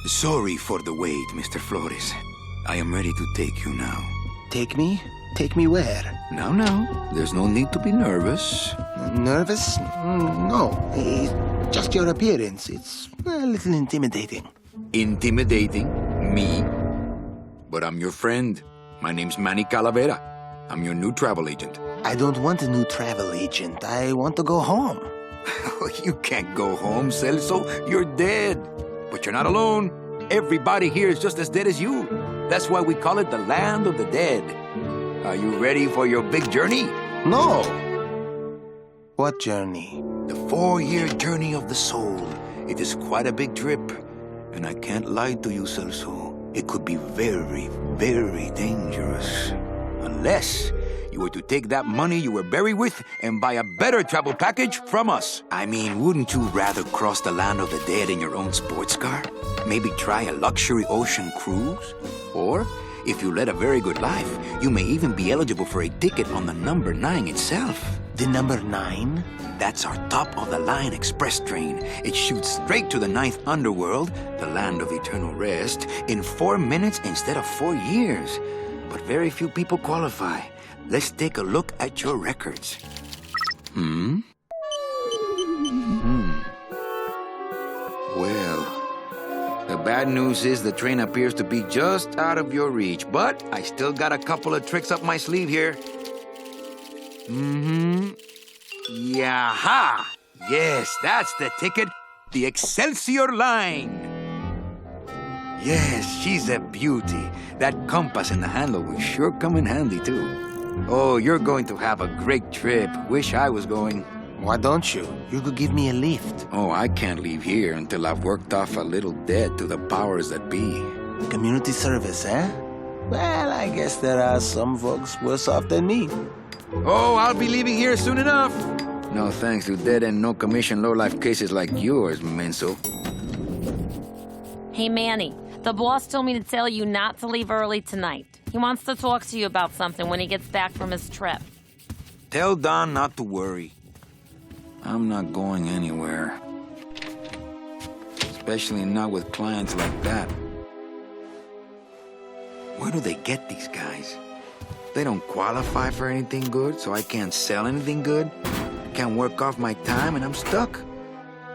Sorry for the wait, Mr. Flores. I am ready to take you now. Take me? Take me where? Now, there's no need to be nervous. Nervous? No. It's just your appearance. It's a little intimidating. Intimidating? Me? But I'm your friend. My name's Manny Calavera. I'm your new travel agent. I don't want a new travel agent. I want to go home. You can't go home, Celso. You're dead. But you're not alone. Everybody here is just as dead as you. That's why we call it the land of the dead. Are you ready for your big journey? No. What journey? The 4-year journey of the soul. It is quite a big trip. And I can't lie to you, Celso. It could be very, very dangerous. Unless you were to take that money you were buried with and buy a better travel package from us. I mean, wouldn't you rather cross the land of the dead in your own sports car? Maybe try a luxury ocean cruise? Or, if you led a very good life, you may even be eligible for a ticket on the number 9 itself. The number 9? That's our top-of-the-line express train. It shoots straight to the 9th underworld, the land of eternal rest, in 4 minutes instead of 4 years. But very few people qualify. Let's take a look at your records. Well, the bad news is the train appears to be just out of your reach, but I still got a couple of tricks up my sleeve here. Yaha! Yes, that's the ticket. The Excelsior line. Yes, she's a beauty. That compass in the handle will sure come in handy, too. Oh, you're going to have a great trip. Wish I was going. Why don't you? You could give me a lift. Oh, I can't leave here until I've worked off a little debt to the powers that be. Community service, eh? Well, I guess there are some folks worse off than me. Oh, I'll be leaving here soon enough. No thanks to dead and no commission low-life cases like yours, Menso. Hey, Manny. The boss told me to tell you not to leave early tonight. He wants to talk to you about something when he gets back from his trip. Tell Don not to worry. I'm not going anywhere. Especially not with clients like that. Where do they get these guys? They don't qualify for anything good, so I can't sell anything good. Can't work off my time, and I'm stuck.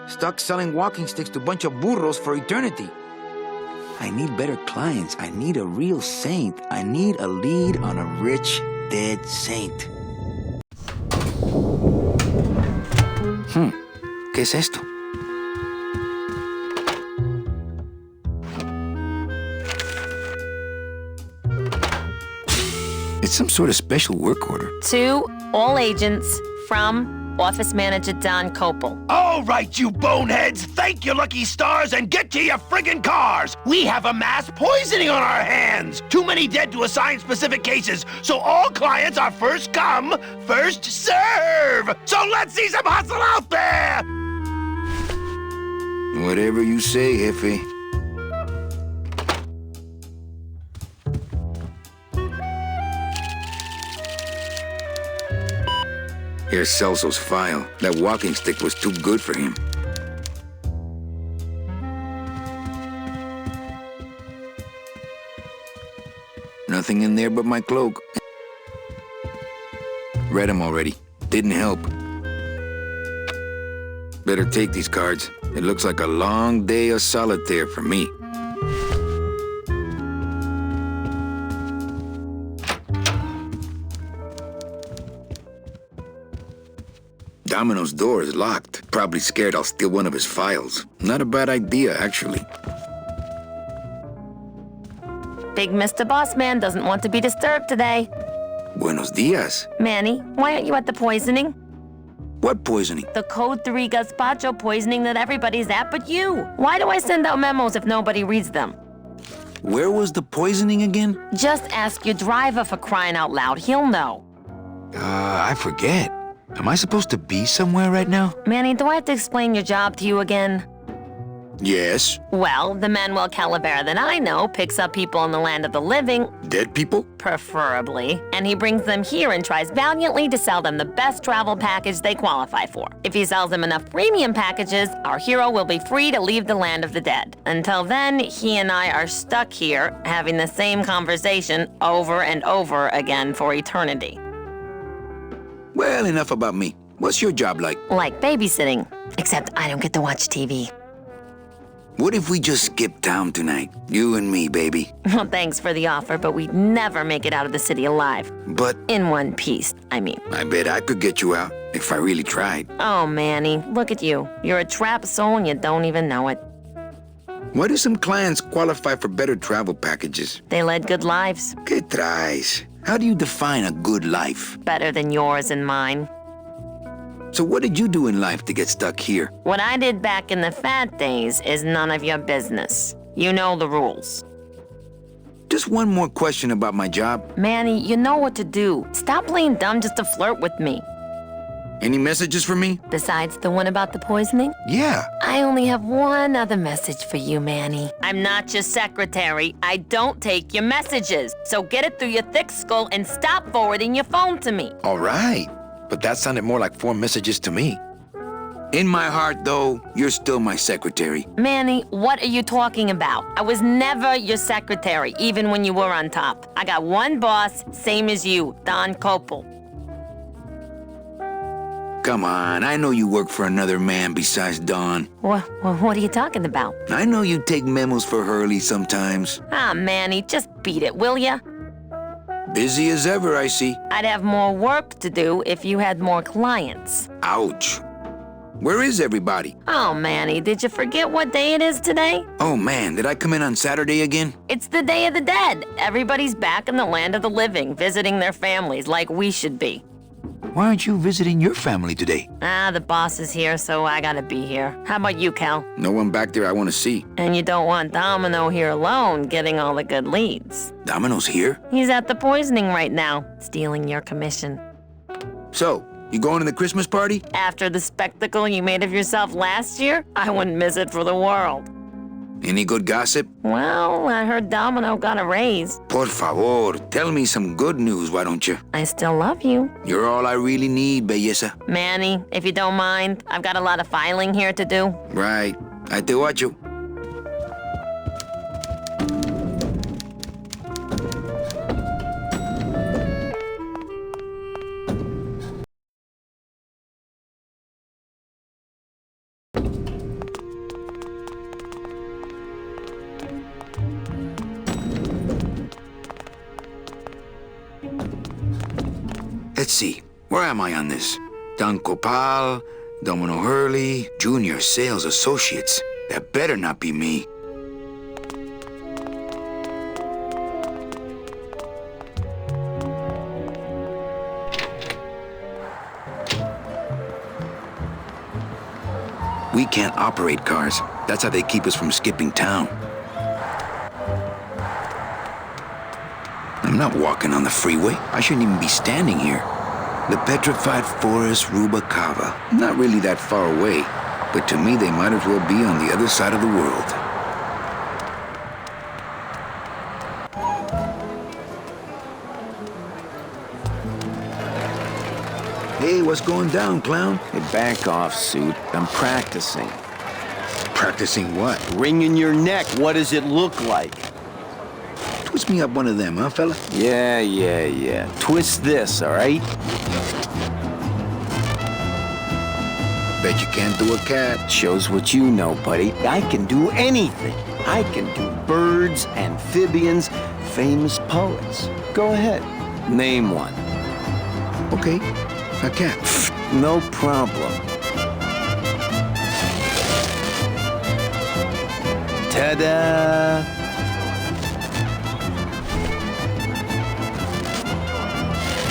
Stuck selling walking sticks to a bunch of burros for eternity. I need better clients. I need a real saint. I need a lead on a rich, dead saint. ¿Qué es esto? It's some sort of special work order. To all agents from Office Manager Don Copel. All right, you boneheads, thank your lucky stars and get to your friggin' cars. We have a mass poisoning on our hands. Too many dead to assign specific cases, so all clients are first come, first serve. So let's see some hustle out there. Whatever you say, Jefe. Here's Celso's file. That walking stick was too good for him. Nothing in there but my cloak. Read them already. Didn't help. Better take these cards. It looks like a long day of solitaire for me. Domino's door is locked. Probably scared I'll steal one of his files. Not a bad idea, actually. Big Mr. Bossman doesn't want to be disturbed today. Buenos dias. Manny, why aren't you at the poisoning? What poisoning? The Code 3 gazpacho poisoning that everybody's at but you. Why do I send out memos if nobody reads them? Where was the poisoning again? Just ask your driver, for crying out loud. He'll know. I forget. Am I supposed to be somewhere right now? Manny, do I have to explain your job to you again? Yes. Well, the Manuel Calavera that I know picks up people in the land of the living, Dead people? preferably, and he brings them here and tries valiantly to sell them the best travel package they qualify for. If he sells them enough premium packages, our hero will be free to leave the land of the dead. Until then, he and I are stuck here, having the same conversation over and over again for eternity. Well, enough about me. What's your job like? Like babysitting, except I don't get to watch TV. What if we just skip town tonight? You and me, baby. Well, thanks for the offer, but we'd never make it out of the city alive. But In one piece, I mean. I bet I could get you out if I really tried. Oh, Manny, look at you. You're a trapped soul and you don't even know it. Why do some clients qualify for better travel packages? They led good lives, ¿Qué traes? How do you define a good life? better than yours and mine. So what did you do in life to get stuck here? What I did back in the fat days is none of your business. You know the rules. Just one more question about my job. Manny, you know what to do. Stop playing dumb just to flirt with me. Any messages for me? Besides the one about the poisoning? Yeah. I only have one other message for you, Manny. I'm not your secretary. I don't take your messages. So get it through your thick skull and stop forwarding your phone to me. All right. But that sounded more like 4 messages to me. In my heart, though, you're still my secretary. Manny, what are you talking about? I was never your secretary, even when you were on top. I got one boss, same as you, Don Copel. Come on, I know you work for another man besides Don. What are you talking about? I know you take memos for Hurley sometimes. Ah, Manny, just beat it, will ya? Busy as ever, I see. I'd have more work to do if you had more clients. Ouch. Where is everybody? Oh, Manny, did you forget what day it is today? Oh man, did I come in on Saturday again? It's the Day of the Dead. Everybody's back in the land of the living, visiting their families like we should be. Why aren't you visiting your family today? Ah, the boss is here, so I gotta be here. How about you, Cal? No one back there I want to see. And you don't want Domino here alone, getting all the good leads. Domino's here? He's at the poisoning right now, stealing your commission. So, you going to the Christmas party? After the spectacle you made of yourself last year, I wouldn't miss it for the world. Any good gossip? Well, I heard Domino got a raise. Por favor, tell me some good news, why don't you? I still love you. You're all I really need, belleza. Manny, if you don't mind, I've got a lot of filing here to do. Right. I te watcho. Let's see, where am I on this? Don Copal, Domino Hurley, Junior Sales Associates. That better not be me. We can't operate cars. That's how they keep us from skipping town. I'm not walking on the freeway. I shouldn't even be standing here. The petrified forest Rubacava. Not really that far away, but to me they might as well be on the other side of the world. Hey, what's going down, clown? Hey, back off, suit. I'm practicing. Practicing what? Wringing your neck. What does it look like? Twist me up one of them, huh, fella? Yeah. Twist this, all right? Bet you can't do a cat. Shows what you know, buddy. I can do anything. I can do birds, amphibians, famous poets. Go ahead. Name one. Okay, a cat. No problem. Ta-da!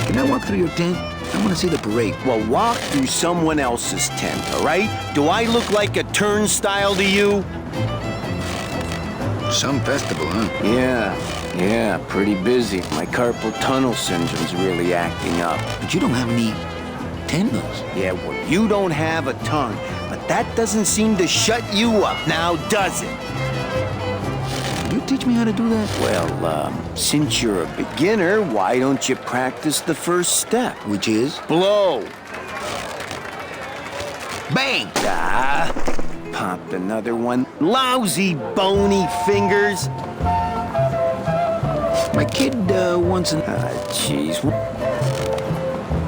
Can I walk through your tent? I want to see the parade. Well, walk through someone else's tent, all right? Do I look like a turnstile to you? Some festival, huh? Yeah, pretty busy. My carpal tunnel syndrome's really acting up. But you don't have any tendons. Yeah, well, you don't have a tongue, but That doesn't seem to shut you up now, does it? You teach me how to do that? Well, since you're a beginner, why don't you practice the first step? Which is? Blow. Bang! Ah, popped another one. Lousy, bony fingers. My kid wants an... Jeez.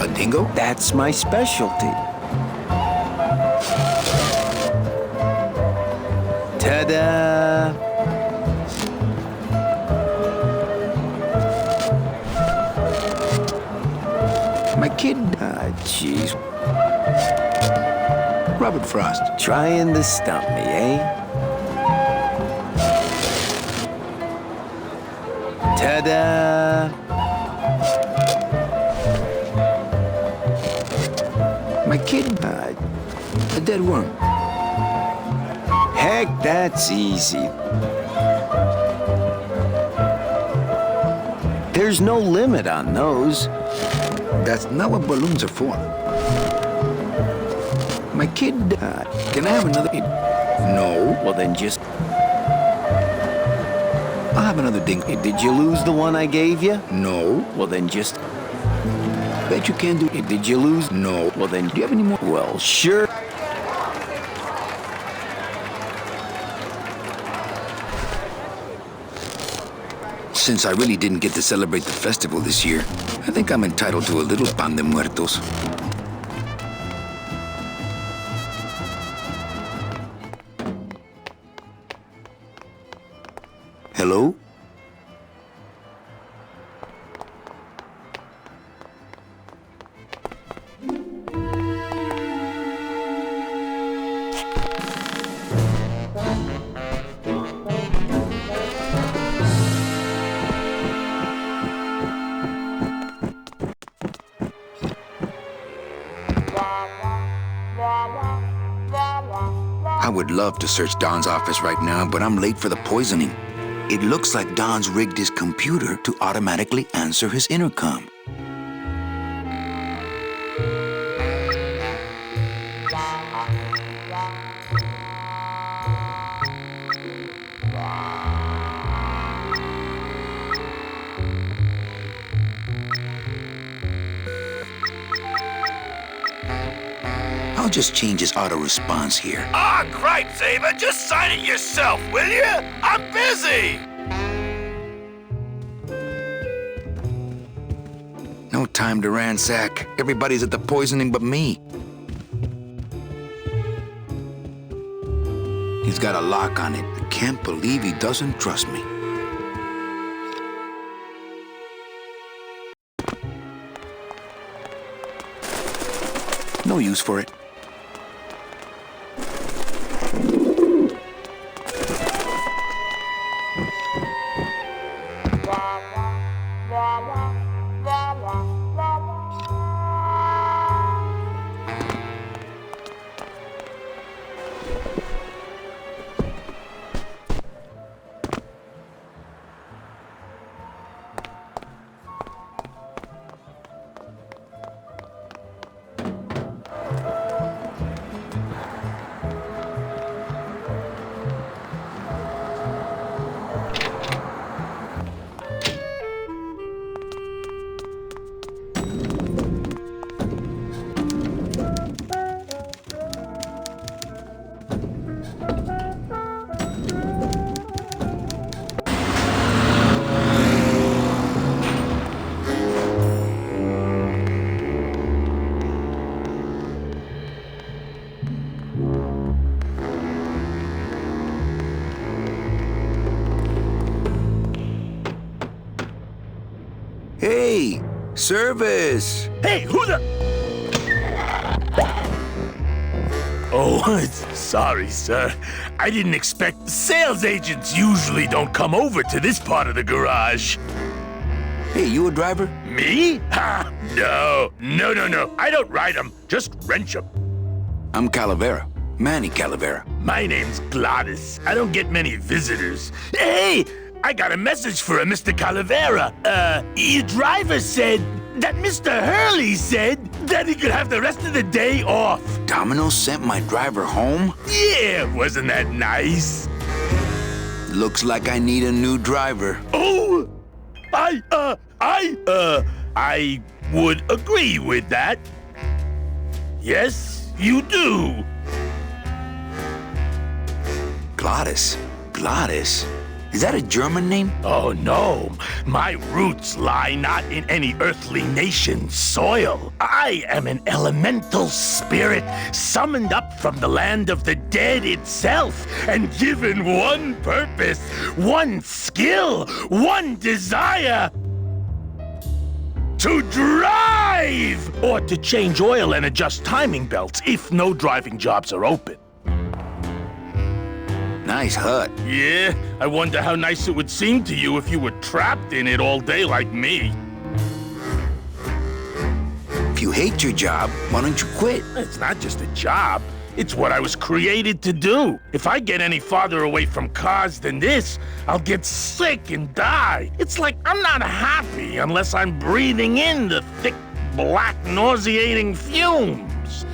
A dingo? That's my specialty. Ta-da! My kid... Jeez. Robert Frost. Trying to stump me, eh? Ta-da! My kid... a dead worm. Heck, that's easy. There's no limit on those. That's not what balloons are for. My kid... can I have another... No. Well, then just... I'll have another dingo. Did you lose the one I gave you? No. Well, then just... Bet you can't do... Did you lose? No. Well, then... Do you have any more? Well, sure. Since I really didn't get to celebrate the festival this year, I think I'm entitled to a little pan de muertos. Hello? I would love to search Don's office right now, but I'm late for the poisoning. It looks like Don's rigged his computer to automatically answer his intercom. I'll just change his auto response here. Ah, cripes, Ava, just sign it yourself, will you? I'm busy! No time to ransack. Everybody's at the poisoning but me. He's got a lock on it. I can't believe he doesn't trust me. No use for it. Hey, service! Hey, who the... Oh, sorry, sir. I didn't expect... Sales agents usually don't come over to this part of the garage. Hey, you a driver? Me? Ha! No. I don't ride them, just wrench them. I'm Calavera. Manny Calavera. My name's Gladys. I don't get many visitors. Hey! I got a message for Mr. Calavera. Your driver said that Mr. Hurley said Then he could have the rest of the day off. Domino sent my driver home? Yeah, wasn't that nice? Looks like I need a new driver. Oh, I would agree with that. Yes, you do. Glottis? Glottis? Is that a German name? Oh, no. My roots lie not in any earthly nation's soil. I am an elemental spirit summoned up from the land of the dead itself and given one purpose, one skill, one desire. To drive! Or to change oil and adjust timing belts if no driving jobs are open. Nice hut. Yeah, I wonder how nice it would seem to you if you were trapped in it all day like me. If you hate your job, why don't you quit? It's not just a job. It's what I was created to do. If I get any farther away from cars than this, I'll get sick and die. It's like I'm not happy unless I'm breathing in the thick, black, nauseating fumes.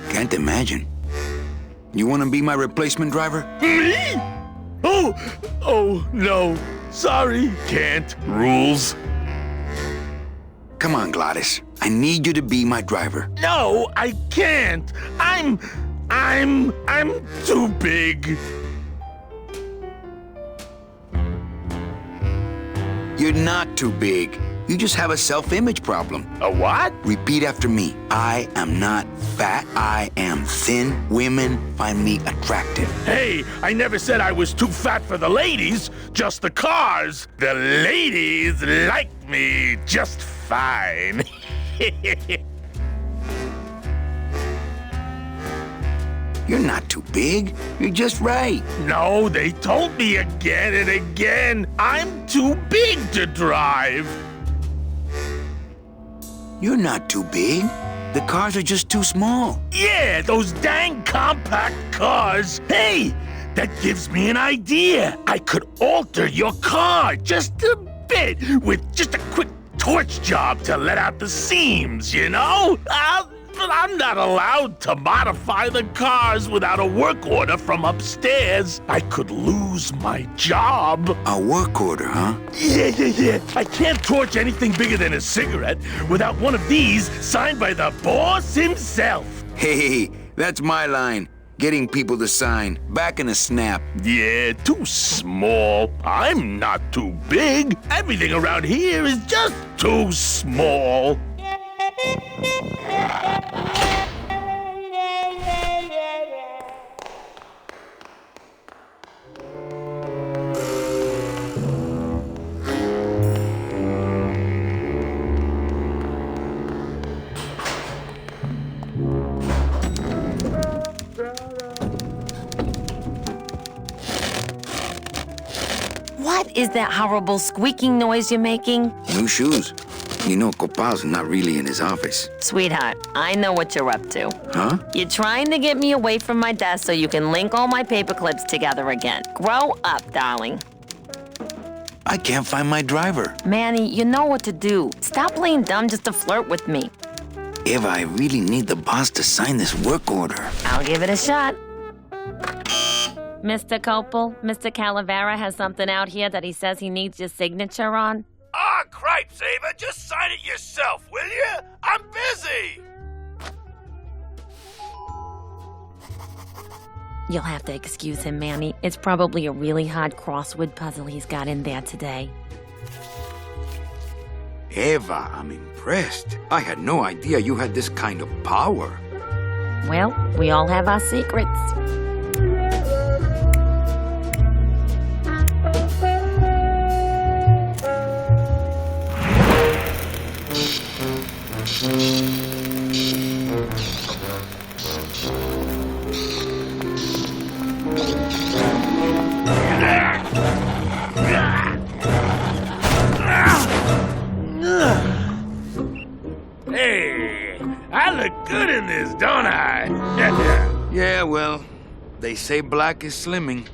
Can't imagine. You want to be my replacement driver? Me? Oh, no. Sorry, can't. Rules. Come on, Glottis. I need you to be my driver. No, I can't. I'm too big. You're not too big. You just have a self-image problem. A what? Repeat after me. I am not fat. I am thin. Women find me attractive. Hey, I never said I was too fat for the ladies, just the cars. The ladies like me just fine. You're not too big. You're just right. No, they told me again and again, I'm too big to drive. You're not too big. The cars are just too small. Yeah, those dang compact cars. Hey, that gives me an idea. I could alter your car just a bit with just a quick torch job to let out the seams, you know? But I'm not allowed to modify the cars without a work order from upstairs. I could lose my job. A work order, huh? Yeah. I can't torch anything bigger than a cigarette without one of these signed by the boss himself. Hey, that's my line. Getting people to sign. Back in a snap. Yeah, too small. I'm not too big. Everything around here is just too small. What is that horrible squeaking noise you're making? New shoes. You know, Copal's not really in his office. Sweetheart, I know what you're up to. Huh? You're trying to get me away from my desk so you can link all my paper clips together again. Grow up, darling. I can't find my driver. Manny, you know what to do. Stop playing dumb just to flirt with me. Eva, I really need the boss to sign this work order. I'll give it a shot. Mr. Copel, Mr. Calavera has something out here that he says he needs your signature on. Ah, cripes, Ava, just sign it yourself, will you? I'm busy. You'll have to excuse him, Manny. It's probably a really hard crossword puzzle he's got in there today. Eva, I'm impressed. I had no idea you had this kind of power. Well, we all have our secrets. Hey, I look good in this, don't I? Yeah, well, they say black is slimming.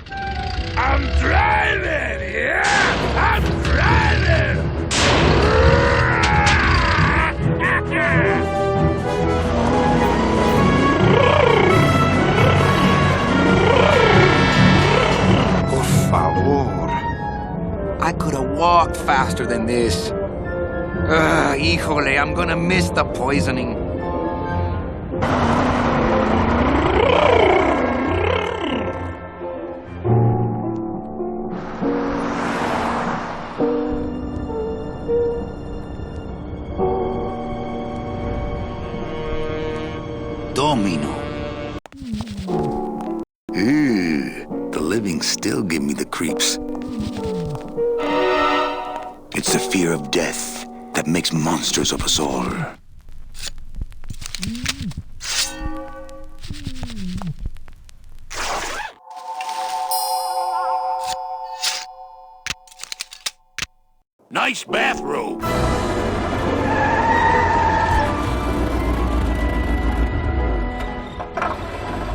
I'm driving! Yeah! I'm driving! Por favor. I could have walked faster than this. Híjole, I'm gonna miss the poisoning. Domino. The living still give me the creeps. It's the fear of death that makes monsters of us all. Nice bathrobe.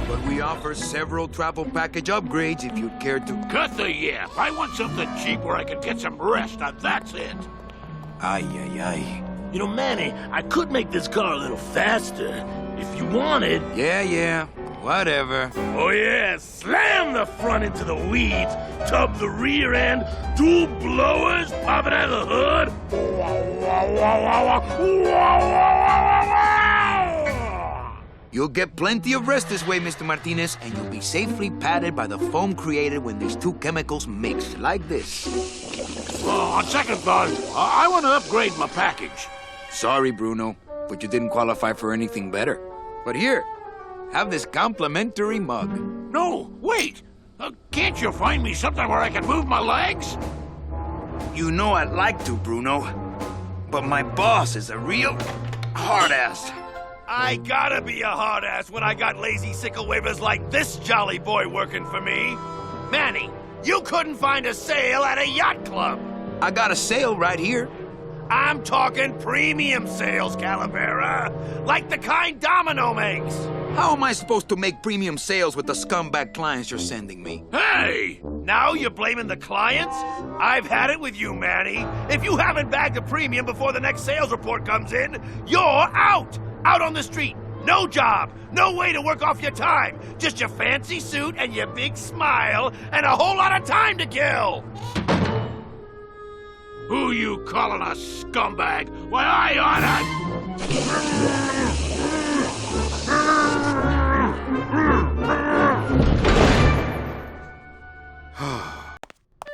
But we offer several travel package upgrades if you'd care to. Cut the yap. I want something cheap where I can get some rest. Now that's it. Ay, ay, ay. You know, Manny, I could make this car a little faster if you wanted. Yeah, whatever. Oh yeah, slam the front into the weeds, tub the rear end, dual blowers popping out of the hood. You'll get plenty of rest this way, Mr. Martinez, and you'll be safely padded by the foam created when these two chemicals mix, like this. On second thought, I want to upgrade my package. Sorry, Bruno, but you didn't qualify for anything better. But here, have this complimentary mug. No, wait. Can't you find me something where I can move my legs? You know I'd like to, Bruno, but my boss is a real hard-ass. I gotta be a hard-ass when I got lazy sickle wavers like this jolly boy working for me. Manny, you couldn't find a sale at a yacht club. I got a sale right here. I'm talking premium sales, Calavera. Like the kind Domino makes. How am I supposed to make premium sales with the scumbag clients you're sending me? Hey! Now you're blaming the clients? I've had it with you, Manny. If you haven't bagged a premium before the next sales report comes in, you're out! Out on the street. No job. No way to work off your time. Just your fancy suit and your big smile and a whole lot of time to kill. Who you calling a scumbag? Why, I oughta...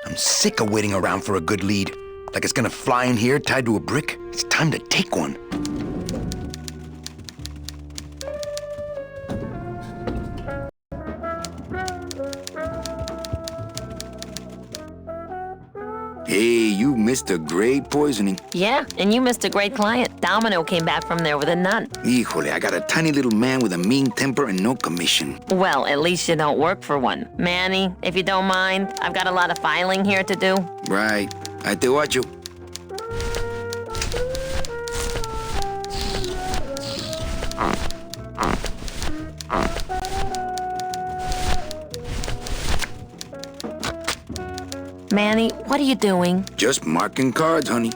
I'm sick of waiting around for a good lead. Like it's gonna fly in here tied to a brick. It's time to take one. Hey, you missed a great poisoning. Yeah, and you missed a great client. Domino came back from there with a nut. Híjole, I got a tiny little man with a mean temper and no commission. Well, at least you don't work for one. Manny, if you don't mind, I've got a lot of filing here to do. Right. Ahí te guacho. Manny, what are you doing? Just marking cards, honey.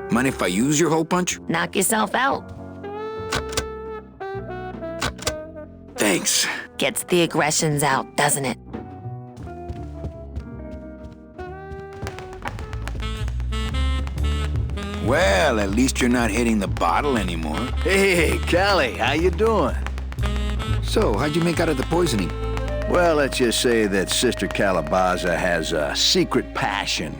Mind if I use your hole punch? Knock yourself out. Thanks. Gets the aggressions out, doesn't it? Well, at least you're not hitting the bottle anymore. Hey, Callie, how you doing? So, how'd you make out of the poisoning? Well, let's just say that Sister Calabaza has a secret passion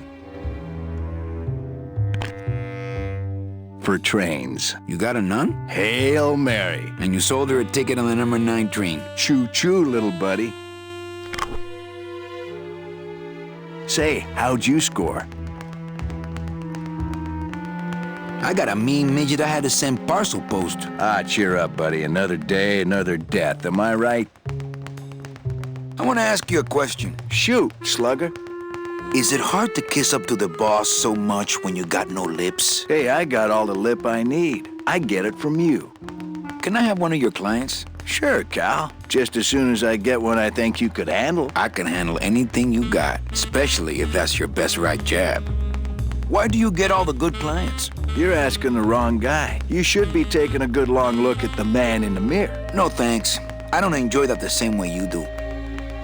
for trains. You got a nun? Hail Mary. And you sold her a ticket on the number 9 train. Choo-choo, little buddy. Say, how'd you score? I got a mean midget I had to send parcel post. Ah, cheer up, buddy. Another day, another death. Am I right? I want to ask you a question. Shoot, slugger. Is it hard to kiss up to the boss so much when you got no lips? Hey, I got all the lip I need. I get it from you. Can I have one of your clients? Sure, Cal. Just as soon as I get one I think you could handle. I can handle anything you got, especially if that's your best right jab. Why do you get all the good clients? You're asking the wrong guy. You should be taking a good long look at the man in the mirror. No thanks. I don't enjoy that the same way you do.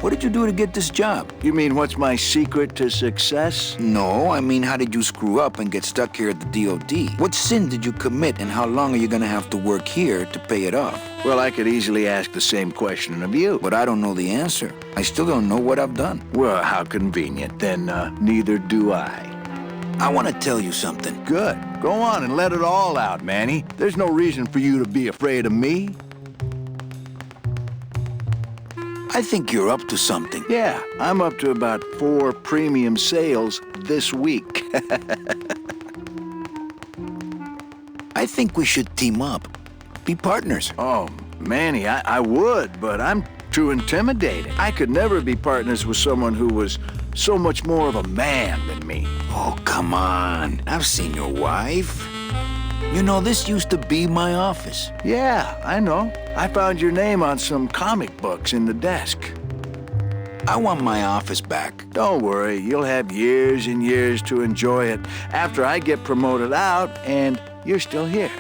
What did you do to get this job? You mean what's my secret to success? No, I mean how did you screw up and get stuck here at the DOD? What sin did you commit and how long are you gonna have to work here to pay it off? Well, I could easily ask the same question of you. But I don't know the answer. I still don't know what I've done. Well, how convenient. Then neither do I. I want to tell you something. Good. Go on and let it all out, Manny. There's no reason for you to be afraid of me. I think you're up to something. Yeah, I'm up to about 4 premium sales this week. I think we should team up. Be partners. Oh, Manny, I would, but I'm too intimidating. I could never be partners with someone who was so much more of a man than me. Oh, come on. I've seen your wife. You know, this used to be my office. Yeah, I know. I found your name on some comic books in the desk. I want my office back. Don't worry, you'll have years and years to enjoy it after I get promoted out and you're still here.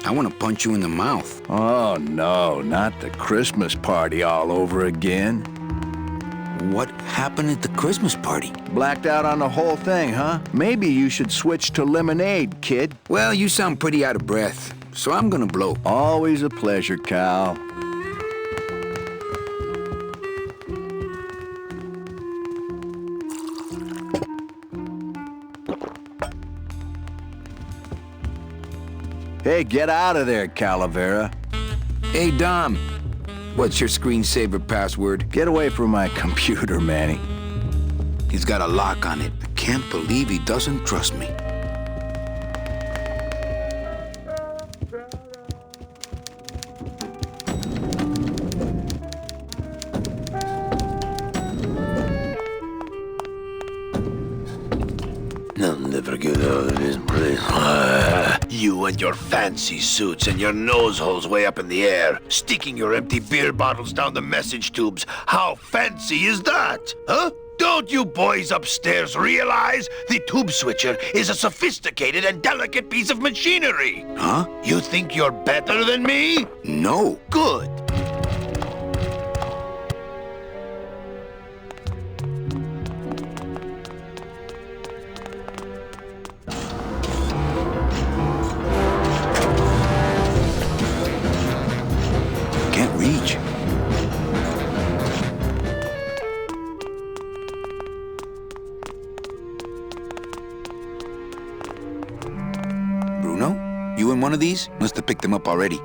I want to punch you in the mouth. Oh, no, not the Christmas party all over again. What happened at the Christmas party? Blacked out on the whole thing, huh? Maybe you should switch to lemonade, kid. Well, you sound pretty out of breath, so I'm gonna blow. Always a pleasure, Cal. Hey, get out of there, Calavera. Hey, Dom. What's your screensaver password? Get away from my computer, Manny. He's got a lock on it. I can't believe he doesn't trust me. I'll never get out of this place. You and your fancy suits and your nose holes way up in the air, sticking your empty beer bottles down the message tubes. How fancy is that? Huh? Don't you boys upstairs realize the tube switcher is a sophisticated and delicate piece of machinery? Huh? You think you're better than me? No. Good. Can't reach. Bruno? You in one of these? Must have picked them up already.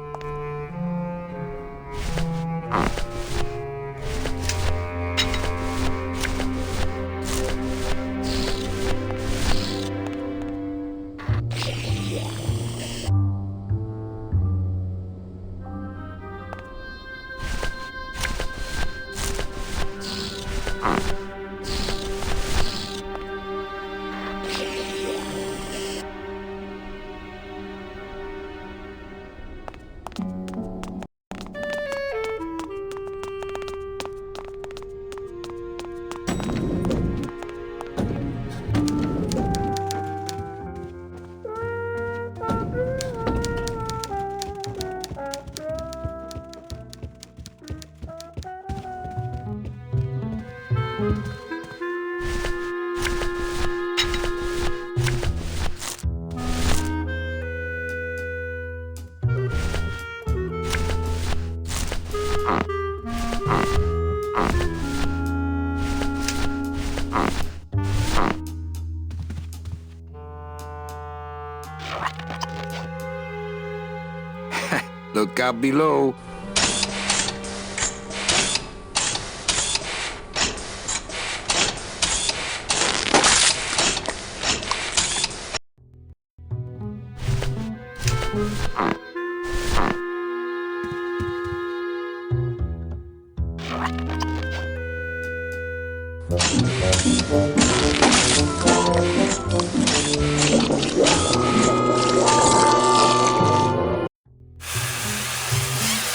Look out below.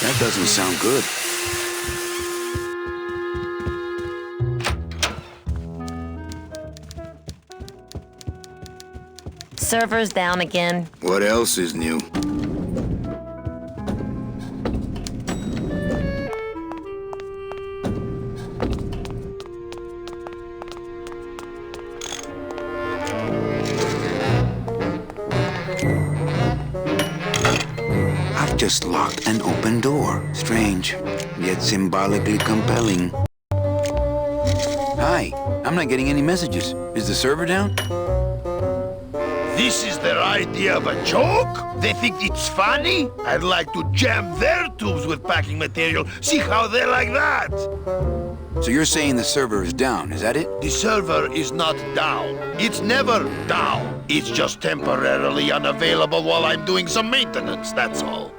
That doesn't sound good. Server's down again. What else is new? I've just locked an open door. Strange, yet symbolically compelling. Hi, I'm not getting any messages. Is the server down? This is their idea of a joke? They think it's funny? I'd like to jam their tubes with packing material. See how they like that? So you're saying the server is down, is that it? The server is not down. It's never down. It's just temporarily unavailable while I'm doing some maintenance, that's all.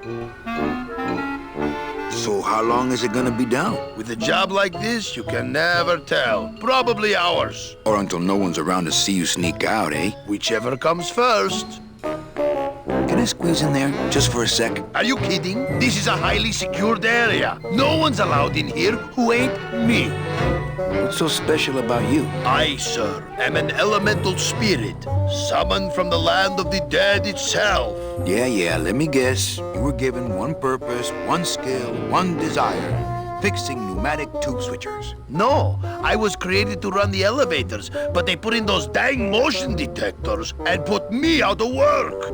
So how long is it gonna be down? With a job like this, you can never tell. Probably hours. Or until no one's around to see you sneak out, eh? Whichever comes first. Can I squeeze in there just for a sec? Are you kidding? This is a highly secured area. No one's allowed in here who ain't me. What's so special about you? I, sir, am an elemental spirit, summoned from the land of the dead itself. Yeah, let me guess. You were given one purpose, one skill, one desire. Fixing pneumatic tube switchers. No, I was created to run the elevators, but they put in those dang motion detectors and put me out of work.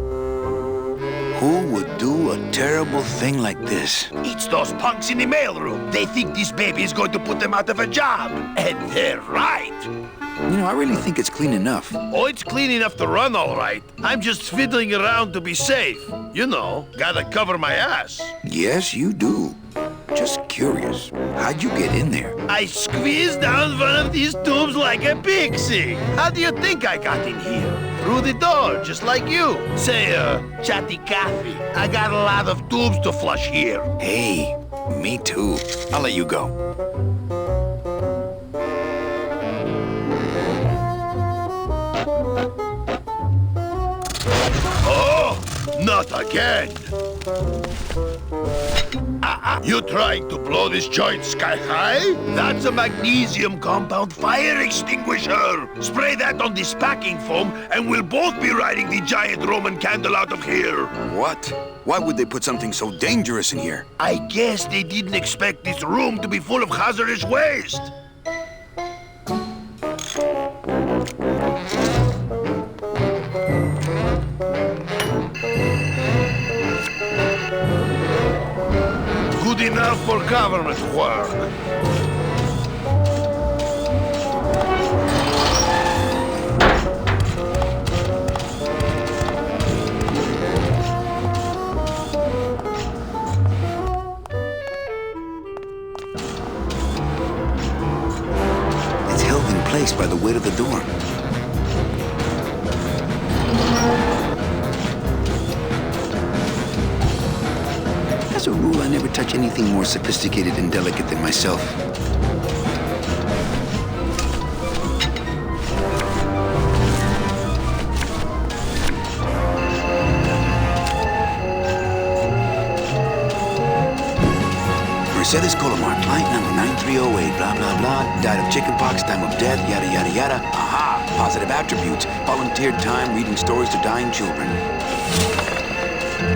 Who would do a terrible thing like this? It's those punks in the mailroom. They think this baby is going to put them out of a job. And they're right. You know, I really think it's clean enough. Oh, it's clean enough to run, all right. I'm just fiddling around to be safe. You know, gotta cover my ass. Yes, you do. Just curious, how'd you get in there? I squeezed down one of these tubes like a pixie. How do you think I got in here? Through the door, just like you. Say, chatty Cathy, I got a lot of tubes to flush here. Hey, me too. I'll let you go. Oh, not again. You trying to blow this joint sky high? That's a magnesium compound fire extinguisher. Spray that on this packing foam and we'll both be riding the giant Roman candle out of here. What? Why would they put something so dangerous in here? I guess they didn't expect this room to be full of hazardous waste. Good enough for government work. It's held in place by the weight of the door. As a rule, I never touch anything more sophisticated and delicate than myself. Mercedes Colomar, client number 9308, blah, blah, blah, died of chickenpox, time of death, yada, yada, yada. Aha! Positive attributes. Volunteered time reading stories to dying children.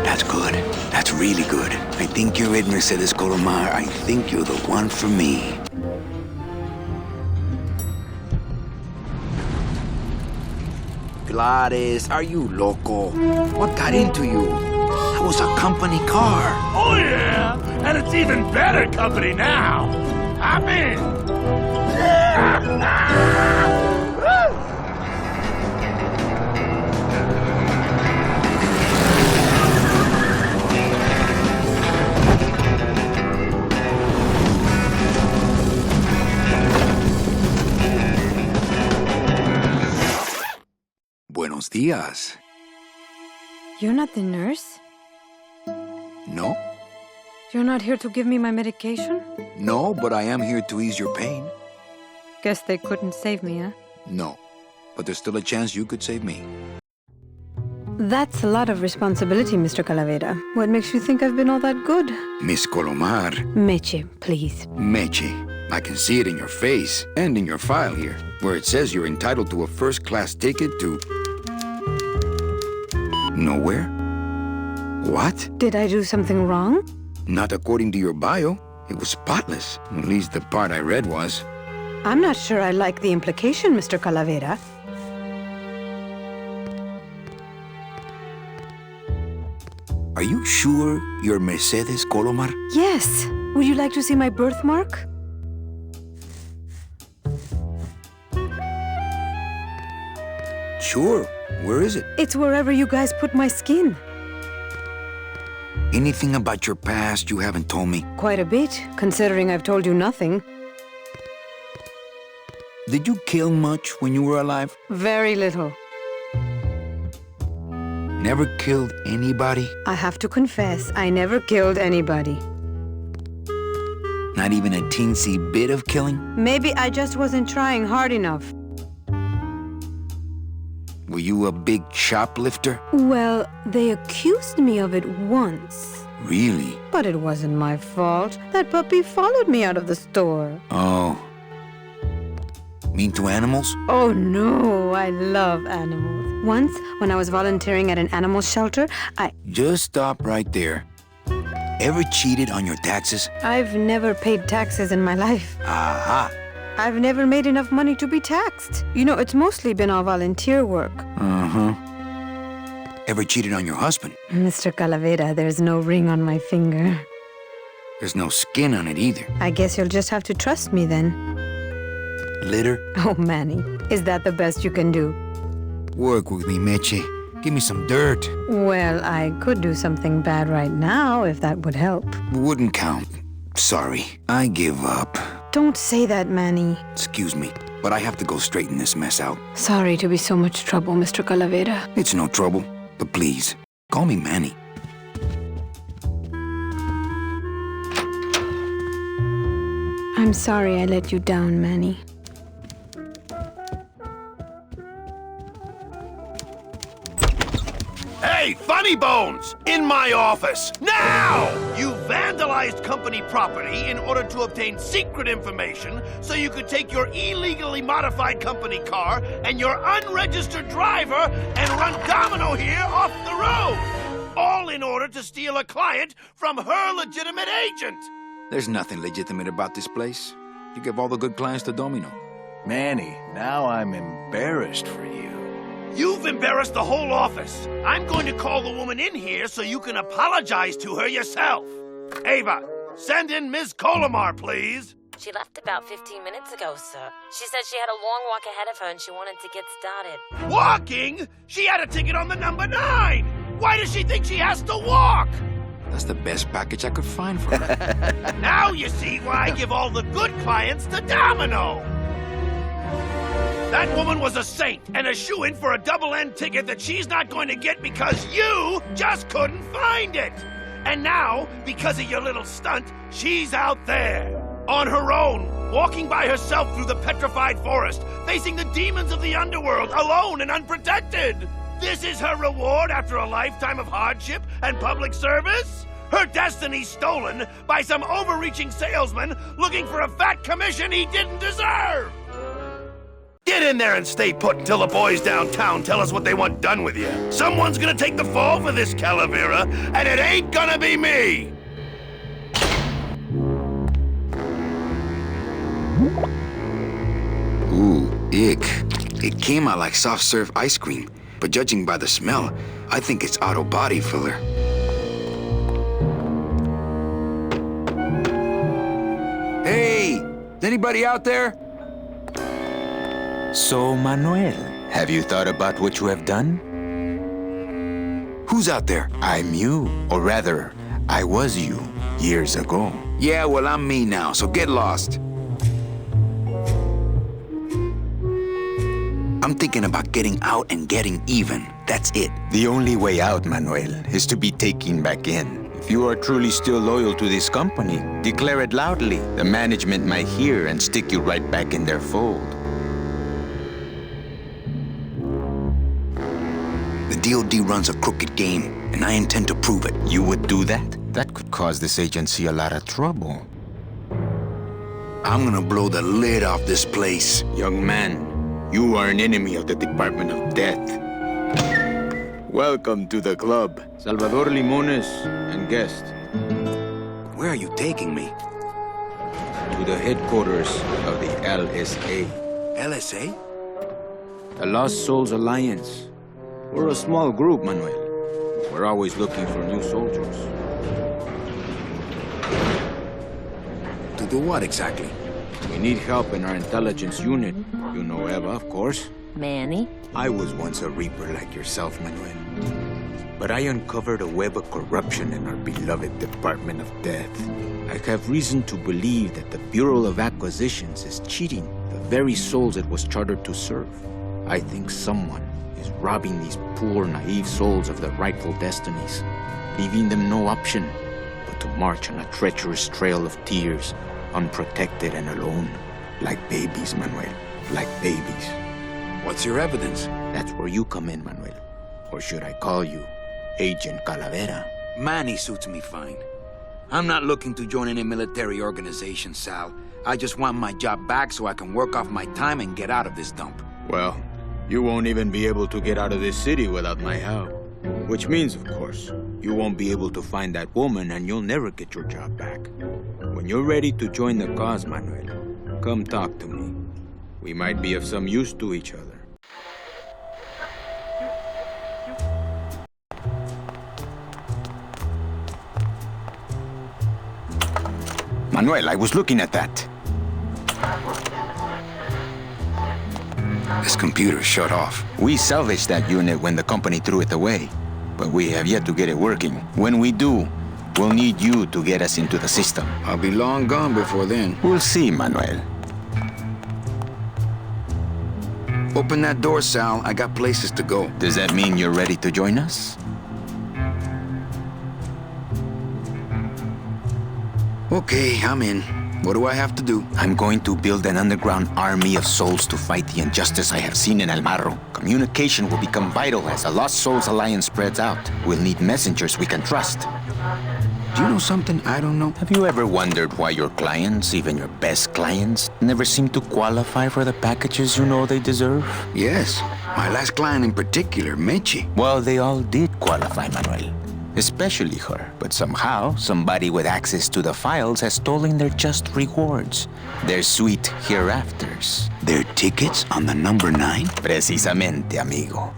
That's good. That's really good. I think you're it, Mercedes Colomar. I think you're the one for me. Gladys, are you loco? What got into you? That was a company car. Oh, yeah, and it's even better company now. I'm in. Buenos días. You're not the nurse? No? You're not here to give me my medication? No, but I am here to ease your pain. Guess they couldn't save me, huh? No, but there's still a chance you could save me. That's a lot of responsibility, Mr. Calavera. What makes you think I've been all that good? Miss Colomar. Meche, please. Meche. I can see it in your face and in your file here, where it says you're entitled to a first-class ticket to... nowhere? What? Did I do something wrong? Not according to your bio. It was spotless. At least the part I read was. I'm not sure I like the implication, Mr. Calavera. Are you sure you're Mercedes Colomar? Yes. Would you like to see my birthmark? Sure. Where is it? It's wherever you guys put my skin. Anything about your past you haven't told me? Quite a bit, considering I've told you nothing. Did you kill much when you were alive? Very little. Never killed anybody? I have to confess, I never killed anybody. Not even a teensy bit of killing? Maybe I just wasn't trying hard enough. Were you a big shoplifter? Well, they accused me of it once. Really? But it wasn't my fault. That puppy followed me out of the store. Oh. Mean to animals? Oh no, I love animals. Once, when I was volunteering at an animal shelter, Just stop right there. Ever cheated on your taxes? I've never paid taxes in my life. Aha. I've never made enough money to be taxed. You know, it's mostly been all volunteer work. Uh-huh. Ever cheated on your husband? Mr. Calavera, there's no ring on my finger. There's no skin on it either. I guess you'll just have to trust me then. Litter? Oh, Manny, is that the best you can do? Work with me, Meche. Give me some dirt. Well, I could do something bad right now if that would help. Wouldn't count. Sorry. I give up. Don't say that, Manny. Excuse me, but I have to go straighten this mess out. Sorry to be so much trouble, Mr. Calavera. It's no trouble, but please, call me Manny. I'm sorry I let you down, Manny. Hey, Funny Bones! In my office! Now! You vandalized company property in order to obtain secret information so you could take your illegally modified company car and your unregistered driver and run domino here off the road! All in order to steal a client from her legitimate agent! There's nothing legitimate about this place. You give all the good clients to Domino. Manny, now I'm embarrassed for you. You've embarrassed the whole office. I'm going to call the woman in here so you can apologize to her yourself. Ava, send in Ms. Colomar, please. She left about 15 minutes ago, sir. She said she had a long walk ahead of her and she wanted to get started. Walking? She had a ticket on the number 9. Why does she think she has to walk? That's the best package I could find for her. Now you see why I give all the good clients to Domino. That woman was a saint and a shoo-in for a double-end ticket that she's not going to get because you just couldn't find it. And now, because of your little stunt, she's out there, on her own, walking by herself through the petrified forest, facing the demons of the underworld, alone and unprotected. This is her reward after a lifetime of hardship and public service? Her destiny stolen by some overreaching salesman looking for a fat commission he didn't deserve! Get in there and stay put until the boys downtown tell us what they want done with you. Someone's gonna take the fall for this, Calavera, and it ain't gonna be me! Ooh, ick. It came out like soft serve ice cream, but judging by the smell, I think it's auto body filler. Hey! Is anybody out there? So, Manuel, have you thought about what you have done? Who's out there? I'm you, or rather, I was you, years ago. Yeah, well, I'm me now, so get lost. I'm thinking about getting out and getting even. That's it. The only way out, Manuel, is to be taken back in. If you are truly still loyal to this company, declare it loudly. The management might hear and stick you right back in their fold. The DOD runs a crooked game, and I intend to prove it. You would do that? That could cause this agency a lot of trouble. I'm gonna blow the lid off this place. Young man, you are an enemy of the Department of Death. Welcome to the club. Salvador Limones and guest. Where are you taking me? To the headquarters of the LSA. LSA? The Lost Souls Alliance. We're a small group, Manuel. We're always looking for new soldiers. To do what exactly? We need help in our intelligence unit. You know Eva, of course. Manny? I was once a reaper like yourself, Manuel. But I uncovered a web of corruption in our beloved Department of Death. I have reason to believe that the Bureau of Acquisitions is cheating the very souls it was chartered to serve. I think someone is robbing these poor, naive souls of their rightful destinies, leaving them no option but to march on a treacherous trail of tears, unprotected and alone, like babies, Manuel, like babies. What's your evidence? That's where you come in, Manuel. Or should I call you Agent Calavera? Manny suits me fine. I'm not looking to join any military organization, Sal. I just want my job back so I can work off my time and get out of this dump. Well, you won't even be able to get out of this city without my help. Which means, of course, you won't be able to find that woman and you'll never get your job back. When you're ready to join the cause, Manuel, come talk to me. We might be of some use to each other. Manuel, I was looking at that. This computer's shut off. We salvaged that unit when the company threw it away, but we have yet to get it working. When we do, we'll need you to get us into the system. I'll be long gone before then. We'll see, Manuel. Open that door, Sal. I got places to go. Does that mean you're ready to join us? Okay, I'm in. What do I have to do? I'm going to build an underground army of souls to fight the injustice I have seen in El Marro. Communication will become vital as the Lost Souls Alliance spreads out. We'll need messengers we can trust. Do you know something I don't know? Have you ever wondered why your clients, even your best clients, never seem to qualify for the packages you know they deserve? Yes. My last client in particular, Mechi. Well, they all did qualify, Manuel. Especially her. But somehow, somebody with access to the files has stolen their just rewards. Their sweet hereafters. Their tickets on the number 9? Precisamente, amigo.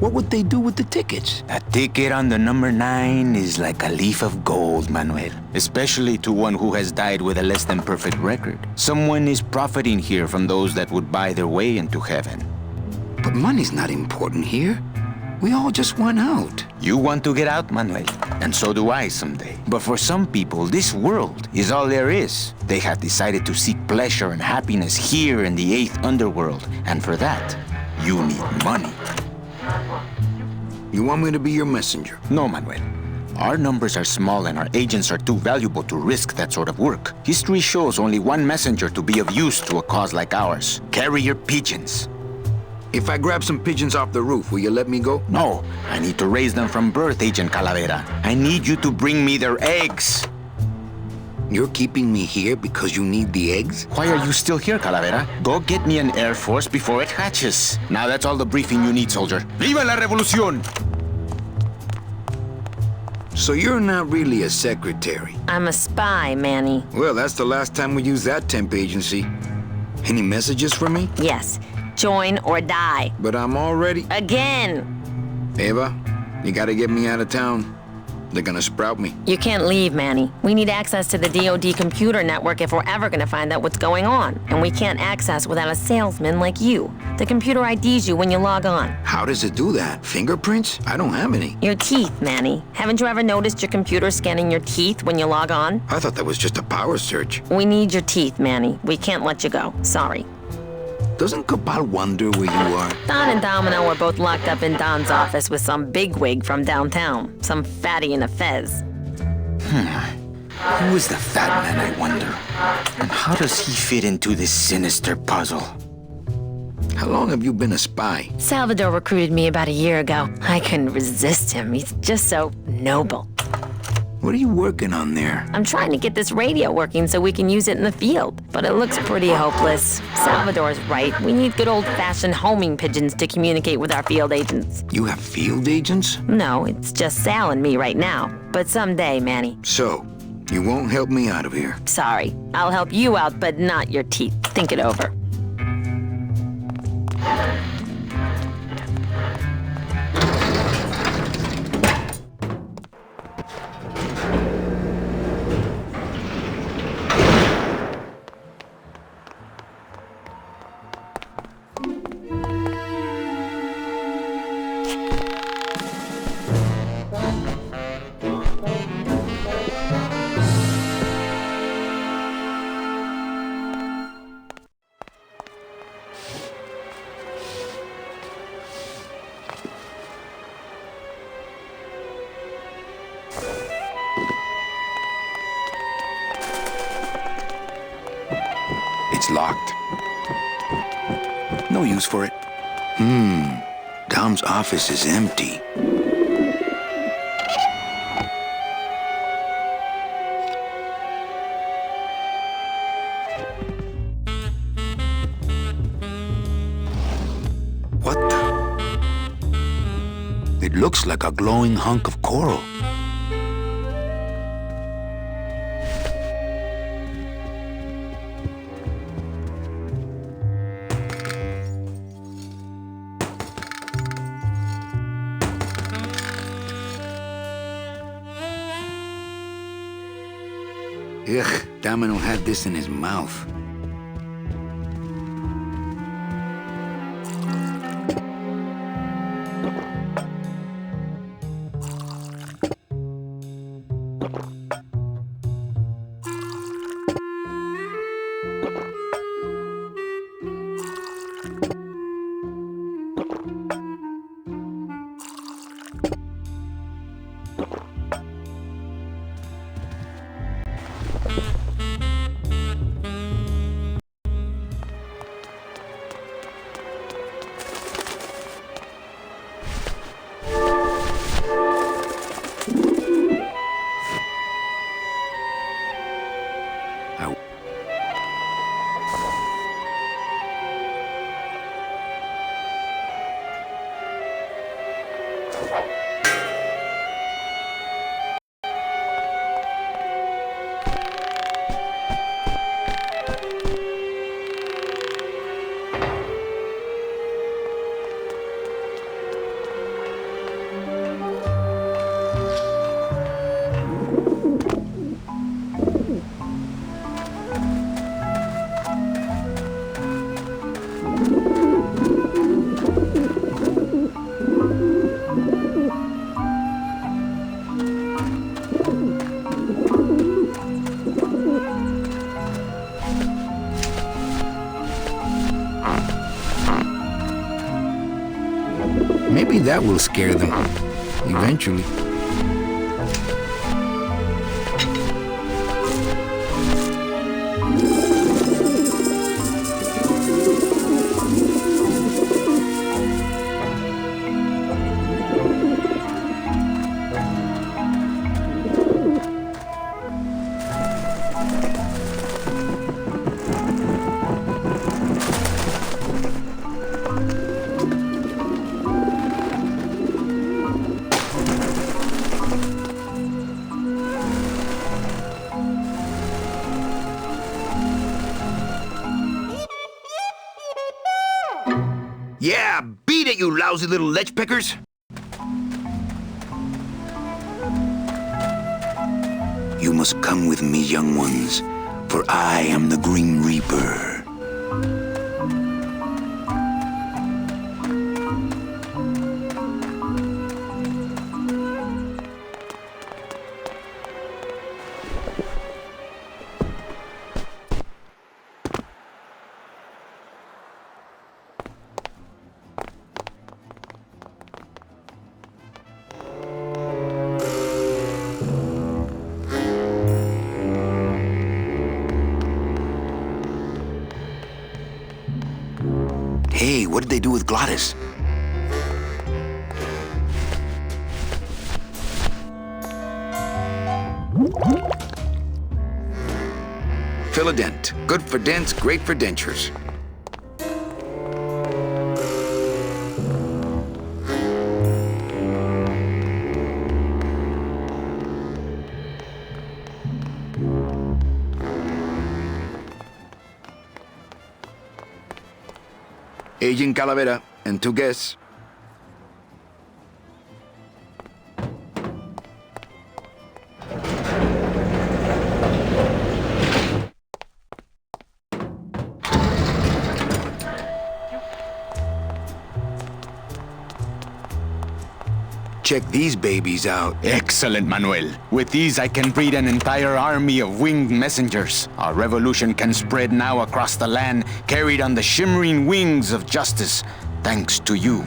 What would they do with the tickets? A ticket on the number 9 is like a leaf of gold, Manuel. Especially to one who has died with a less than perfect record. Someone is profiting here from those that would buy their way into heaven. But money's not important here. We all just want out. You want to get out, Manuel, and so do I someday. But for some people, this world is all there is. They have decided to seek pleasure and happiness here in the 8th underworld, and for that, you need money. You want me to be your messenger? No, Manuel. Our numbers are small and our agents are too valuable to risk that sort of work. History shows only one messenger to be of use to a cause like ours. Carrier pigeons. If I grab some pigeons off the roof, will you let me go? No, I need to raise them from birth, Agent Calavera. I need you to bring me their eggs. You're keeping me here because you need the eggs? Why are you still here, Calavera? Go get me an Air Force before it hatches. Now that's all the briefing you need, soldier. ¡Viva la revolución! So you're not really a secretary? I'm a spy, Manny. Well, that's the last time we used that temp agency. Any messages for me? Yes. Join or die. But I'm already... Again! Eva, you gotta get me out of town. They're gonna sprout me. You can't leave, Manny. We need access to the DoD computer network if we're ever gonna find out what's going on. And we can't access without a salesman like you. The computer IDs you when you log on. How does it do that? Fingerprints? I don't have any. Your teeth, Manny. Haven't you ever noticed your computer scanning your teeth when you log on? I thought that was just a power search. We need your teeth, Manny. We can't let you go. Sorry. Doesn't Cabal wonder where you are? Don and Domino were both locked up in Don's office with some bigwig from downtown. Some fatty in a fez. Who is the fat man, I wonder? And how does he fit into this sinister puzzle? How long have you been a spy? Salvador recruited me about a year ago. I couldn't resist him. He's just so noble. What are you working on there? I'm trying to get this radio working so we can use it in the field, but it looks pretty hopeless. Salvador's right. We need good old-fashioned homing pigeons to communicate with our field agents. You have field agents? No, it's just Sal and me right now. But someday, Manny. So, you won't help me out of here? Sorry. I'll help you out, but not your teeth. Think it over. It's locked. No use for it. Dom's office is empty. What the? It looks like a glowing hunk of coral. Ugh, Domino had this in his mouth. Maybe that will scare them. Eventually. Yeah, beat it, you lousy little lech pickers! You must come with me, young ones, for I am the Grim Reaper. what did they do with Glottis? Fill a dent. Good for dents, great for dentures. Agent Calavera and 2 guests. Check these babies out. Excellent, Manuel. With these, I can breed an entire army of winged messengers. Our revolution can spread now across the land, carried on the shimmering wings of justice, thanks to you,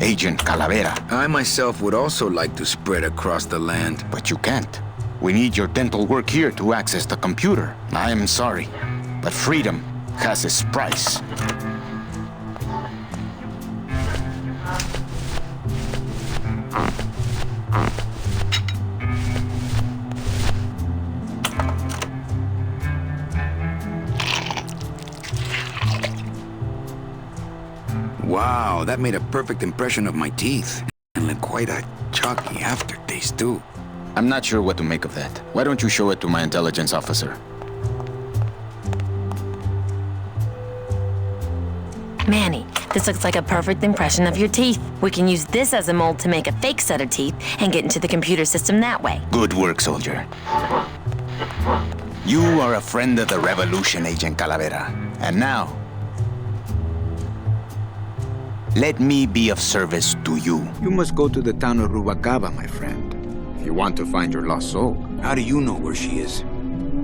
Agent Calavera. I myself would also like to spread across the land. But you can't. We need your dental work here to access the computer. I am sorry, but freedom has its price. Wow, that made a perfect impression of my teeth. And quite a chalky aftertaste, too. I'm not sure what to make of that. Why don't you show it to my intelligence officer? Manny, this looks like a perfect impression of your teeth. We can use this as a mold to make a fake set of teeth and get into the computer system that way. Good work, soldier. You are a friend of the revolution, Agent Calavera. And now, let me be of service to you. You must go to the town of Rubalcaba, my friend, if you want to find your lost soul. How do you know where she is?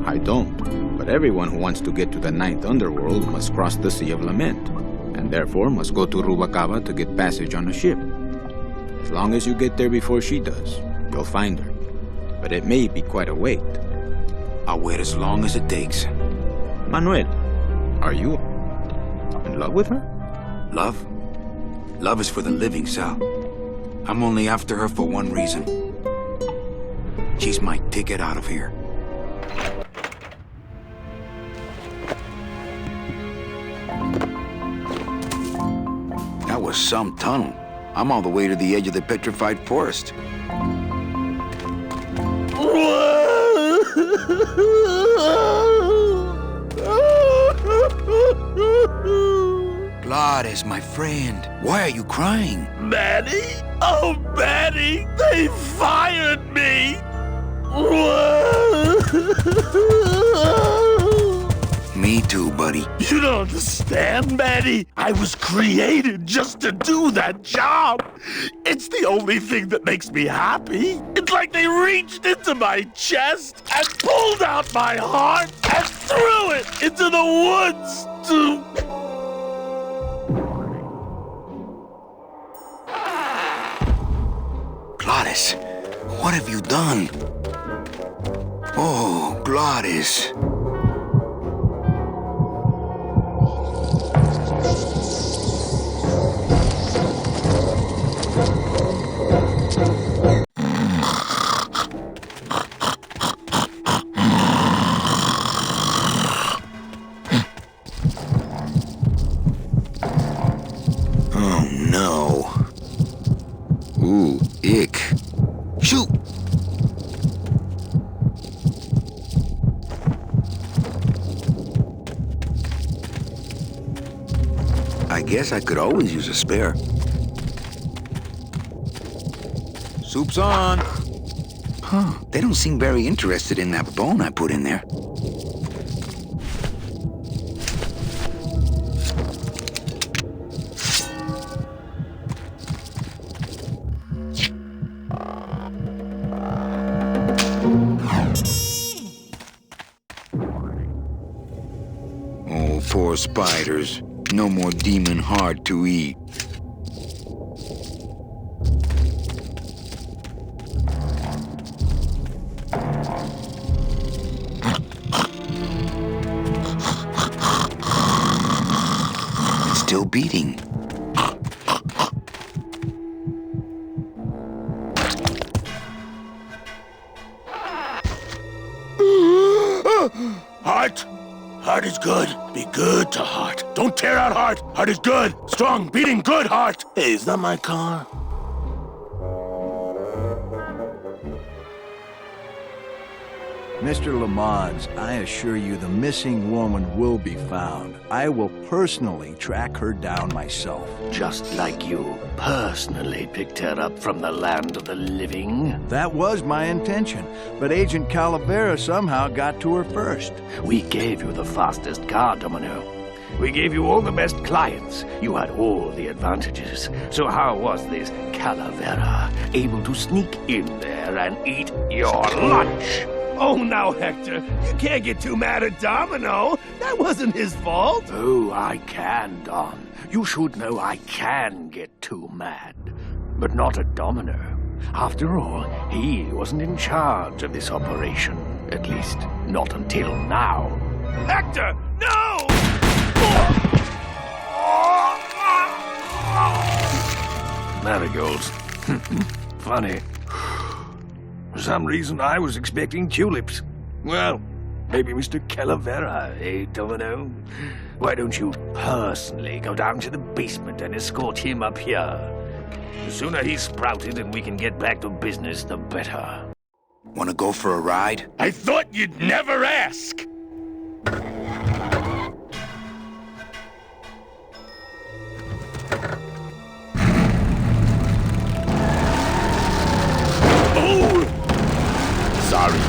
I don't, but everyone who wants to get to the ninth underworld must cross the Sea of Lament, and therefore must go to Rubalcaba to get passage on a ship. As long as you get there before she does, you'll find her. But it may be quite a wait. I'll wait as long as it takes. Manuel, are you in love with her? Love? Love is for the living, Sal. I'm only after her for one reason. She's my ticket out of here. That was some tunnel. I'm all the way to the edge of the petrified forest. Glottis, my friend. Why are you crying? Manny? Oh, Manny! They fired me! Me too, buddy. You don't understand, Manny. I was created just to do that job. It's the only thing that makes me happy. It's like they reached into my chest and pulled out my heart and threw it into the woods to... Glottis, what have you done? Oh, Glottis. Oh, no. Ooh, ick. Shoot! I guess I could always use a spare. Soup's on! Huh, they don't seem very interested in that bone I put in there. Oh, poor spiders. No more demon hard to eat. It's still beating. Heart. Heart is good. Be good to Heart. Don't tear out Heart. Heart is good. Strong, beating, good Heart. Hey, is that my car? Mr. Lamont, I assure you the missing woman will be found. I will personally track her down myself. Just like you personally picked her up from the land of the living. That was my intention, but Agent Calavera somehow got to her first. We gave you the fastest car, Domino. We gave you all the best clients. You had all the advantages. So how was this Calavera able to sneak in there and eat your lunch? Oh, now, Hector, you can't get too mad at Domino. That wasn't his fault. Oh, I can, Don. You should know I can get too mad. But not at Domino. After all, he wasn't in charge of this operation. At least, not until now. Hector, no! Marigolds. Funny. For some reason, I was expecting tulips. Well, maybe Mr. Calavera, eh, Domino? Why don't you personally go down to the basement and escort him up here? The sooner he's sprouted and we can get back to business, the better. Want to go for a ride? I thought you'd never ask. Sorry.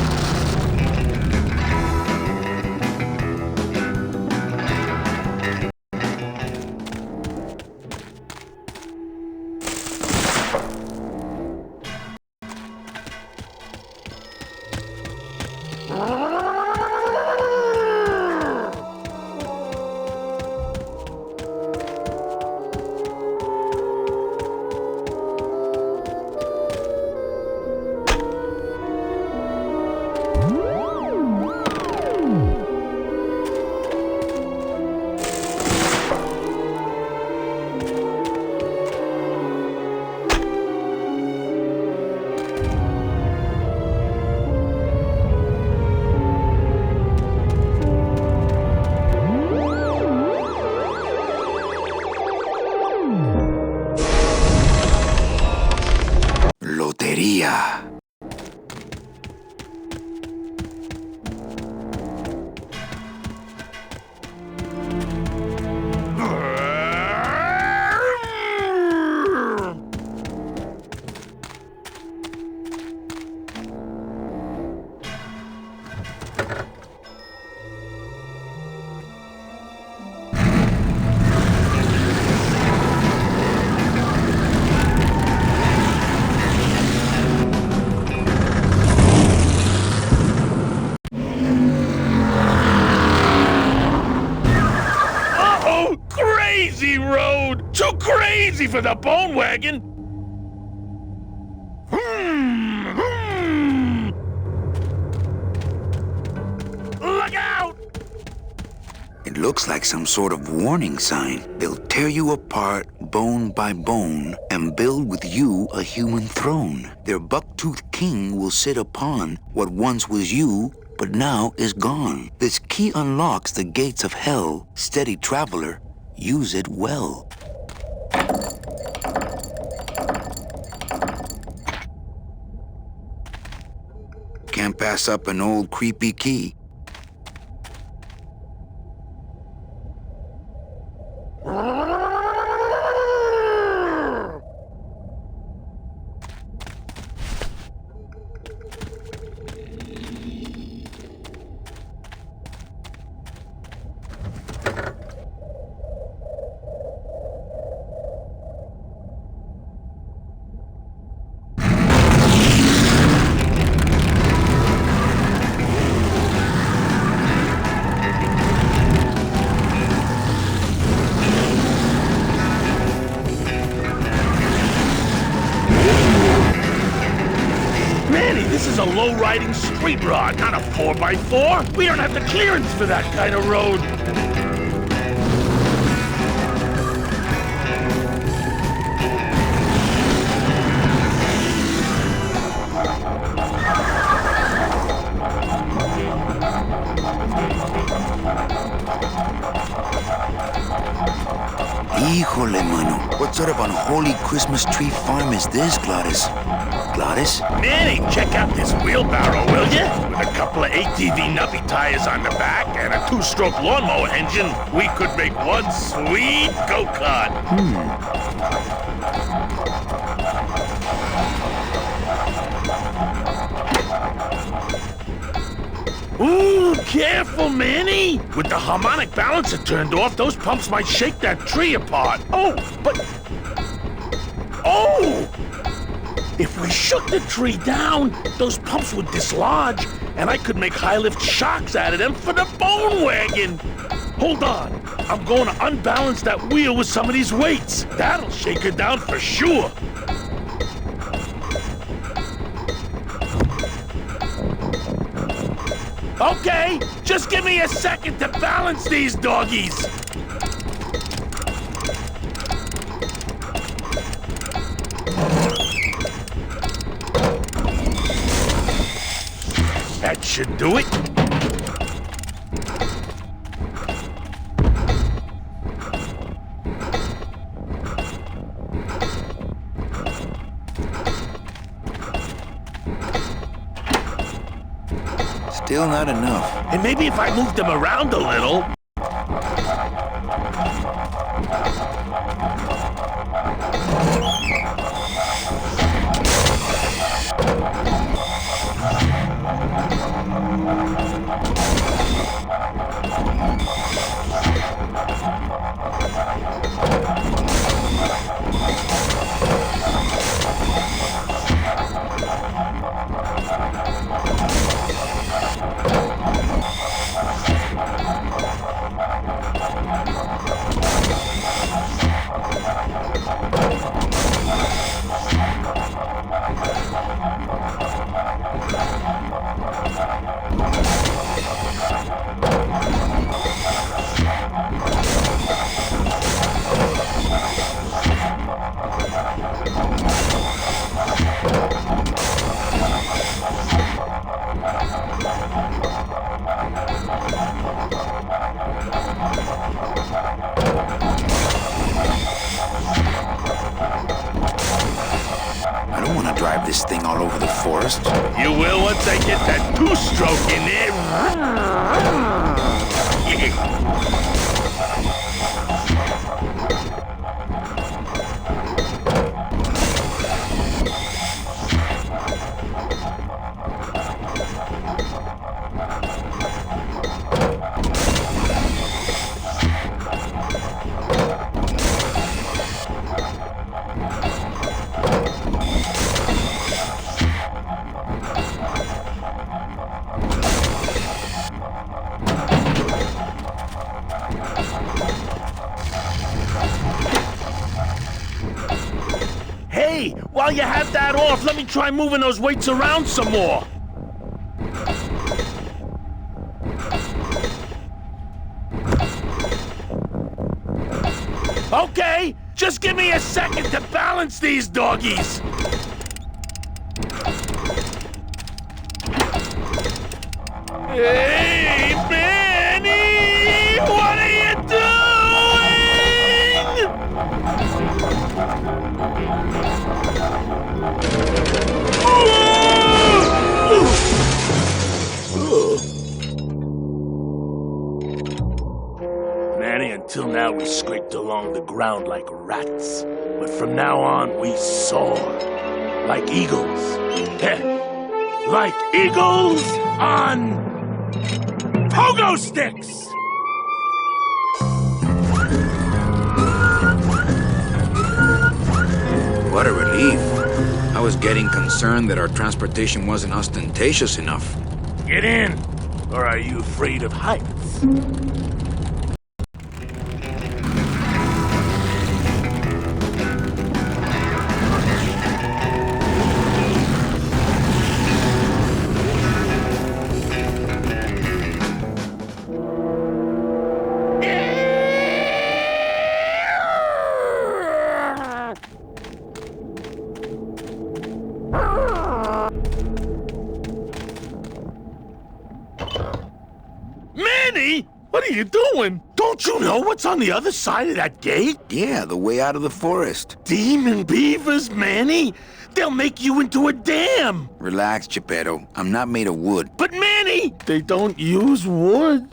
Crazy for the bone wagon! Look out! It looks like some sort of warning sign. They'll tear you apart bone by bone and build with you a human throne. Their buck-toothed king will sit upon what once was you, but now is gone. This key unlocks the gates of hell. Steady traveler, use it well. Can't pass up an old creepy key. This is a low-riding street rod, not a 4x4. We don't have the clearance for that kind of road. Híjole, mano. What sort of unholy Christmas tree farm is this, Gladys? Gladys? Manny, check out this wheelbarrow, will ya? With a couple of ATV nubby tires on the back and a 2-stroke lawnmower engine, we could make one sweet go-kart. Ooh, careful, Manny! With the harmonic balancer turned off, those pumps might shake that tree apart. Oh! If we shook the tree down, those pumps would dislodge, and I could make high-lift shocks out of them for the bone wagon. Hold on. I'm going to unbalance that wheel with some of these weights. That'll shake her down for sure. Okay, just give me a second to balance these doggies. That should do it. Still not enough. And maybe if I moved them around a little. This thing all over the forest? You will once I get that 2-stroke in there. Hey, while you have that off, let me try moving those weights around some more. Okay, just give me a second to balance these doggies. Hey, Manny! What are you doing? Manny, until now we scraped along the ground like rats. But from now on, we soar. Like eagles. Like eagles on pogo sticks! What a relief. I was getting concerned that our transportation wasn't ostentatious enough. Get in, or are you afraid of heights? Manny, what are you doing? Don't you know what's on the other side of that gate? Yeah, the way out of the forest. Demon beavers, Manny. They'll make you into a dam. Relax, Geppetto. I'm not made of wood. But Manny, they don't use wood.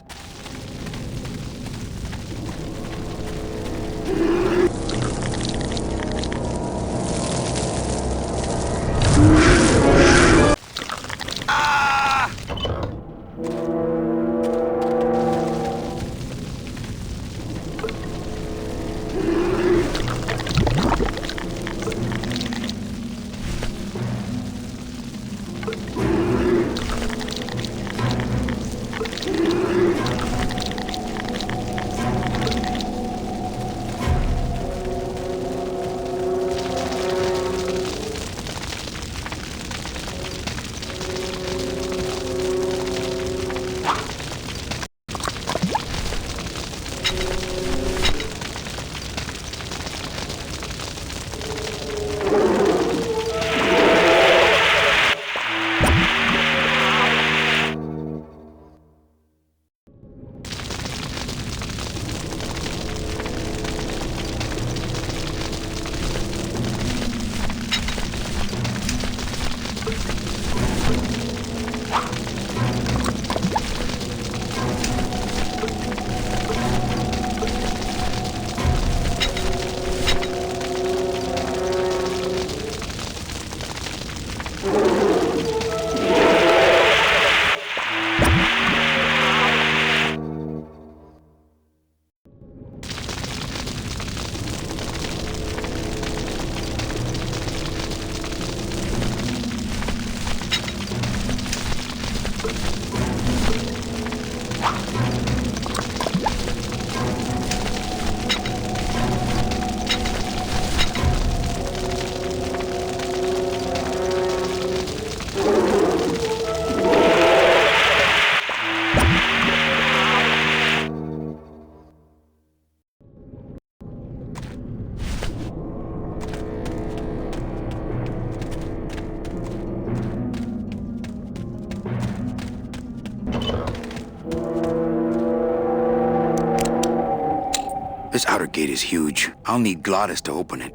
This outer gate is huge. I'll need Glottis to open it.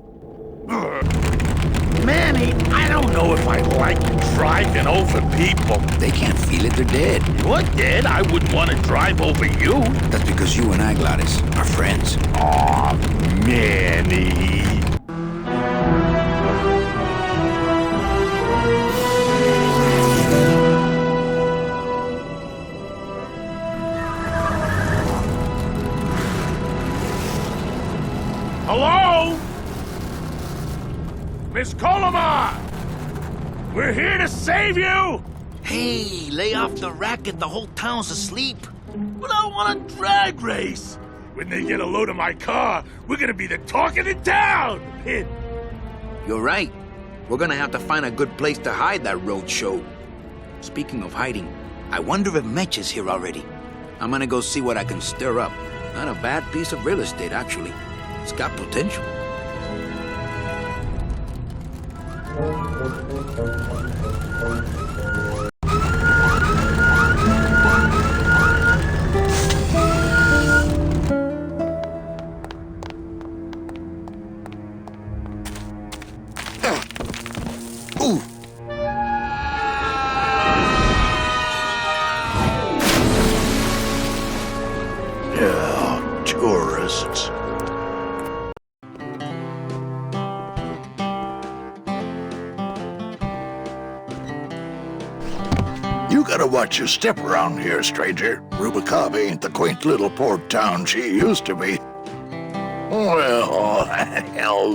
Manny, I don't know if I like driving over people. They can't feel it, they're dead. You're dead. I wouldn't want to drive over you. That's because you and I, Glottis, are friends. Aw, Manny. Hello? Miss Colomar! We're here to save you! Hey, lay off the racket. The whole town's asleep. But I want a drag race! When they get a load of my car, we're gonna be the talk of the town! You're right. We're gonna have to find a good place to hide that road show. Speaking of hiding, I wonder if Mitch is here already. I'm gonna go see what I can stir up. Not a bad piece of real estate, actually. It's got potential. Ooh. Yeah, tourists. You gotta watch your step around here, stranger. Rubicab ain't the quaint little port town she used to be. Well, hell,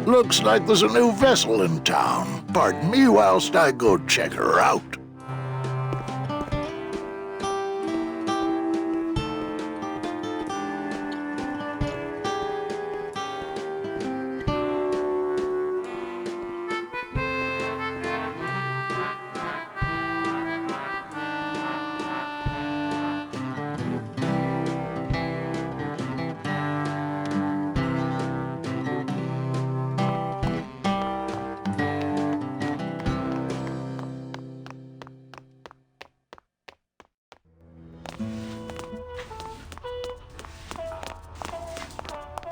looks like there's a new vessel in town. Pardon me whilst I go check her out.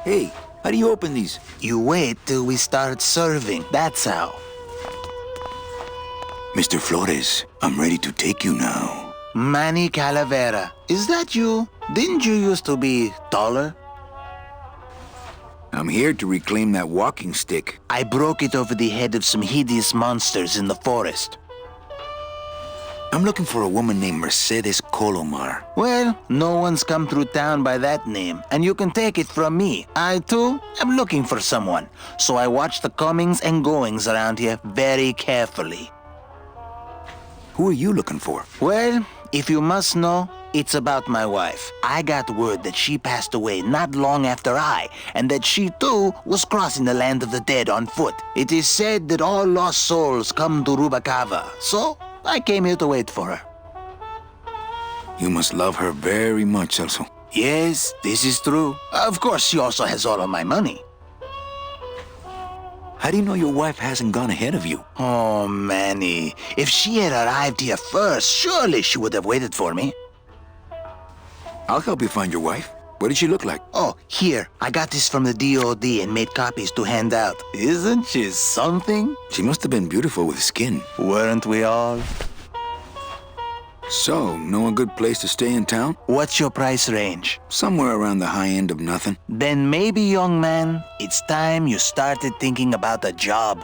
Hey, how do you open these? You wait till we start serving. That's how. Mr. Flores, I'm ready to take you now. Manny Calavera. Is that you? Didn't you used to be taller? I'm here to reclaim that walking stick. I broke it over the head of some hideous monsters in the forest. I'm looking for a woman named Mercedes Colomar. Well, no one's come through town by that name, and you can take it from me. I, too, am looking for someone, so I watch the comings and goings around here very carefully. Who are you looking for? Well, if you must know, it's about my wife. I got word that she passed away not long after I, and that she, too, was crossing the land of the dead on foot. It is said that all lost souls come to Rubacava, so I came here to wait for her. You must love her very much, Celso. Yes, this is true. Of course, she also has all of my money. How do you know your wife hasn't gone ahead of you? Oh, Manny. If she had arrived here first, surely she would have waited for me. I'll help you find your wife. What did she look like? Oh, here. I got this from the DOD and made copies to hand out. Isn't she something? She must have been beautiful with skin. Weren't we all? So, know a good place to stay in town? What's your price range? Somewhere around the high end of nothing. Then maybe, young man, it's time you started thinking about a job.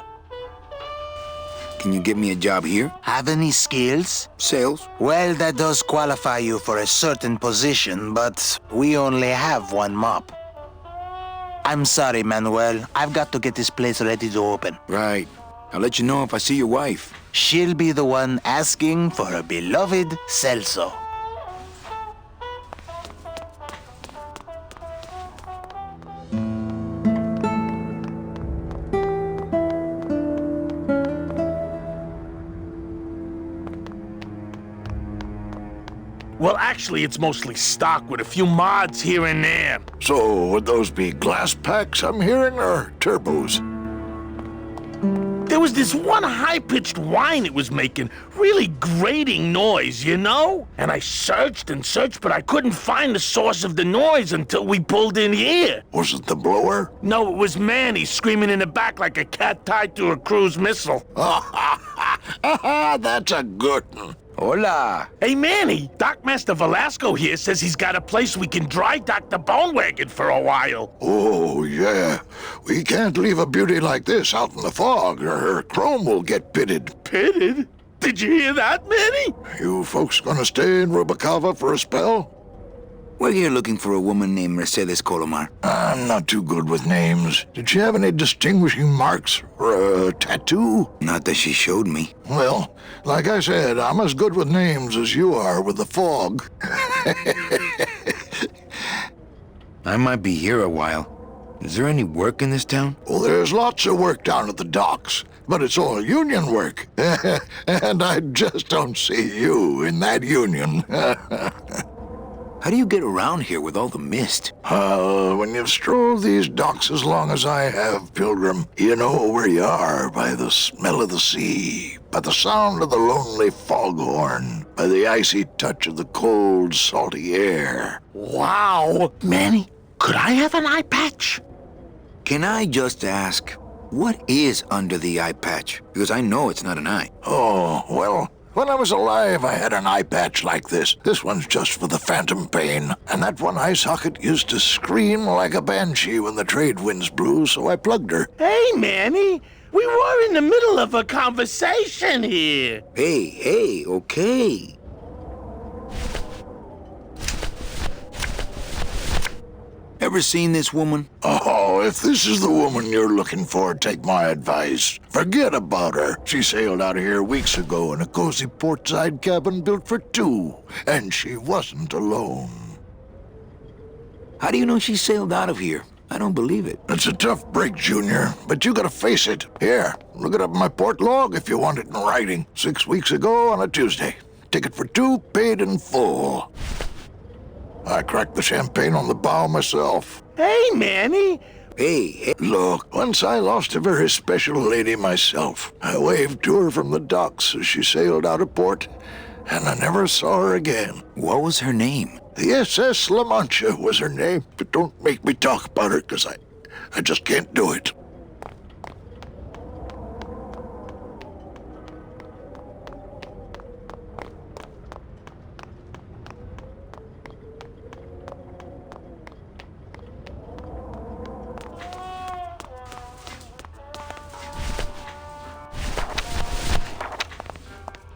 Can you give me a job here? Have any skills? Sales? Well, that does qualify you for a certain position, but we only have one mop. I'm sorry, Manuel. I've got to get this place ready to open. Right. I'll let you know if I see your wife. She'll be the one asking for her beloved Celso. Well, actually, it's mostly stock with a few mods here and there. So, would those be glass packs I'm hearing, or turbos? There was this one high-pitched whine it was making, really grating noise, you know? And I searched and searched, but I couldn't find the source of the noise until we pulled in here. Was it the blower? No, it was Manny screaming in the back like a cat tied to a cruise missile. That's a good one. Hola. Hey, Manny, Dockmaster Velasco here says he's got a place we can dry dock the bone wagon for a while. Oh, yeah. We can't leave a beauty like this out in the fog, or her chrome will get pitted. Pitted? Did you hear that, Manny? You folks gonna stay in Rubacava for a spell? We're here looking for a woman named Mercedes Colomar. I'm not too good with names. Did she have any distinguishing marks or a tattoo? Not that she showed me. Well, like I said, I'm as good with names as you are with the fog. I might be here a while. Is there any work in this town? Well, there's lots of work down at the docks, but it's all union work. And I just don't see you in that union. How do you get around here with all the mist? When you've strolled these docks as long as I have, Pilgrim, you know where you are by the smell of the sea, by the sound of the lonely foghorn, by the icy touch of the cold, salty air. Wow. Manny, could I have an eye patch? Can I just ask, what is under the eye patch? Because I know it's not an eye. Oh, well, when I was alive, I had an eye patch like this. This one's just for the phantom pain. And that one eye socket used to scream like a banshee when the trade winds blew, so I plugged her. Hey, Manny, we were in the middle of a conversation here. Hey, okay. Ever seen this woman? Oh, if this is the woman you're looking for, take my advice. Forget about her. She sailed out of here weeks ago in a cozy portside cabin built for two, and she wasn't alone. How do you know she sailed out of here? I don't believe it. It's a tough break, Junior, but you gotta face it. Here, look it up in my port log if you want it in writing. 6 weeks ago on a Tuesday. Ticket for two, paid in full. I cracked the champagne on the bow myself. Hey, Manny. Hey. Look, once I lost a very special lady myself. I waved to her from the docks as she sailed out of port, and I never saw her again. What was her name? The SS La Mancha was her name, but don't make me talk about her, because I just can't do it.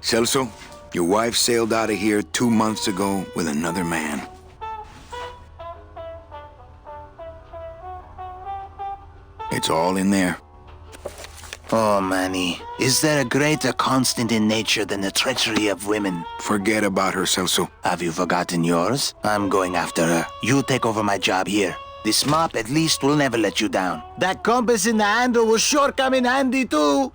Celso, your wife sailed out of here 2 months ago with another man. It's all in there. Oh, Manny, is there a greater constant in nature than the treachery of women? Forget about her, Celso. Have you forgotten yours? I'm going after her. You take over my job here. This mop at least will never let you down. That compass in the handle will sure come in handy too.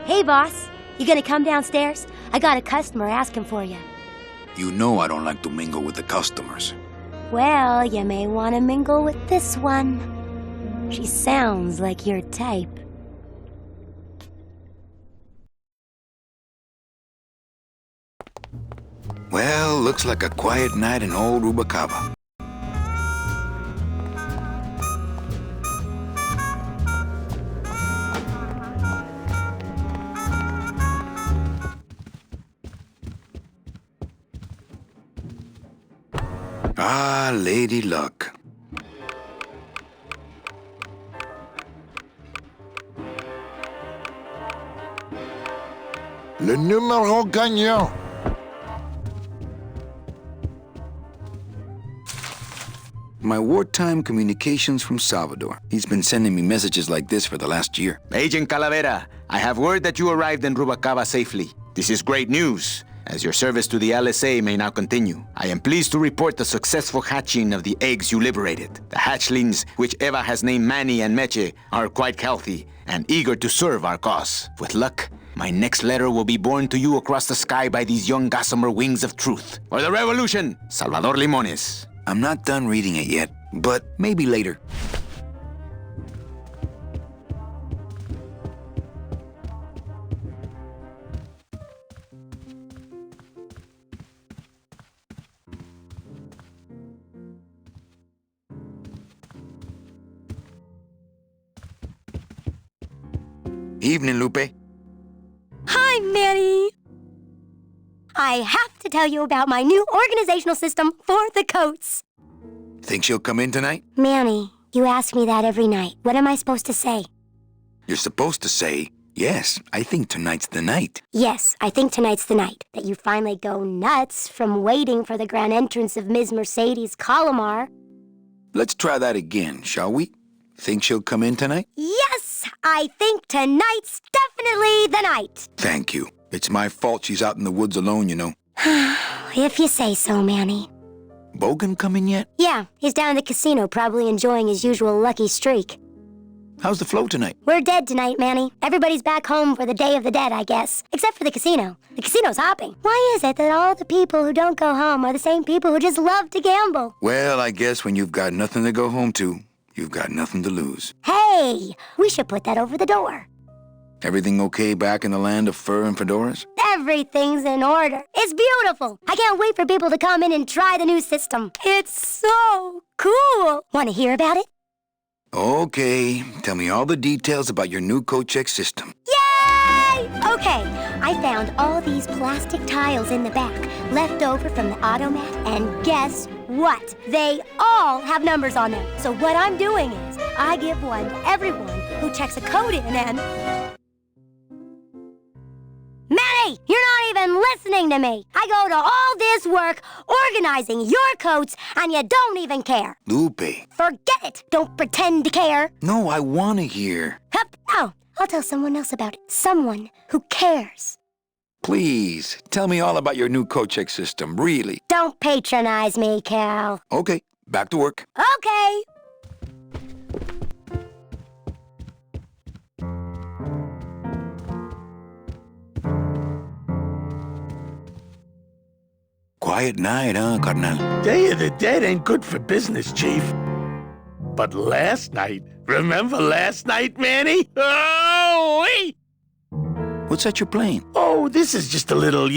Hey, boss. You gonna come downstairs? I got a customer asking for you. You know I don't like to mingle with the customers. Well, you may want to mingle with this one. She sounds like your type. Well, looks like a quiet night in old Rubacava. Ah, Lady Luck. Le numéro gagnant. My wartime communications from Salvador. He's been sending me messages like this for the last year. Agent Calavera, I have word that you arrived in Rubacava safely. This is great news, as your service to the LSA may now continue. I am pleased to report the successful hatching of the eggs you liberated. The hatchlings, which Eva has named Manny and Meche, are quite healthy and eager to serve our cause. With luck, my next letter will be borne to you across the sky by these young gossamer wings of truth. For the revolution, Salvador Limones. I'm not done reading it yet, but maybe later. Evening, Lupe. Hi, Manny. I have to tell you about my new organizational system for the coats. Think she'll come in tonight? Manny, you ask me that every night. What am I supposed to say? You're supposed to say, yes, I think tonight's the night. Yes, I think tonight's the night. That you finally go nuts from waiting for the grand entrance of Ms. Mercedes Calamar. Let's try that again, shall we? Think she'll come in tonight? Yes, I think tonight's definitely the night. Thank you. It's my fault she's out in the woods alone, you know. If you say so, Manny. Bogan come in yet? Yeah, he's down at the casino, probably enjoying his usual lucky streak. How's the flow tonight? We're dead tonight, Manny. Everybody's back home for the Day of the Dead, I guess. Except for the casino. The casino's hopping. Why is it that all the people who don't go home are the same people who just love to gamble? Well, I guess when you've got nothing to go home to, you've got nothing to lose. Hey, we should put that over the door. Everything okay back in the land of fur and fedoras? Everything's in order. It's beautiful. I can't wait for people to come in and try the new system. It's so cool. Want to hear about it? Okay, tell me all the details about your new coat check system. Yay! Okay, I found all these plastic tiles in the back, left over from the automat, and guess what? They all have numbers on them. So what I'm doing is, I give one to everyone who checks a code in and... Manny! Hey, you're not even listening to me. I go to all this work organizing your coats, and you don't even care. Lupe. Forget it. Don't pretend to care. No, I want to hear. Hup. Oh, I'll tell someone else about it. Someone who cares. Please, tell me all about your new coat check system, really. Don't patronize me, Cal. Okay, back to work. Okay. Quiet night, huh, Carnal? Day of the Dead ain't good for business, Chief. But last night, remember last night, Manny? Oh, wait! What's that you're playing? Oh, this is just a little,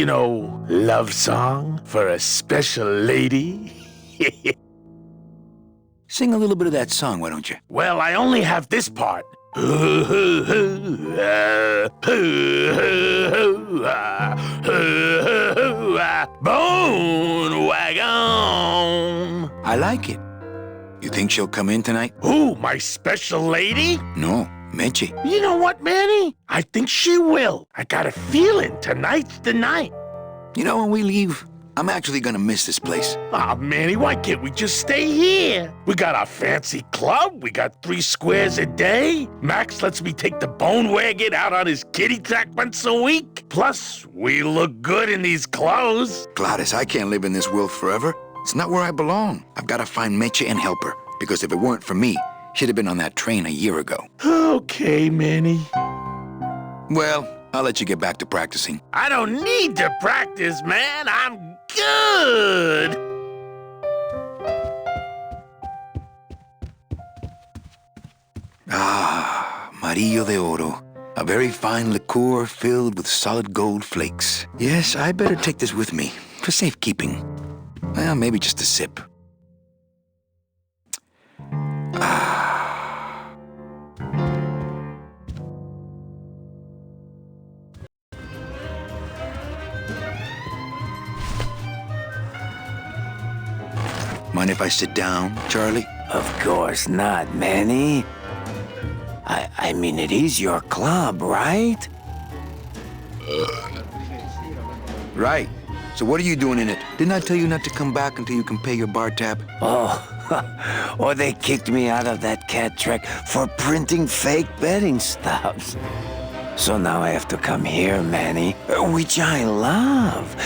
love song for a special lady. Sing a little bit of that song, why don't you? Well, I only have this part. Bone wagon. I like it. You think she'll come in tonight? Who, my special lady? No, Meche. You know what, Manny? I think she will. I got a feeling tonight's the night. You know, when we leave, I'm actually gonna miss this place. Aw, Manny, why can't we just stay here? We got our fancy club. We got 3 squares a day. Max lets me take the bone wagon out on his kitty track once a week. Plus, we look good in these clothes. Gladys, I can't live in this world forever. It's not where I belong. I've got to find Meche and help her. Because if it weren't for me, she'd have been on that train a year ago. Okay, Manny. Well, I'll let you get back to practicing. I don't need to practice, man. I'm good. Ah, Marillo de Oro. A very fine liqueur filled with solid gold flakes. Yes, I better take this with me for safekeeping. Well, maybe just a sip. Ah. Mind if I sit down, Charlie? Of course not, Manny. I mean, it is your club, right? Right. So what are you doing in it? Didn't I tell you not to come back until you can pay your bar tab? Oh, or they kicked me out of that cat track for printing fake betting stubs. So now I have to come here, Manny, which I love.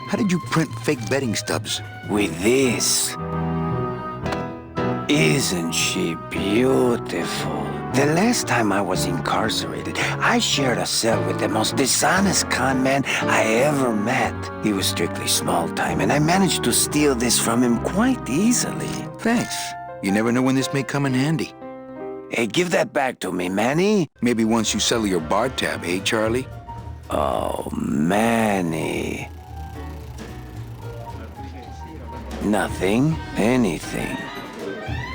How did you print fake betting stubs? With this. Isn't she beautiful? The last time I was incarcerated, I shared a cell with the most dishonest con man I ever met. He was strictly small time, and I managed to steal this from him quite easily. Thanks. You never know when this may come in handy. Hey, give that back to me, Manny. Maybe once you settle your bar tab, eh, Charlie? Oh, Manny. Nothing, anything.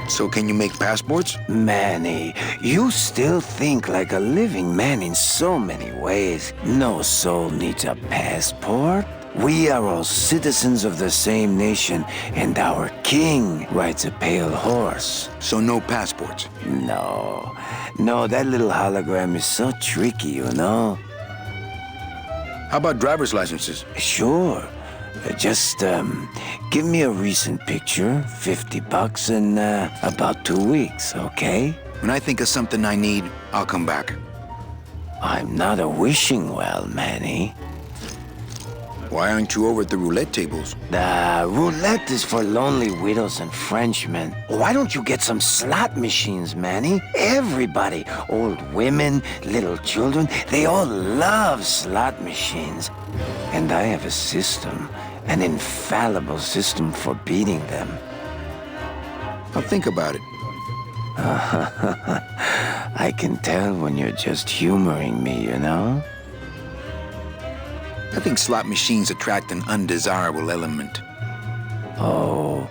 So can you make passports? Manny, you still think like a living man in so many ways. No soul needs a passport. We are all citizens of the same nation, and our king rides a pale horse. So no passports? No, that little hologram is so tricky, you know? How about driver's licenses? Sure. Just, give me a recent picture, $50 in, about 2 weeks, okay? When I think of something I need, I'll come back. I'm not a wishing well, Manny. Why aren't you over at the roulette tables? The roulette is for lonely widows and Frenchmen. Why don't you get some slot machines, Manny? Everybody, old women, little children, they all love slot machines. And I have a system, an infallible system for beating them. I'll think about it. I can tell when you're just humoring me, you know? I think slot machines attract an undesirable element. Oh,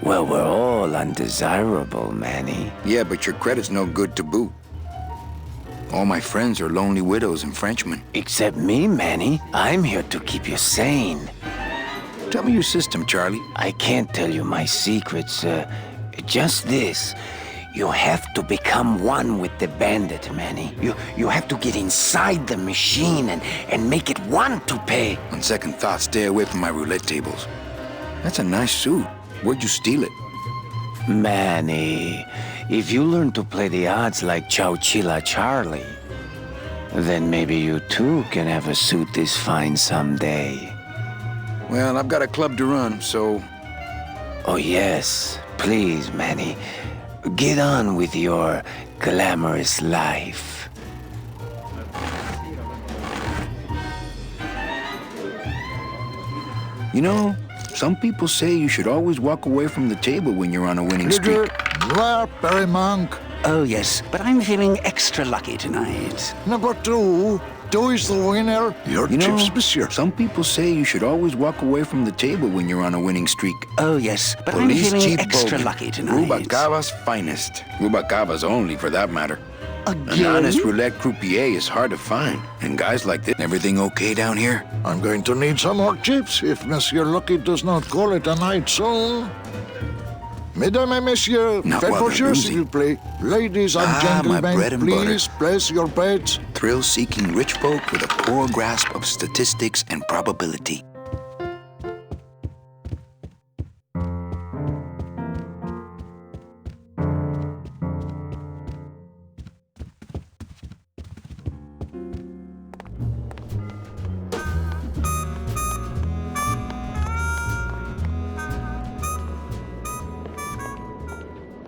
well, we're all undesirable, Manny. Yeah, but your credit's no good to boot. All my friends are lonely widows and Frenchmen. Except me, Manny. I'm here to keep you sane. Tell me your system, Charlie. I can't tell you my secrets. Just this. You have to become one with the bandit, Manny. You have to get inside the machine and make it want to pay. On second thought, stay away from my roulette tables. That's a nice suit. Where'd you steal it? Manny, if you learn to play the odds like Chowchilla Charlie, then maybe you too can have a suit this fine someday. Well, I've got a club to run, so... Oh yes, please, Manny. Get on with your glamorous life. You know, some people say you should always walk away from the table when you're on a winning streak. Noir, Berry Monk. Oh, yes, but I'm feeling extra lucky tonight. Number 2. Is the winner. Your chips, monsieur. Some people say you should always walk away from the table when you're on a winning streak. Oh, yes, but Police I'm feeling Chief extra Bogan. lucky tonight. Rubacava's finest. Rubacava's only, for that matter. An Again? honest roulette croupier is hard to find. And guys like this, everything okay down here? I'm going to need some more chips if Monsieur Lucky does not call it a night soon. Mesdames et messieurs, Not faites while vos they're jeux, losing. s'il vous plaît. Ladies and My gentlemen, bread and please butter. place your bets. Thrill-seeking rich folk with a poor grasp of statistics and probability.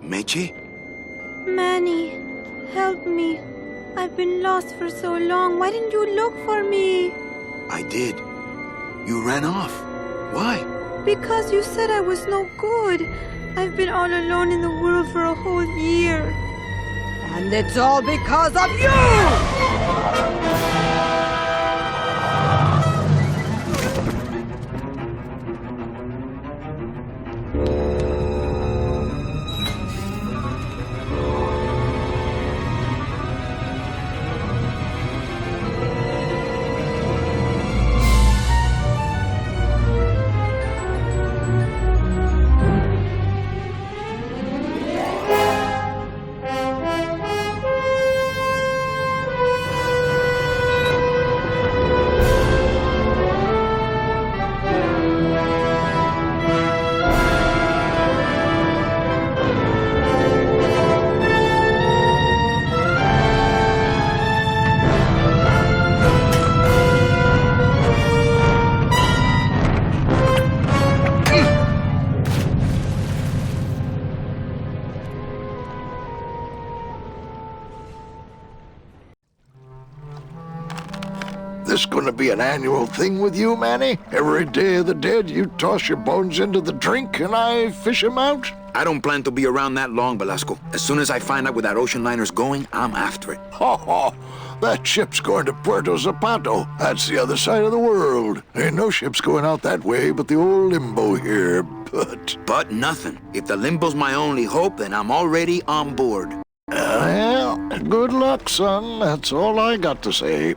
Meche? Manny, help me. I've been lost for so long. Why didn't you look for me? I did. You ran off. Why? Because you said I was no good. I've been all alone in the world for a whole year. And it's all because of you! This gonna be an annual thing with you, Manny? Every Day of the Dead, you toss your bones into the drink and I fish 'em out? I don't plan to be around that long, Velasco. As soon as I find out where that ocean liner's going, I'm after it. Ha ha! That ship's going to Puerto Zapato. That's the other side of the world. Ain't no ships going out that way but the old Limbo here, but... But nothing. If the Limbo's my only hope, then I'm already on board. Well, good luck, son. That's all I got to say.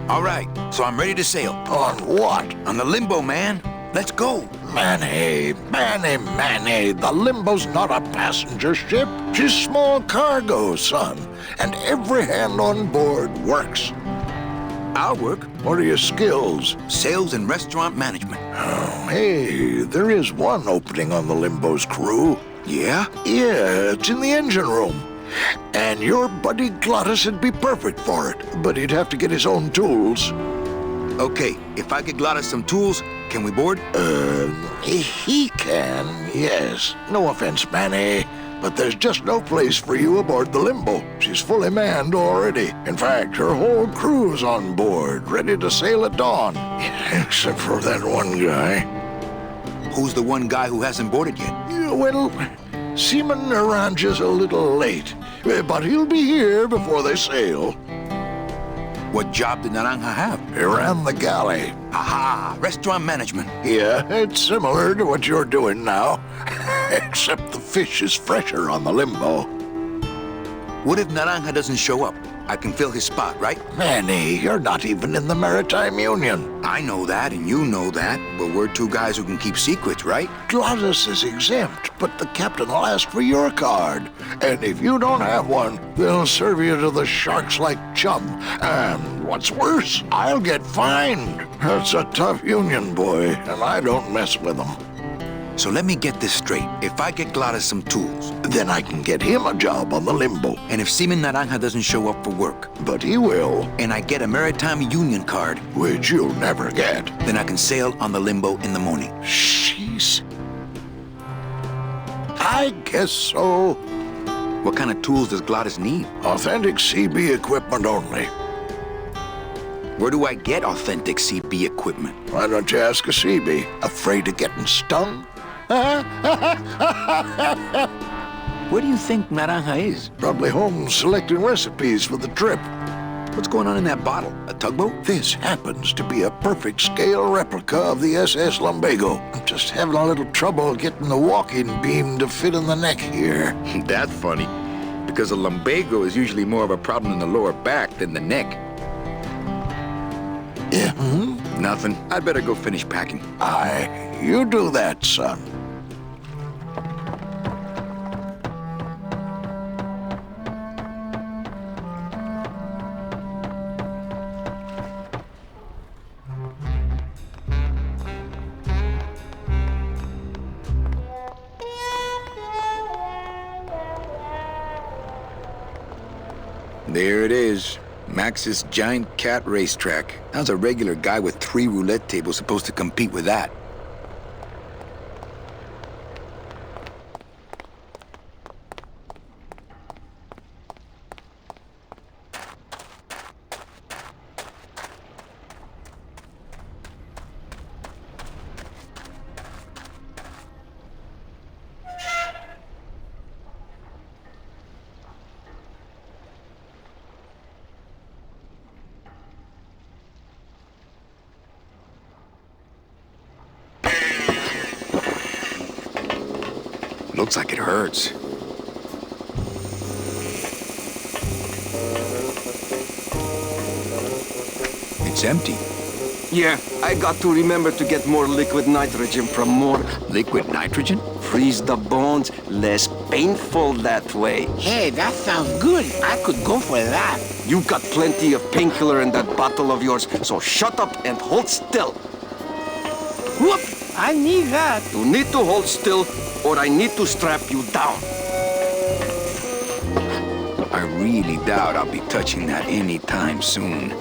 All right, so I'm ready to sail. On what? On the Limbo, man. Let's go. Manny, the Limbo's not a passenger ship. She's small cargo, son. And every hand on board works. I'll work. What are your skills? Sales and restaurant management. Oh, hey, there is one opening on the Limbo's crew. Yeah? Yeah, it's in the engine room. And your buddy Glottis would be perfect for it, but he'd have to get his own tools. Okay, if I get Glottis some tools, can we board? He can, yes. No offense, Manny, but there's just no place for you aboard the Limbo. She's fully manned already. In fact, her whole crew's on board, ready to sail at dawn. Except for that one guy. Who's the one guy who hasn't boarded yet? Yeah, well, Seaman Orange's a little late, but he'll be here before they sail. What job did Naranja have? He ran the galley. Aha! Restaurant management. Yeah, it's similar to what you're doing now, except the fish is fresher on the Limbo. What if Naranja doesn't show up? I can fill his spot, right? Manny, you're not even in the Maritime Union. I know that, and you know that, but we're two guys who can keep secrets, right? Glottis is exempt, but the captain will ask for your card. And if you don't have one, they'll serve you to the sharks like chum. And what's worse, I'll get fined. That's a tough union, boy, and I don't mess with them. So let me get this straight. If I get Glottis some tools, Then I can get him a job on the limbo. and if Seaman Naranja doesn't show up for work, But he will, and I get a Maritime Union card, which you'll never get. then I can sail on the limbo in the morning. Jeez. I guess so. What kind of tools does Glottis need? Authentic CB equipment only. Where do I get authentic CB equipment? Why don't you ask a CB? Afraid of getting stung? Where do you think Naranja is? Probably home selecting recipes for the trip. What's going on in that bottle? A tugboat? This happens to be a perfect scale replica of the SS Lumbago. I'm just having a little trouble getting the walking beam to fit in the neck here. That's funny, because a lumbago is usually more of a problem in the lower back than the neck. Yeah, Nothing. I'd better go finish packing. Aye, you do that, son. There it is. Max's Giant Cat Racetrack. How's a regular guy with 3 roulette tables supposed to compete with that? Looks like it hurts. It's empty. Yeah, I got to remember to get more liquid nitrogen from more. Liquid nitrogen? Freeze the bones, less painful that way. Hey, that sounds good. I could go for that. You got plenty of painkiller in that bottle of yours, so shut up and hold still. Whoop! I need that. You need to hold still, or I need to strap you down. I really doubt I'll be touching that anytime soon.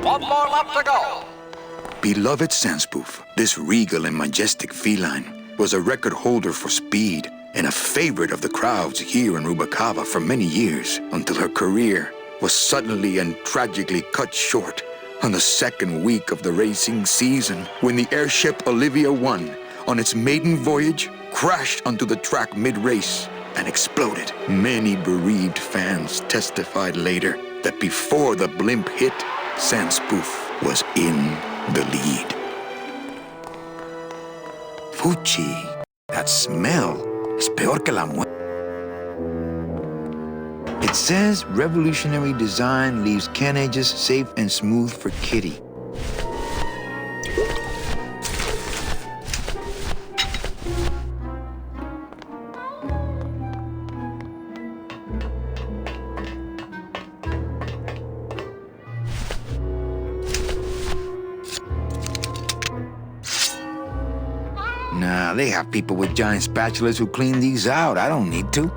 One more lap to go. Beloved Sandspoof, this regal and majestic feline was a record holder for speed and a favorite of the crowds here in Rubalcaba for many years, until her career was suddenly and tragically cut short on the second week of the racing season, when the airship Olivia 1, on its maiden voyage, crashed onto the track mid-race and exploded. Many bereaved fans testified later that before the blimp hit, Sandspoof was in the lead. Fuchi, that smell is peor que la muerte. It says revolutionary design leaves can edges safe and smooth for Kitty. Nah, they have people with giant spatulas who clean these out. I don't need to.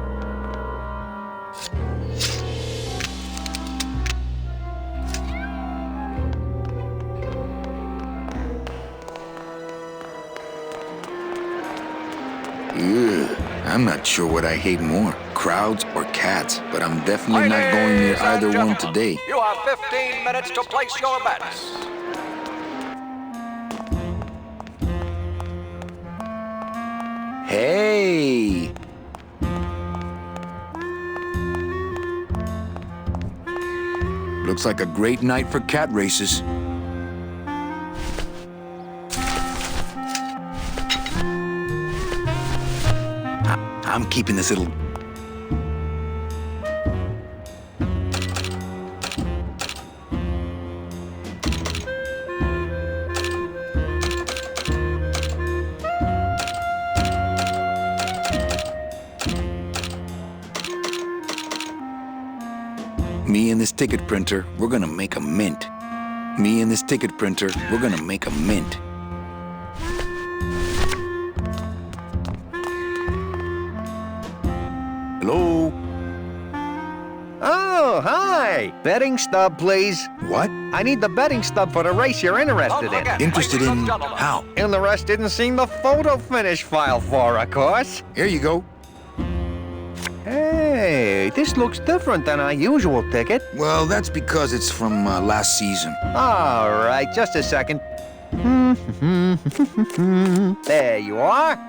Ugh, I'm not sure what I hate more, crowds or cats, but I'm definitely not going near either one today. You have 15 minutes to place your bets. Hey! Looks like a great night for cat races. I'm keeping this little... Me and this ticket printer, we're gonna make a mint. Me and this ticket printer, we're gonna make a mint. Hello? Oh, hi! Betting stub, please. What? I need the betting stub for the race you're interested in. Interested in how? Interested in seeing the photo finish file for, of course. Here you go. Hey, this looks different than our usual ticket. Well, that's because it's from last season. All right, just a second. There you are.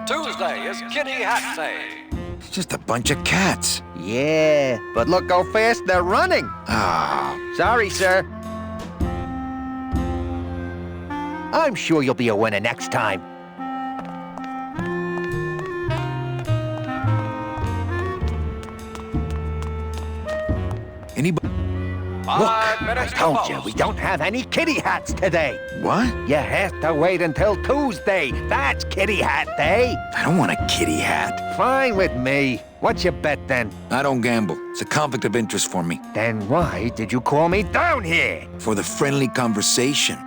Tuesday is Kitty Hat Day. It's just a bunch of cats. Yeah, but look how fast they're running. Ah. Sorry, sir. I'm sure you'll be a winner next time. Anybody? Look, I told you, we don't have any kitty hats today. What? You have to wait until Tuesday. That's Kitty Hat Day. I don't want a kitty hat. Fine with me. What's your bet then? I don't gamble. It's a conflict of interest for me. Then why did you call me down here? For the friendly conversation.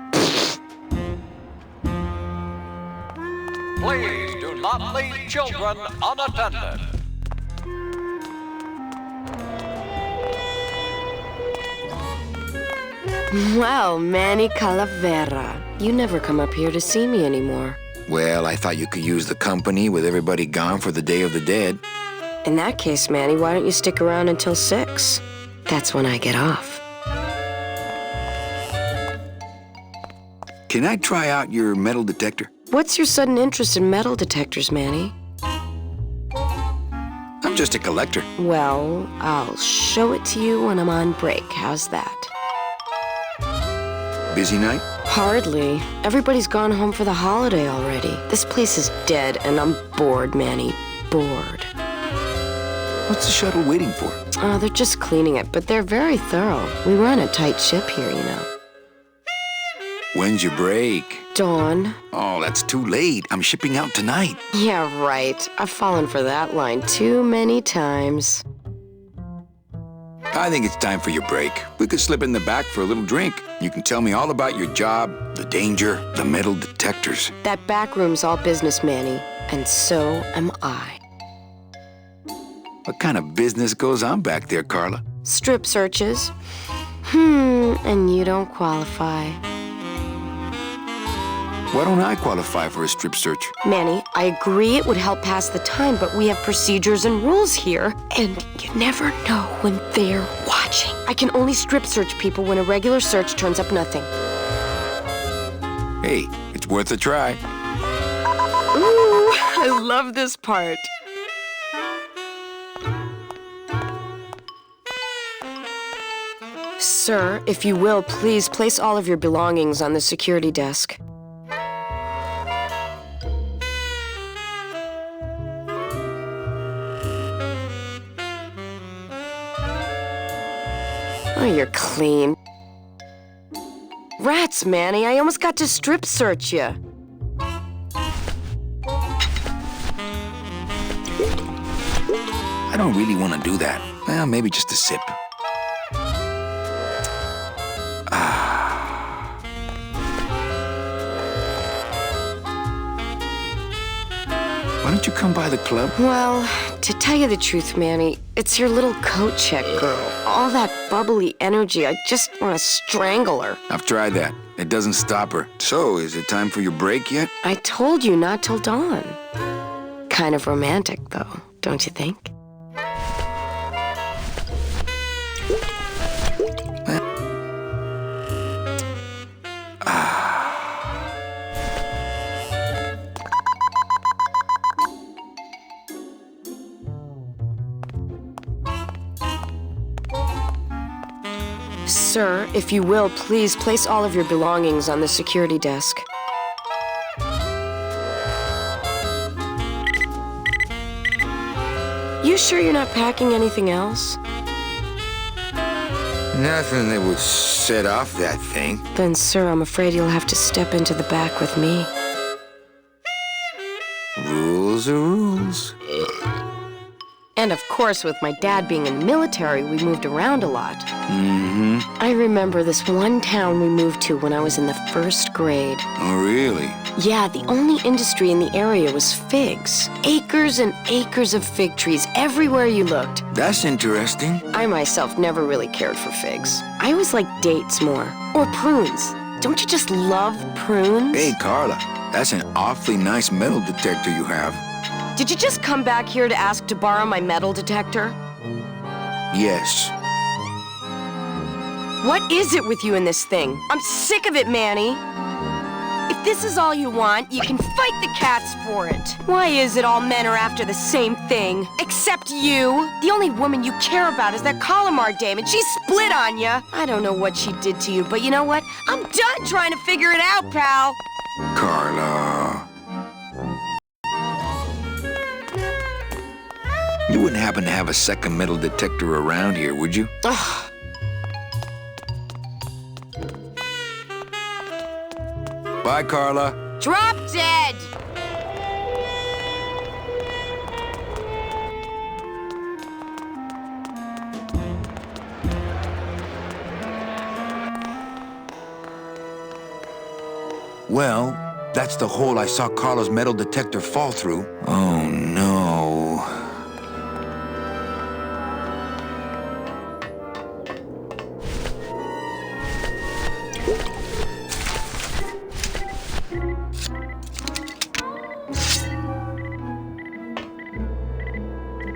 Please do not leave children unattended. Well, Manny Calavera, you never come up here to see me anymore. Well, I thought you could use the company with everybody gone for the Day of the Dead. In that case, Manny, why don't you stick around until 6? That's when I get off. Can I try out your metal detector? What's your sudden interest in metal detectors, Manny? I'm just a collector. Well, I'll show it to you when I'm on break. How's that? Busy night? Hardly. Everybody's gone home for the holiday already. This place is dead, and I'm bored, Manny. Bored. What's the shuttle waiting for? Oh, they're just cleaning it, but they're very thorough. We run a tight ship here, you know. When's your break? Dawn. Oh, that's too late. I'm shipping out tonight. Yeah, right. I've fallen for that line too many times. I think it's time for your break. We could slip in the back for a little drink. You can tell me all about your job, the danger, the metal detectors. That back room's all business, Manny, and so am I. What kind of business goes on back there, Carla? Strip searches. And you don't qualify. Why don't I qualify for a strip search? Manny, I agree it would help pass the time, but we have procedures and rules here, and you never know when they're watching. I can only strip search people when a regular search turns up nothing. Hey, it's worth a try. Ooh, I love this part. Sir, if you will, please place all of your belongings on the security desk. Oh, you're clean. Rats, Manny, I almost got to strip search you. I don't really want to do that. Well, maybe just a sip. Why don't you come by the club? Well, to tell you the truth, Manny, it's your little coat check girl. All that bubbly energy, I just want to strangle her. I've tried that. It doesn't stop her. So, is it time for your break yet? I told you not till dawn. Kind of romantic, though, don't you think? Sir, if you will, please place all of your belongings on the security desk. You sure you're not packing anything else? Nothing that would set off that thing. Then, sir, I'm afraid you'll have to step into the back with me. Rules are rules. And of course, with my dad being in the military, we moved around a lot. Mm-hmm. I remember this one town we moved to when I was in the 1st grade. Oh, really? Yeah, the only industry in the area was figs. Acres and acres of fig trees everywhere you looked. That's interesting. I myself never really cared for figs. I always liked dates more. Or prunes. Don't you just love prunes? Hey, Carla, that's an awfully nice metal detector you have. Did you just come back here to ask to borrow my metal detector? Yes. What is it with you in this thing? I'm sick of it, Manny. If this is all you want, you can fight the cats for it. Why is it all men are after the same thing? Except you. The only woman you care about is that Calamar dame, and she split on you. I don't know what she did to you, but you know what? I'm done trying to figure it out, pal. Carla. You wouldn't happen to have a second metal detector around here, would you? Ugh. Bye, Carla. Drop dead! Well, that's the hole I saw Carla's metal detector fall through. Oh, no.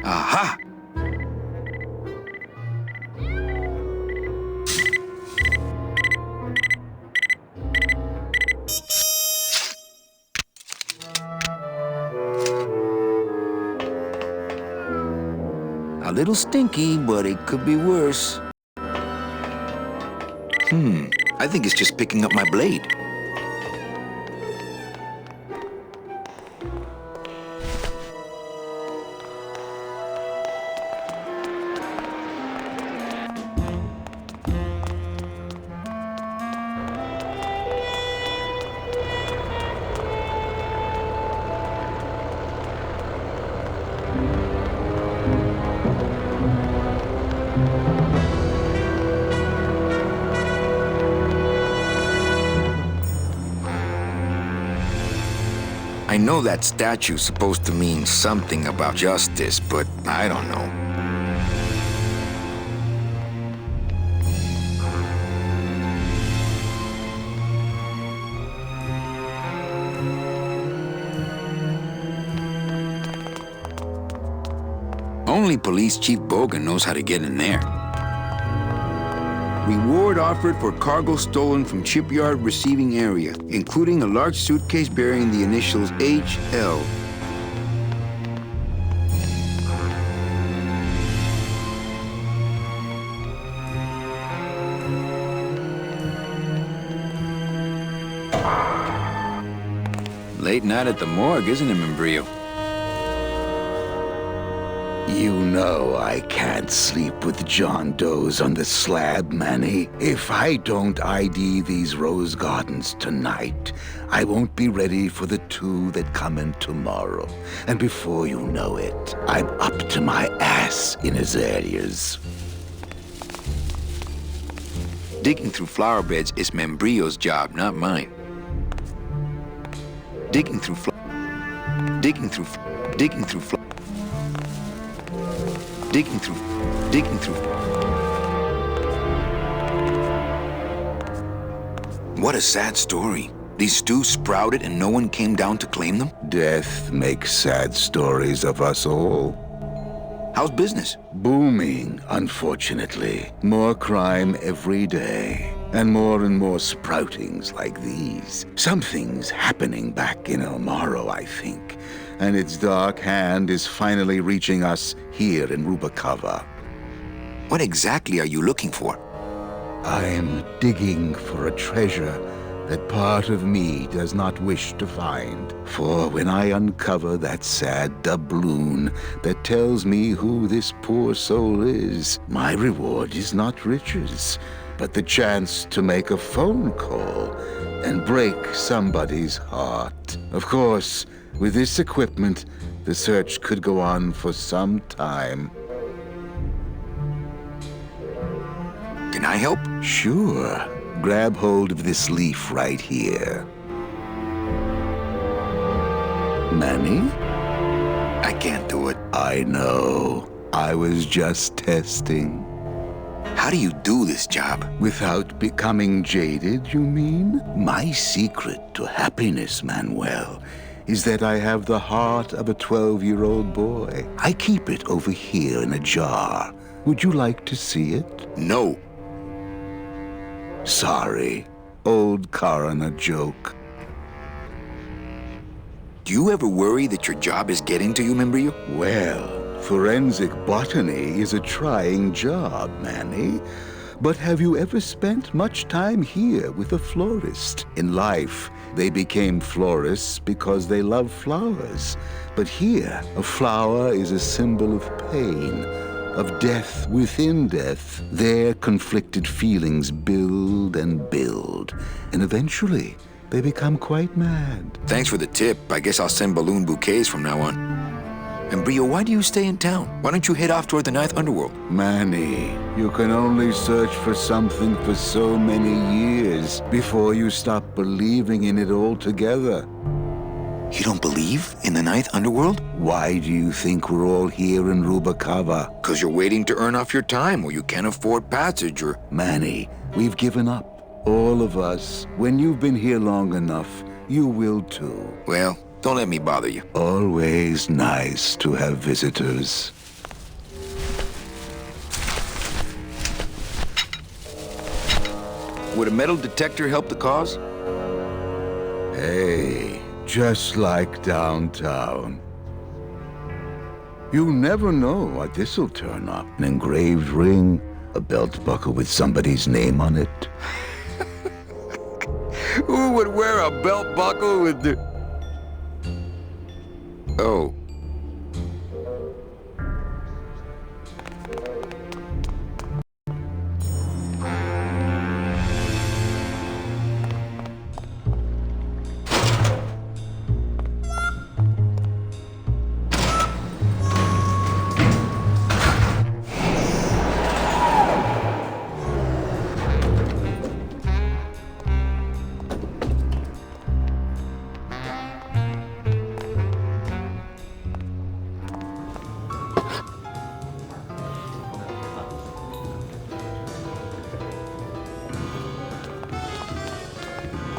Aha! A little stinky, but it could be worse. I think it's just picking up my blade. I know that statue's supposed to mean something about justice, but I don't know. Only Police Chief Bogan knows how to get in there. Reward offered for cargo stolen from shipyard receiving area, including a large suitcase bearing the initials HL. Late night at the morgue, isn't it, Membrillo? You know I can't sleep with John Doe's on the slab, Manny. If I don't ID these rose gardens tonight, I won't be ready for the two that come in tomorrow. And before you know it, I'm up to my ass in azaleas. Digging through flower beds is Membrillo's job, not mine. Digging through Digging through. What a sad story. These stews sprouted and no one came down to claim them? Death makes sad stories of us all. How's business? Booming, unfortunately. More crime every day. And more sproutings like these. Something's happening back in El Morro, I think. And its dark hand is finally reaching us here in Rubacava. What exactly are you looking for? I'm digging for a treasure that part of me does not wish to find. For when I uncover that sad doubloon that tells me who this poor soul is, my reward is not riches, but the chance to make a phone call and break somebody's heart. Of course, with this equipment, the search could go on for some time. Can I help? Sure. Grab hold of this leaf right here. Manny? I can't do it. I know. I was just testing. How do you do this job? Without becoming jaded, you mean? My secret to happiness, Manuel, is that I have the heart of a 12-year-old boy. I keep it over here in a jar. Would you like to see it? No. Sorry. Old coroner joke. Do you ever worry that your job is getting to you, Membrillo? Well, forensic botany is a trying job, Manny. But have you ever spent much time here with a florist? In life, they became florists because they love flowers. But here, a flower is a symbol of pain, of death within death. Their conflicted feelings build and build, and eventually, they become quite mad. Thanks for the tip. I guess I'll send balloon bouquets from now on. Membrillo, why do you stay in town? Why don't you head off toward the ninth underworld? Manny, you can only search for something for so many years before you stop believing in it altogether. You don't believe in the ninth underworld? Why do you think we're all here in Rubacava? Because you're waiting to earn off your time or you can't afford passage or... Manny, we've given up. All of us. When you've been here long enough, you will too. Well, don't let me bother you. Always nice to have visitors. Would a metal detector help the cause? Hey, just like downtown. You never know what this'll turn up. An engraved ring, a belt buckle with somebody's name on it. Who would wear a belt buckle with the... Oh.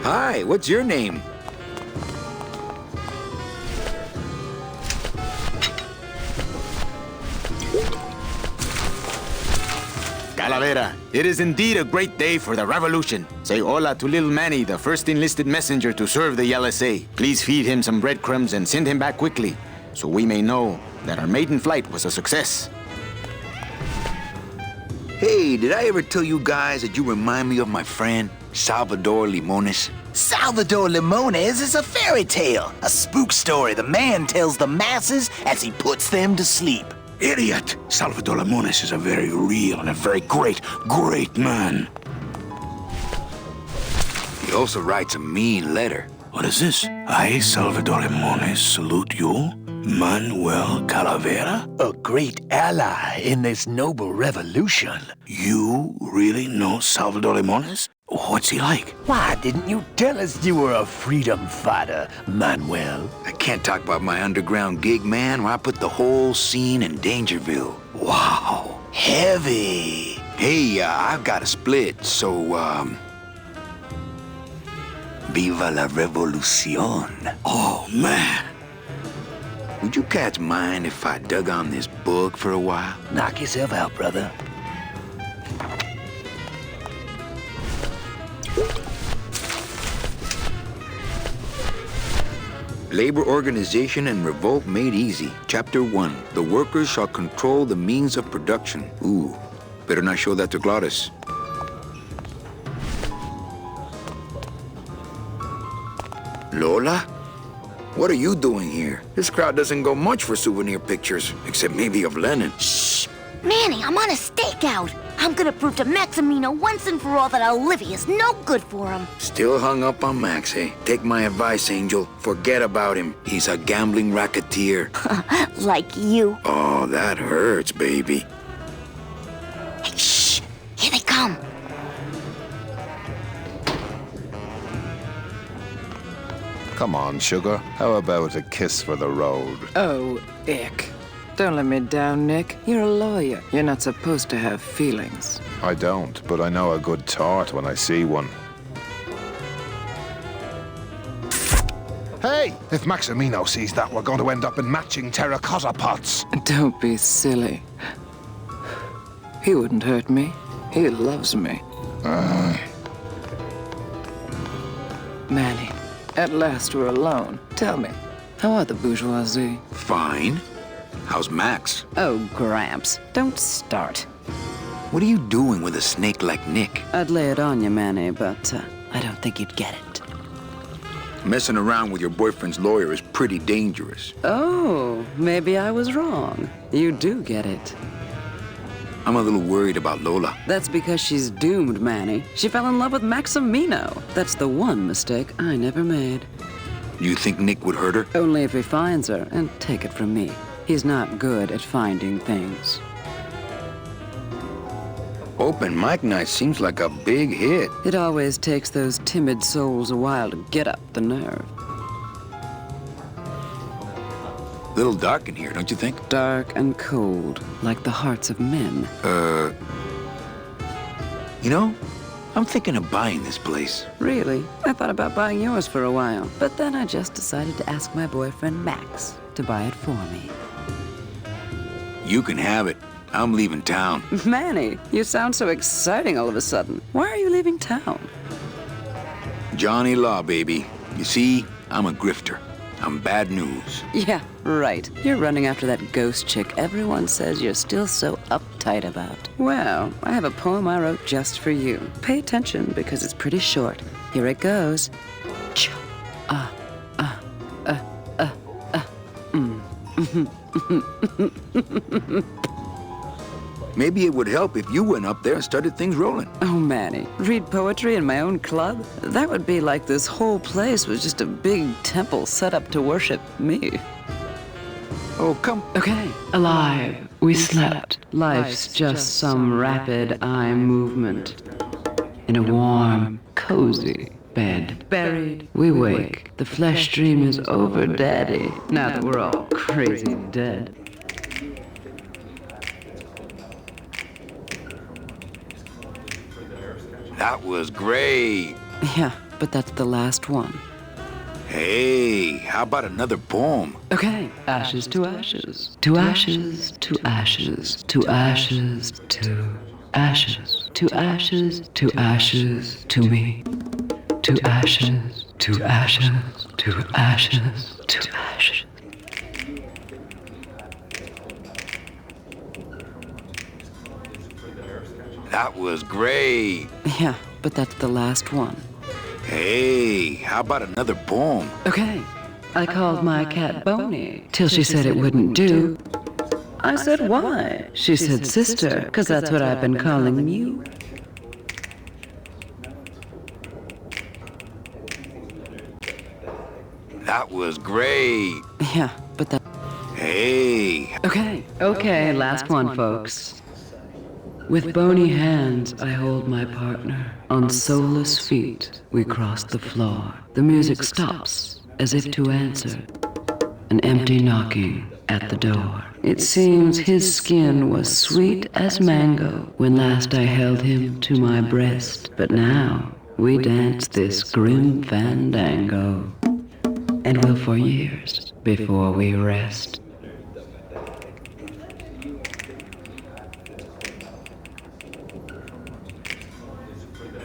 Hi, what's your name? Calavera, it is indeed a great day for the revolution. Say hola to little Manny, the first enlisted messenger to serve the LSA. Please feed him some breadcrumbs and send him back quickly, so we may know that our maiden flight was a success. Hey, did I ever tell you guys that you remind me of my friend, Salvador Limones? Salvador Limones is a fairy tale, a spook story the man tells the masses as he puts them to sleep. Idiot! Salvador Limones is a very real and a very great man. He also writes a mean letter. What is this? I, Salvador Limones, salute you, Manuel Calavera, a great ally in this noble revolution. You really know Salvador Limones? What's he like? Why didn't you tell us you were a freedom fighter, Manuel? I can't talk about my underground gig, man, where I put the whole scene in Dangerville. Wow. Heavy. Hey, I've got a split, so, Viva la revolucion. Oh, man. Would you cats mind if I dug on this book for a while? Knock yourself out, brother. Labor Organization and Revolt Made Easy. Chapter 1. The workers shall control the means of production. Ooh, better not show that to Glottis. Lola? What are you doing here? This crowd doesn't go much for souvenir pictures, except maybe of Lenin. Shh! Manny, I'm on a stakeout. I'm gonna prove to Maximino once and for all that Olivia's no good for him. Still hung up on Max, eh? Take my advice, Angel. Forget about him. He's a gambling racketeer. Like you. Oh, that hurts, baby. Hey, shh! Here they come. Come on, sugar. How about a kiss for the road? Oh, ick. Don't let me down, Nick. You're a lawyer. You're not supposed to have feelings. I don't, but I know a good tart when I see one. Hey! If Maximino sees that, we're going to end up in matching terracotta pots. Don't be silly. He wouldn't hurt me. He loves me. Manny, at last we're alone. Tell me, how are the bourgeoisie? Fine. How's Max? Oh, Gramps, don't start. What are you doing with a snake like Nick? I'd lay it on you, Manny, but I don't think you'd get it. Messing around with your boyfriend's lawyer is pretty dangerous. Oh, maybe I was wrong. You do get it. I'm a little worried about Lola. That's because she's doomed, Manny. She fell in love with Maximino. That's the one mistake I never made. You think Nick would hurt her? Only if he finds her, and take it from me. He's not good at finding things. Open mic night seems like a big hit. It always takes those timid souls a while to get up the nerve. Little dark in here, don't you think? Dark and cold, like the hearts of men. You know, I'm thinking of buying this place. Really? I thought about buying yours for a while, but then I just decided to ask my boyfriend Max to buy it for me. You can have it. I'm leaving town. Manny, you sound so exciting all of a sudden. Why are you leaving town? Johnny Law, baby. You see, I'm a grifter. I'm bad news. Yeah, right. You're running after that ghost chick everyone says you're still so uptight about. Well, I have a poem I wrote just for you. Pay attention because it's pretty short. Here it goes. Maybe it would help if you went up there and started things rolling. Oh, Manny, read poetry in my own club? That would be like this whole place was just a big temple set up to worship me. Oh, come. Okay. Alive, we slept. Life's just some rapid eye movement. In a warm, cozy bed. Buried, we wake. The flesh dream is over, Daddy. Now that we're all crazy dead. That was great. Yeah, but that's the last one. Hey, how about another poem? Okay. Ashes to ashes. To ashes, to ashes, to ashes, to ashes, to ashes, to ashes, to me. To ashes, to ashes, to ashes, to ashes. That was great. Yeah, but that's the last one. Hey, how about another poem? Okay. I called my cat Boney till she said it wouldn't do. I said, why? She said, sister, because that's what I've been calling you. That was great. Yeah, but that... Hey. Okay, last one, folks. With bony hands, I hold my partner. On soulless feet, we cross the floor. The music stops, as if to answer. An empty knocking at the door. It seems his skin was sweet as mango when last I held him to my breast. But now, we dance this grim fandango. And will for years before we rest.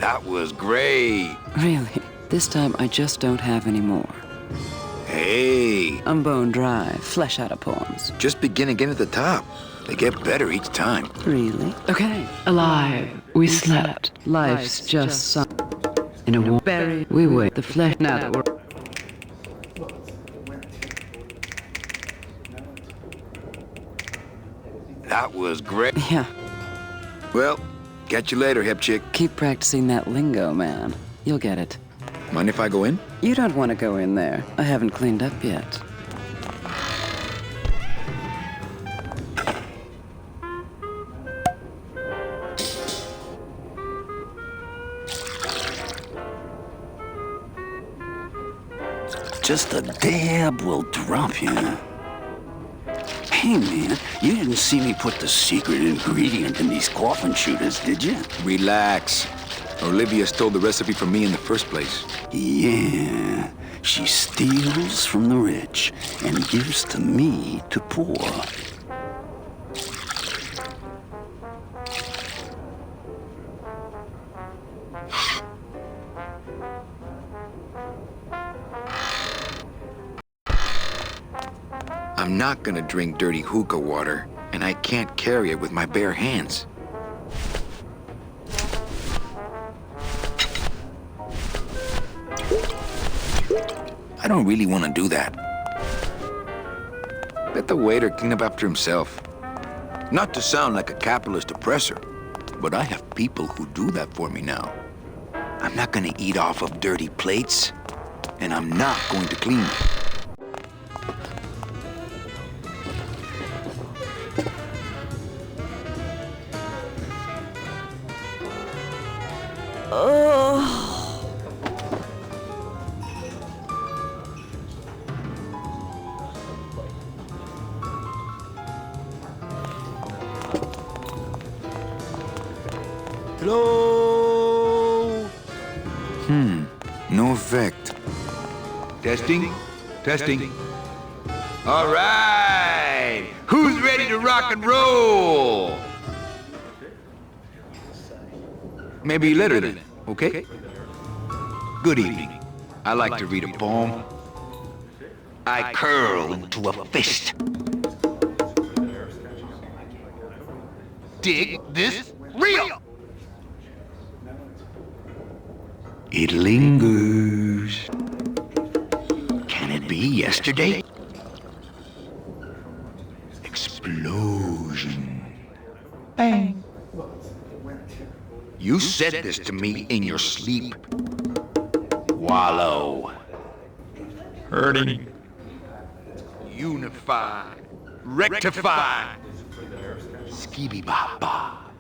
That was great. Really? This time I just don't have any more. Hey. I'm bone dry, flesh out of poems. Just begin again at the top. They get better each time. Really? Okay. Alive, we slept. Life's just some. In a war buried, we wait. The flesh now that we're. That was great. Yeah. Well, catch you later, hip chick. Keep practicing that lingo, man. You'll get it. Mind if I go in? You don't want to go in there. I haven't cleaned up yet. Just a dab will drop you. Hey, man, you didn't see me put the secret ingredient in these coffin shooters, did you? Relax. Olivia stole the recipe from me in the first place. Yeah, she steals from the rich and gives to me to poor. I'm not gonna drink dirty hookah water, and I can't carry it with my bare hands. I don't really want to do that. Let the waiter clean up after himself. Not to sound like a capitalist oppressor, but I have people who do that for me now. I'm not gonna eat off of dirty plates, and I'm not going to clean them. Hello? No effect. Testing? Testing. All right! Who's ready to rock and roll? Maybe later then, okay? Good evening. I like to read a poem. I curl into a fist. Dig this real! It lingers. Can it be yesterday? Explosion. Bang. You said this to me in your sleep. Wallow. Hurting. Unify. Rectify. Skibby-bop-bop.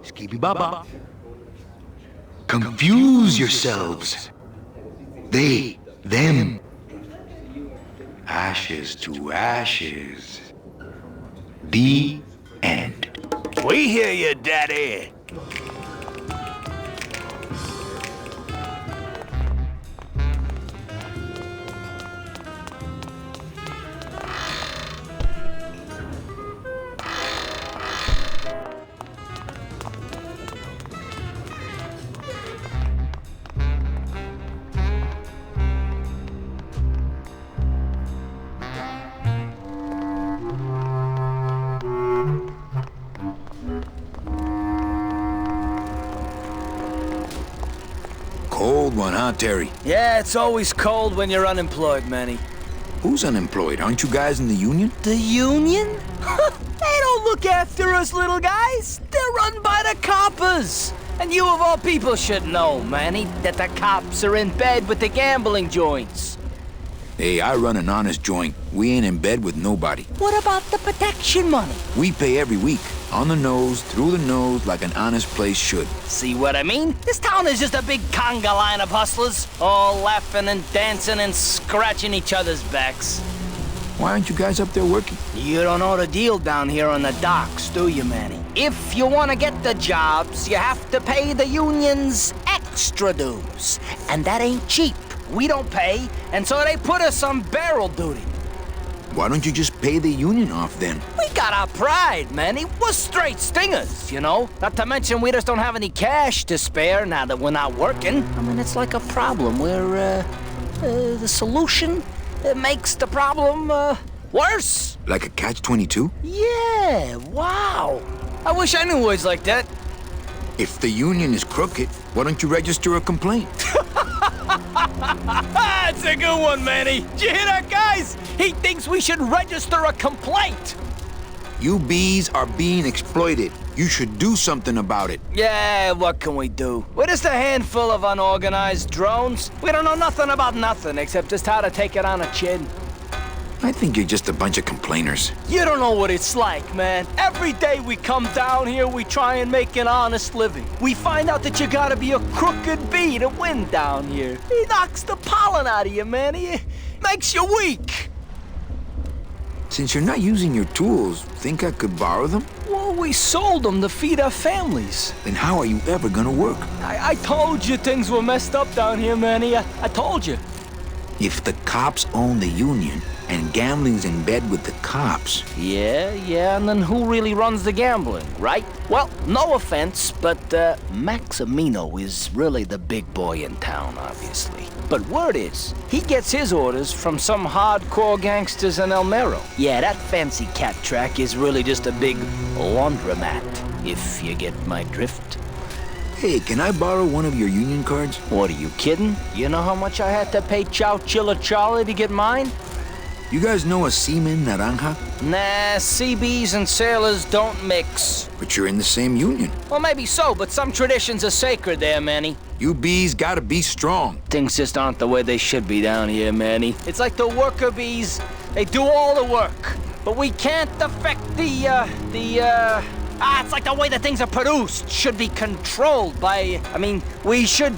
Skibby-bop-bop. Confuse yourselves. They, them. Ashes to ashes. The end. We hear you, Daddy. Cold one, huh, Terry? Yeah, it's always cold when you're unemployed, Manny. Who's unemployed? Aren't you guys in the union? The union? They don't look after us little guys. They're run by the coppers. And you of all people should know, Manny, that the cops are in bed with the gambling joints. Hey, I run an honest joint. We ain't in bed with nobody. What about the protection money? We pay every week. On the nose, through the nose, like an honest place should. See what I mean? This town is just a big conga line of hustlers, all laughing and dancing and scratching each other's backs. Why aren't you guys up there working? You don't know the deal down here on the docks, do you, Manny? If you want to get the jobs, you have to pay the unions extra dues. And that ain't cheap. We don't pay, and so they put us on barrel duty. Why don't you just pay the union off then? We got our pride, Manny. We're straight stingers, you know? Not to mention we just don't have any cash to spare now that we're not working. I mean, it's like a problem where, the solution makes the problem, worse. Like a catch-22? Yeah, wow. I wish I knew words like that. If the union is crooked, why don't you register a complaint? That's a good one, Manny. Did you hear that, guys? He thinks we should register a complaint. You bees are being exploited. You should do something about it. Yeah, what can we do? We're just a handful of unorganized drones. We don't know nothing about nothing except just how to take it on the chin. I think you're just a bunch of complainers. You don't know what it's like, man. Every day we come down here, we try and make an honest living. We find out that you gotta be a crooked bee to win down here. He knocks the pollen out of you, man. He makes you weak. Since you're not using your tools, think I could borrow them? Well, we sold them to feed our families. Then how are you ever gonna work? I told you things were messed up down here, Manny. I told you. If the cops own the union, and gambling's in bed with the cops. Yeah, and then who really runs the gambling, right? Well, no offense, but Maximino is really the big boy in town, obviously. But word is, he gets his orders from some hardcore gangsters in El Mero. Yeah, that fancy cat track is really just a big laundromat, if you get my drift. Hey, can I borrow one of your union cards? What, are you kidding? You know how much I had to pay Chow Chilla Charlie to get mine? You guys know a seaman, Naranja? Nah, CBs and sailors don't mix. But you're in the same union. Well, maybe so, but some traditions are sacred there, Manny. You bees gotta be strong. Things just aren't the way they should be down here, Manny. It's like the worker bees. They do all the work, but we can't affect it's like the way that things are produced should be controlled by, we should,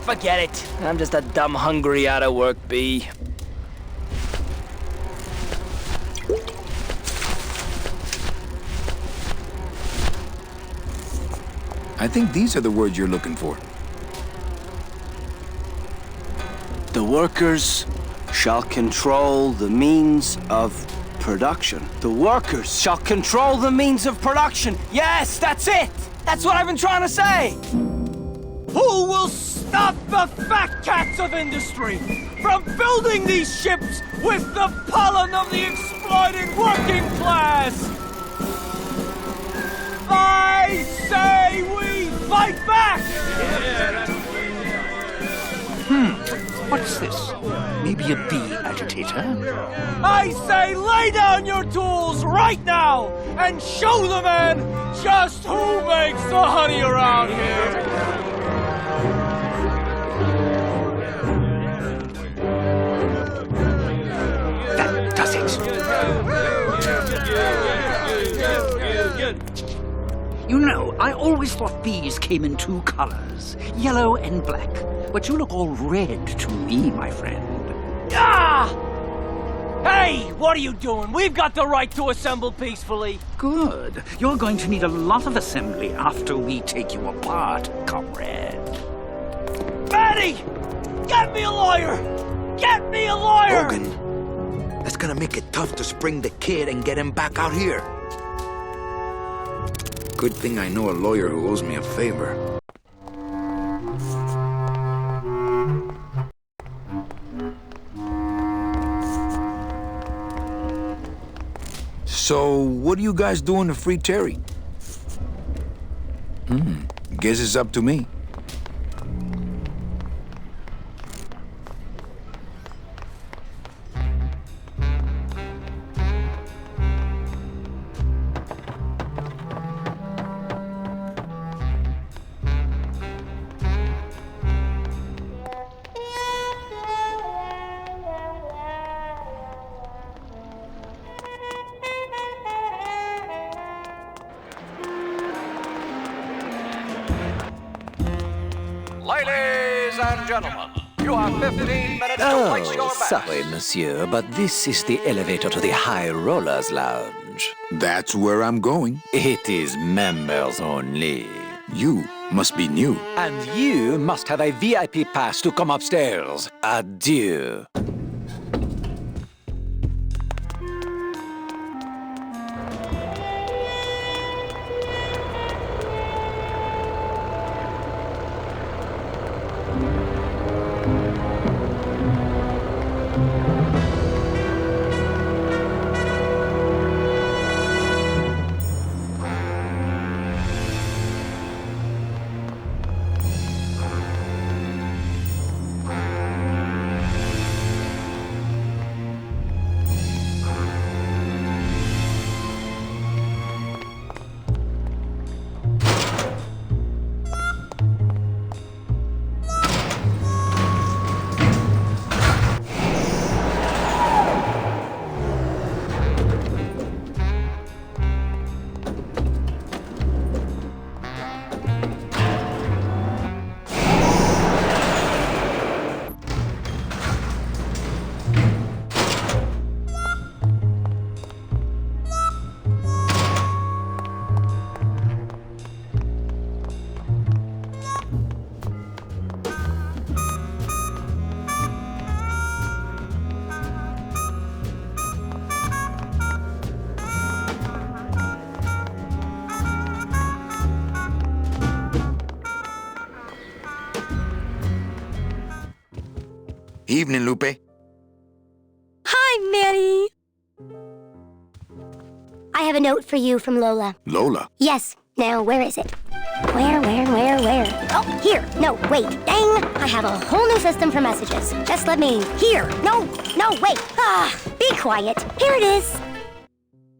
forget it. I'm just a dumb, hungry, out-of-work bee. I think these are the words you're looking for. The workers shall control the means of production. The workers shall control the means of production. Yes, that's it. That's what I've been trying to say. Who will stop the fat cats of industry from building these ships with the pollen of the exploited working class? I say we fight back! What's this? Maybe a bee agitator? I say lay down your tools right now and show the man just who makes the honey around here! That does it! You know, I always thought bees came in two colors, yellow and black. But you look all red to me, my friend. Ah! Hey, what are you doing? We've got the right to assemble peacefully. Good. You're going to need a lot of assembly after we take you apart, comrade. Manny! Get me a lawyer! Get me a lawyer! Hogan, that's gonna make it tough to spring the kid and get him back out here. Good thing I know a lawyer who owes me a favor. So, what are you guys doing to free Terry? Guess it's up to me. and gentlemen, you have 15 minutes to place your bets. Sorry, monsieur, but this is the elevator to the High Rollers Lounge. That's where I'm going. It is members only. You must be new. And you must have a VIP pass to come upstairs. Adieu. Evening, Lupe. Hi, Manny. I have a note for you from Lola. Lola? Yes. Now, where is it? Where? Oh, here. No, wait. Dang. I have a whole new system for messages. Just let me... Here. No, wait. Be quiet. Here it is.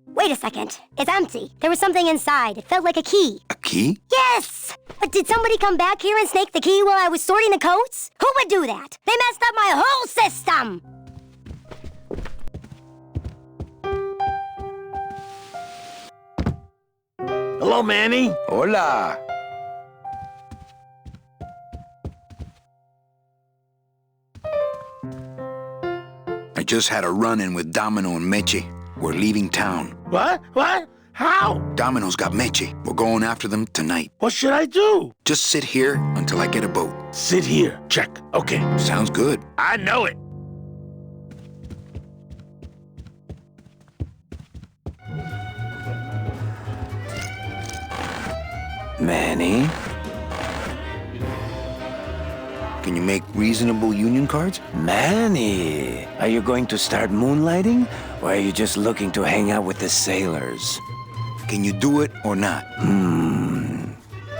Wait a second. It's empty. There was something inside. It felt like a key. A key? Yes! But did somebody come back here and snake the key while I was sorting the coats? Who would do that? They messed up my whole system! Hello, Manny. Hola. I just had a run-in with Domino and Meche. We're leaving town. What? How? Domino's got Meche. We're going after them tonight. What should I do? Just sit here until I get a boat. Sit here. Check. Okay. Sounds good. I know it. Manny? Can you make reasonable union cards? Manny! Are you going to start moonlighting? Or are you just looking to hang out with the sailors? Can you do it or not?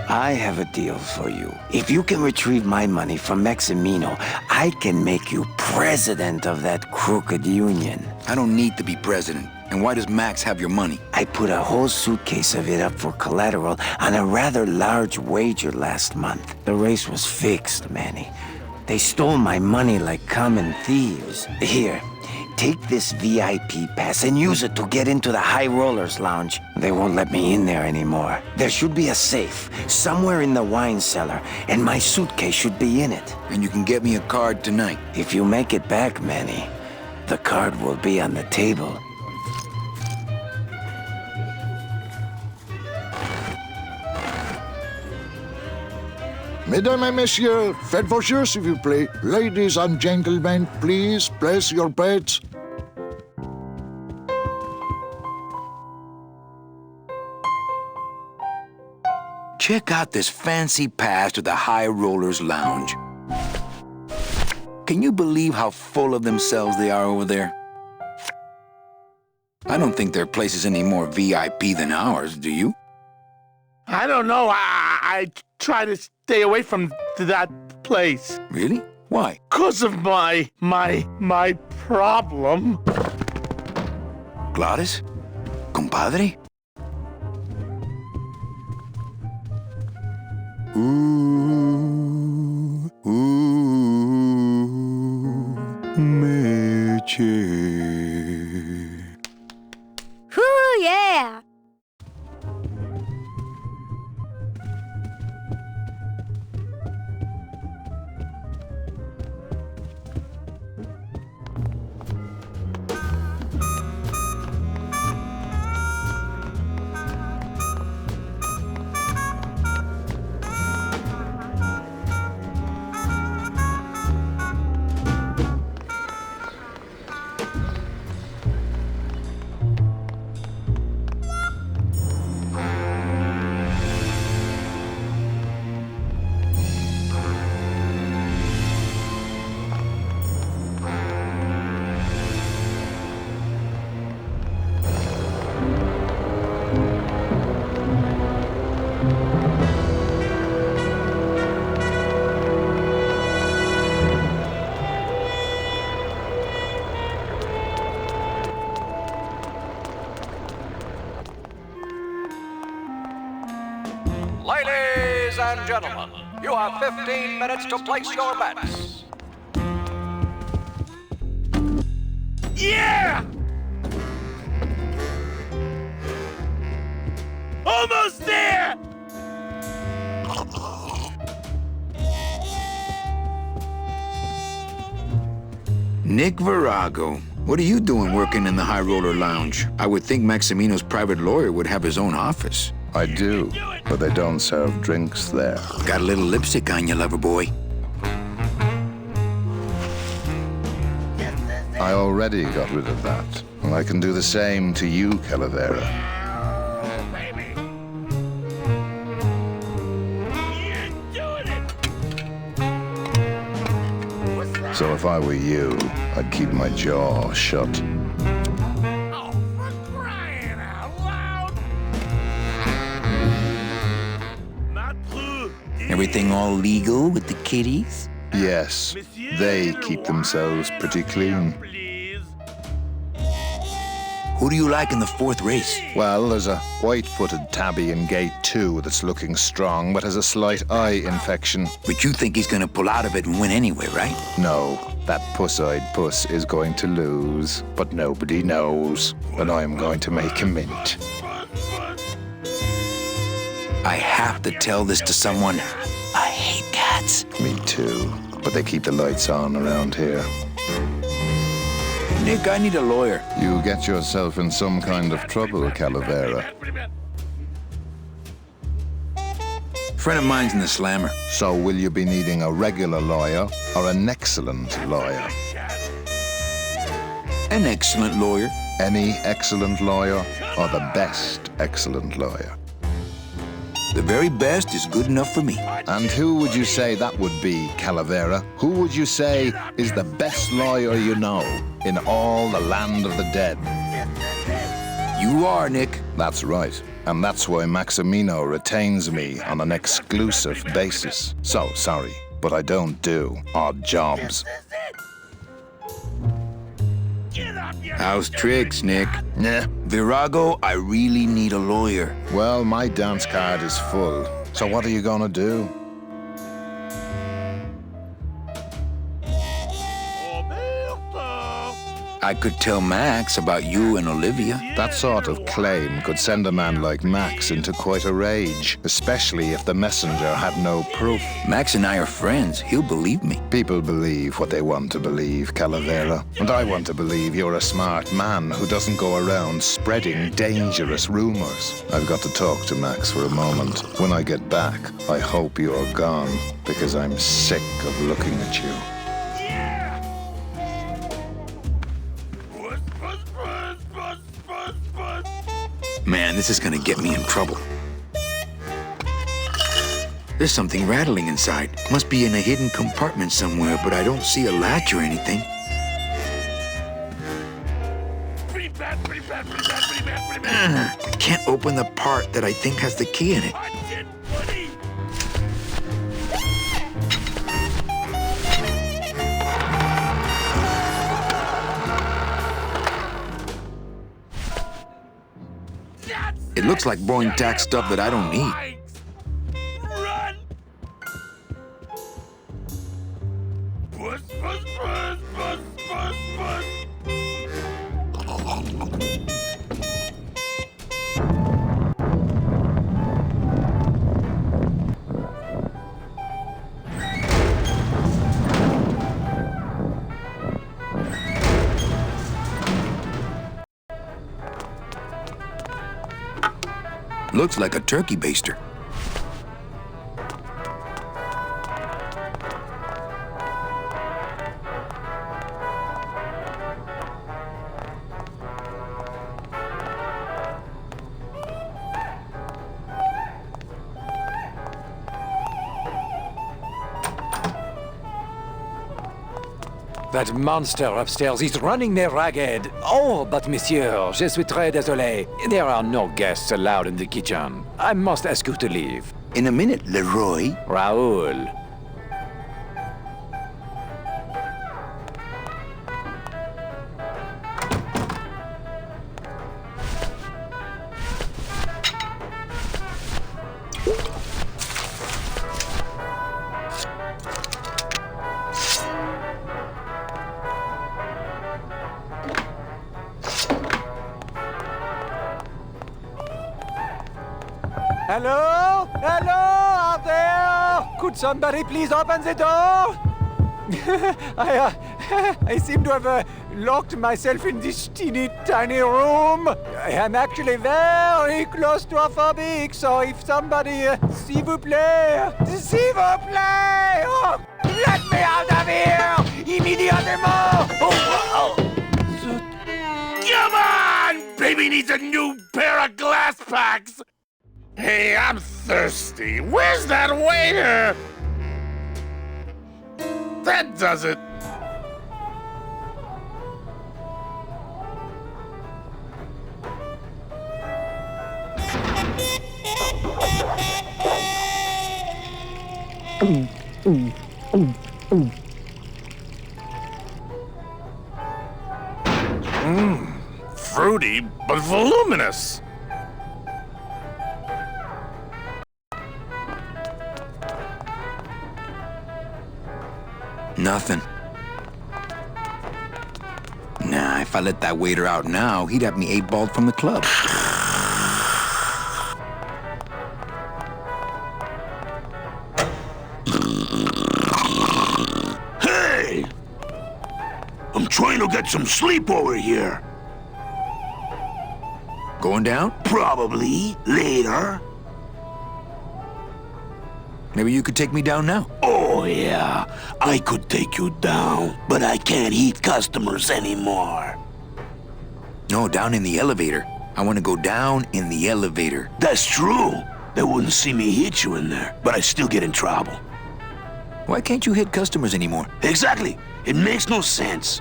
I have a deal for you. If you can retrieve my money from Maximino, I can make you president of that crooked union. I don't need to be president. And why does Max have your money? I put a whole suitcase of it up for collateral on a rather large wager last month. The race was fixed, Manny. They stole my money like common thieves. Here, take this VIP pass and use it to get into the High Rollers Lounge. They won't let me in there anymore. There should be a safe somewhere in the wine cellar, and my suitcase should be in it. And you can get me a card tonight. If you make it back, Manny, the card will be on the table. Mesdames et messieurs, faites vos jeux, s'il vous plaît. Ladies and gentlemen, please place your bets. Check out this fancy pass to the High Rollers Lounge. Can you believe how full of themselves they are over there? I don't think their place is any more VIP than ours, do you? I don't know. I try to stay away from that place. Really? Why? 'Cause of my problem. Gladys? Compadre? Meche. Whoo, yeah! Ladies and gentlemen, you have 15 minutes to place your bets. Yeah! Almost there! Nick Virago, what are you doing working in the High Roller Lounge? I would think Maximino's private lawyer would have his own office. I do, but they don't serve drinks there. Got a little lipstick on you, lover boy. I already got rid of that, and I can do the same to you, Calavera. So if I were you, I'd keep my jaw shut. Everything all legal with the kiddies? Yes, they keep themselves pretty clean. Who do you like in the fourth race? Well, there's a white-footed tabby in gate 2 that's looking strong, but has a slight eye infection. But you think he's gonna pull out of it and win anyway, right? No, that puss-eyed puss is going to lose, but nobody knows. And I'm going to make a mint. I have to tell this to someone. I hate cats. Me too, but they keep the lights on around here. Nick, I need a lawyer. You get yourself in some kind of trouble, Calavera. Friend of mine's in the slammer. So will you be needing a regular lawyer or an excellent lawyer? An excellent lawyer. Any excellent lawyer or the best excellent lawyer? The very best is good enough for me. And who would you say that would be, Calavera? Who would you say is the best lawyer you know in all the land of the dead? You are, Nick. That's right. And that's why Maximino retains me on an exclusive basis. So, sorry, but I don't do odd jobs. How's tricks, Nick? Nah. Virago, I really need a lawyer. Well, my dance card is full. So what are you gonna do? I could tell Max about you and Olivia. That sort of claim could send a man like Max into quite a rage, especially if the messenger had no proof. Max and I are friends. He'll believe me. People believe what they want to believe, Calavera. And I want to believe you're a smart man who doesn't go around spreading dangerous rumors. I've got to talk to Max for a moment. When I get back, I hope you're gone, because I'm sick of looking at you. Man, this is gonna get me in trouble. There's something rattling inside. Must be in a hidden compartment somewhere, but I don't see a latch or anything. I can't open the part that I think has the key in it. It looks like boring tax stuff that I don't need. Run! Puss, puss, puss, puss, puss, puss. Looks like a turkey baster. That monster upstairs is running me ragged. Oh, but monsieur, je suis très désolé. There are no guests allowed in the kitchen. I must ask you to leave. In a minute, Leroy. Raoul. Hello? Hello out there? Could somebody please open the door? I seem to have locked myself in this teeny tiny room. I am actually very claustrophobic, so if somebody, s'il vous plaît, oh, let me out of here, immediately! Oh. Come on! Baby needs a new pair of glass packs! Hey, I'm thirsty. Where's that waiter? That does it. Fruity, but voluminous. Nothing. Nah, if I let that waiter out now, he'd have me 8-balled from the club. Hey! I'm trying to get some sleep over here. Going down? Probably later. Maybe you could take me down now. Oh, yeah. I could take you down, but I can't eat customers anymore. No, down in the elevator. I want to go down in the elevator. That's true. They wouldn't see me hit you in there, but I still get in trouble. Why can't you hit customers anymore? Exactly. It makes no sense.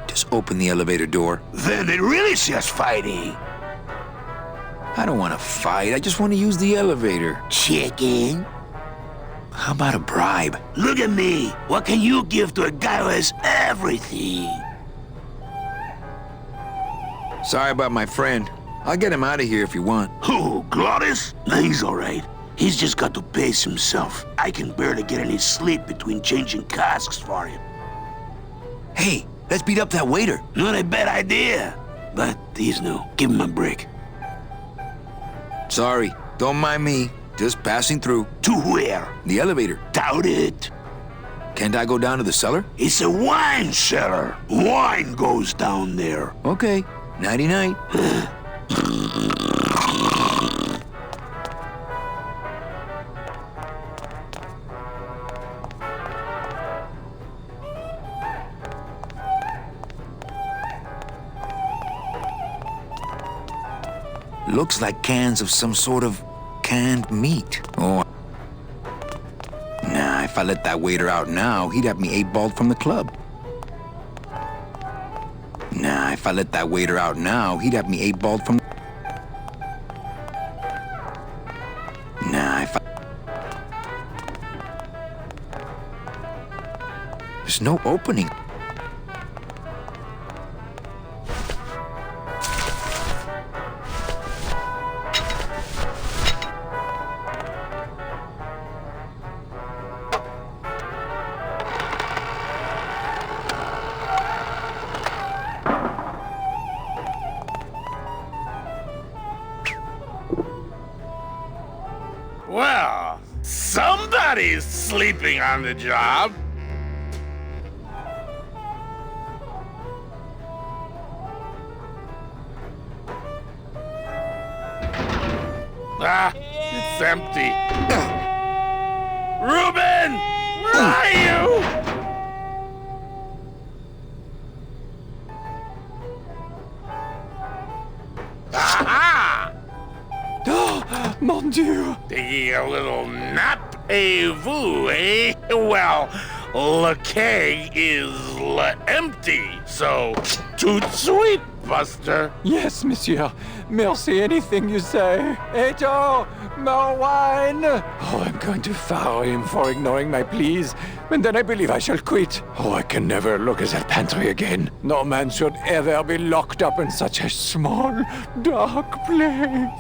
Just open the elevator door. Then they really see us fighting. I don't want to fight. I just want to use the elevator. Chicken. How about a bribe? Look at me. What can you give to a guy who has everything? Sorry about my friend. I'll get him out of here if you want. Who, Glottis? Nah, he's all right. He's just got to pace himself. I can barely get any sleep between changing casks for him. Hey, let's beat up that waiter. Not a bad idea. But he's new. Give him a break. Sorry, don't mind me. Just passing through. To where? The elevator. Doubt it. Can't I go down to the cellar? It's a wine cellar. Wine goes down there. Okay. Nighty-night. Looks like cans of some sort of canned meat. Oh. Nah, if I let that waiter out now, he'd have me 8-balled from the club. Nah, if I let that waiter out now, he'd have me 8-balled from... Nah, if I... There's no opening. Well, somebody's sleeping on the job. Ah, it's empty. Reuben! Where are you? Aha! Mon Dieu! Taking a little nap, vous, eh? Well, le keg is empty, so tout sweet, Buster. Yes, monsieur. Merci, anything you say. Eto, more wine. Oh, I'm going to fire him for ignoring my pleas, and then I believe I shall quit. Oh, I can never look at that pantry again. No man should ever be locked up in such a small, dark place.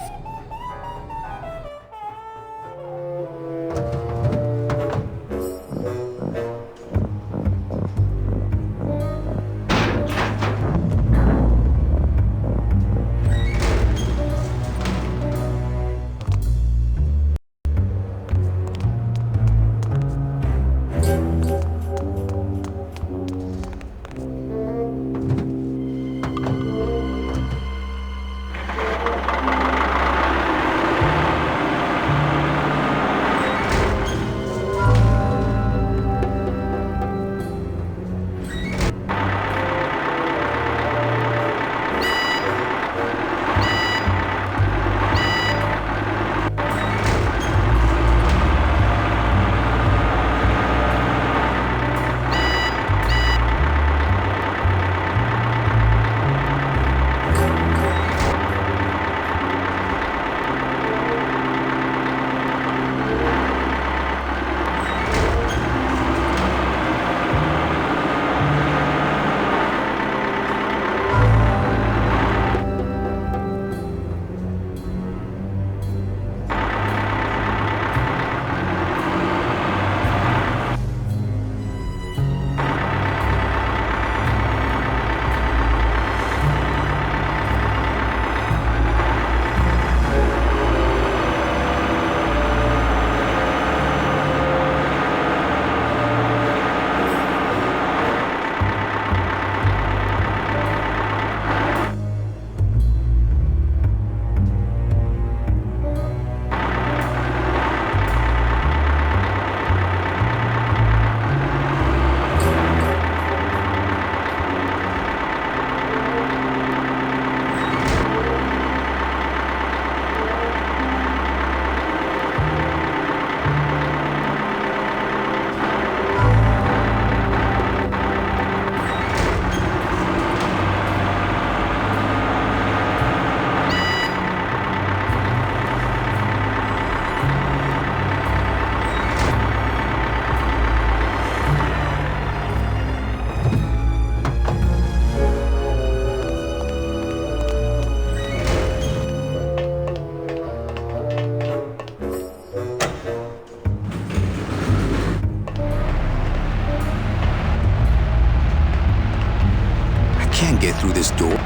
through this door?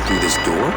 Through this door?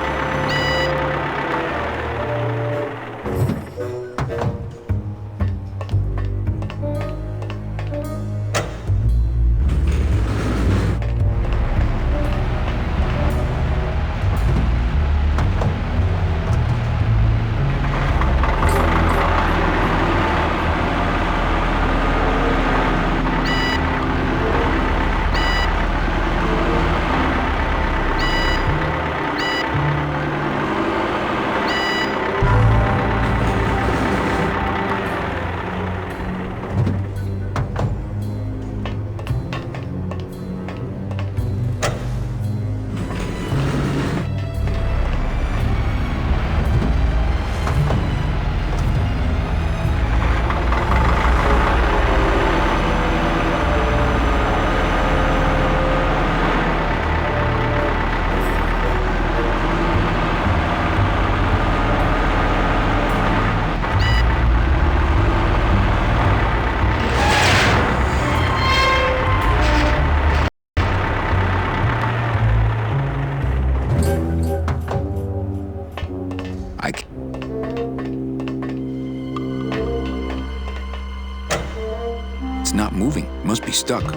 It's not moving. It must be stuck.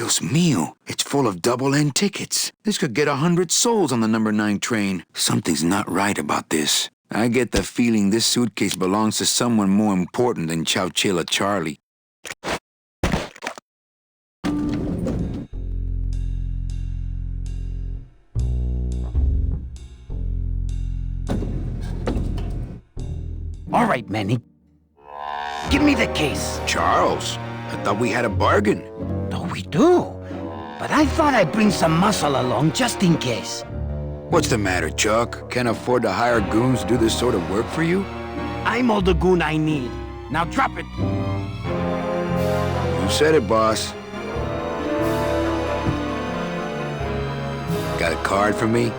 Dios mío, it's full of double-end tickets. This could get 100 souls on the number 9 train. Something's not right about this. I get the feeling this suitcase belongs to someone more important than Chowchilla Charlie. All right, Manny. Give me the case. Charles, I thought we had a bargain. No, we do. But I thought I'd bring some muscle along just in case. What's the matter, Chuck? Can't afford to hire goons to do this sort of work for you? I'm all the goon I need. Now drop it. You said it, boss. Got a card for me?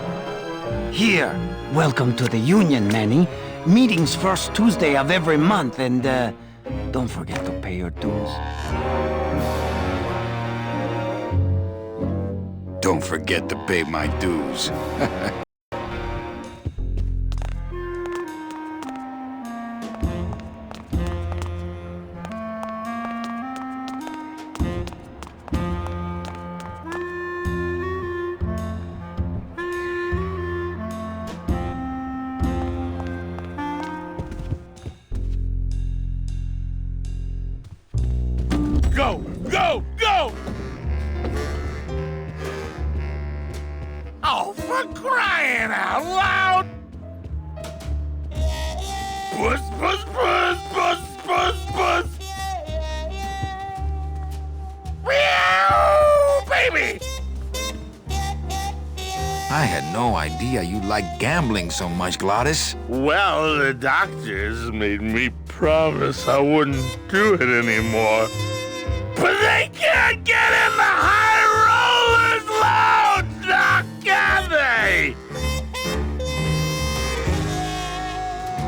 Here. Welcome to the Union, Manny. Meetings first Tuesday of every month, and don't forget to pay your dues. Don't forget to pay my dues. Go! Go! Go! Oh, for crying out loud! Puss, puss, puss, puss, puss, puss! Meow, baby! I had no idea you liked gambling so much, Glottis. Well, the doctors made me promise I wouldn't do it anymore. But they can't get in the high rollers lounge, now can they?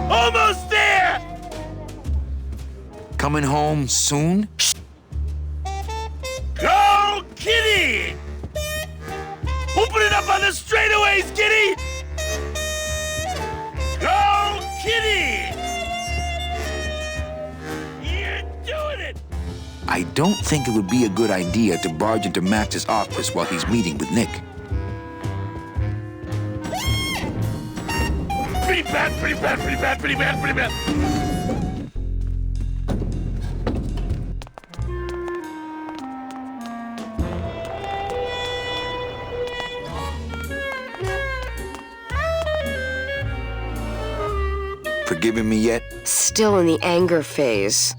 Almost there! Coming home soon? Go, Kitty! Open it up on the straightaways, Kitty! Go, Kitty! You're doing it! I don't think it would be a good idea to barge into Max's office while he's meeting with Nick. Pretty bad, pretty bad, pretty bad, pretty bad, pretty bad. Forgiving me yet? Still in the anger phase.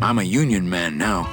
I'm a union man now.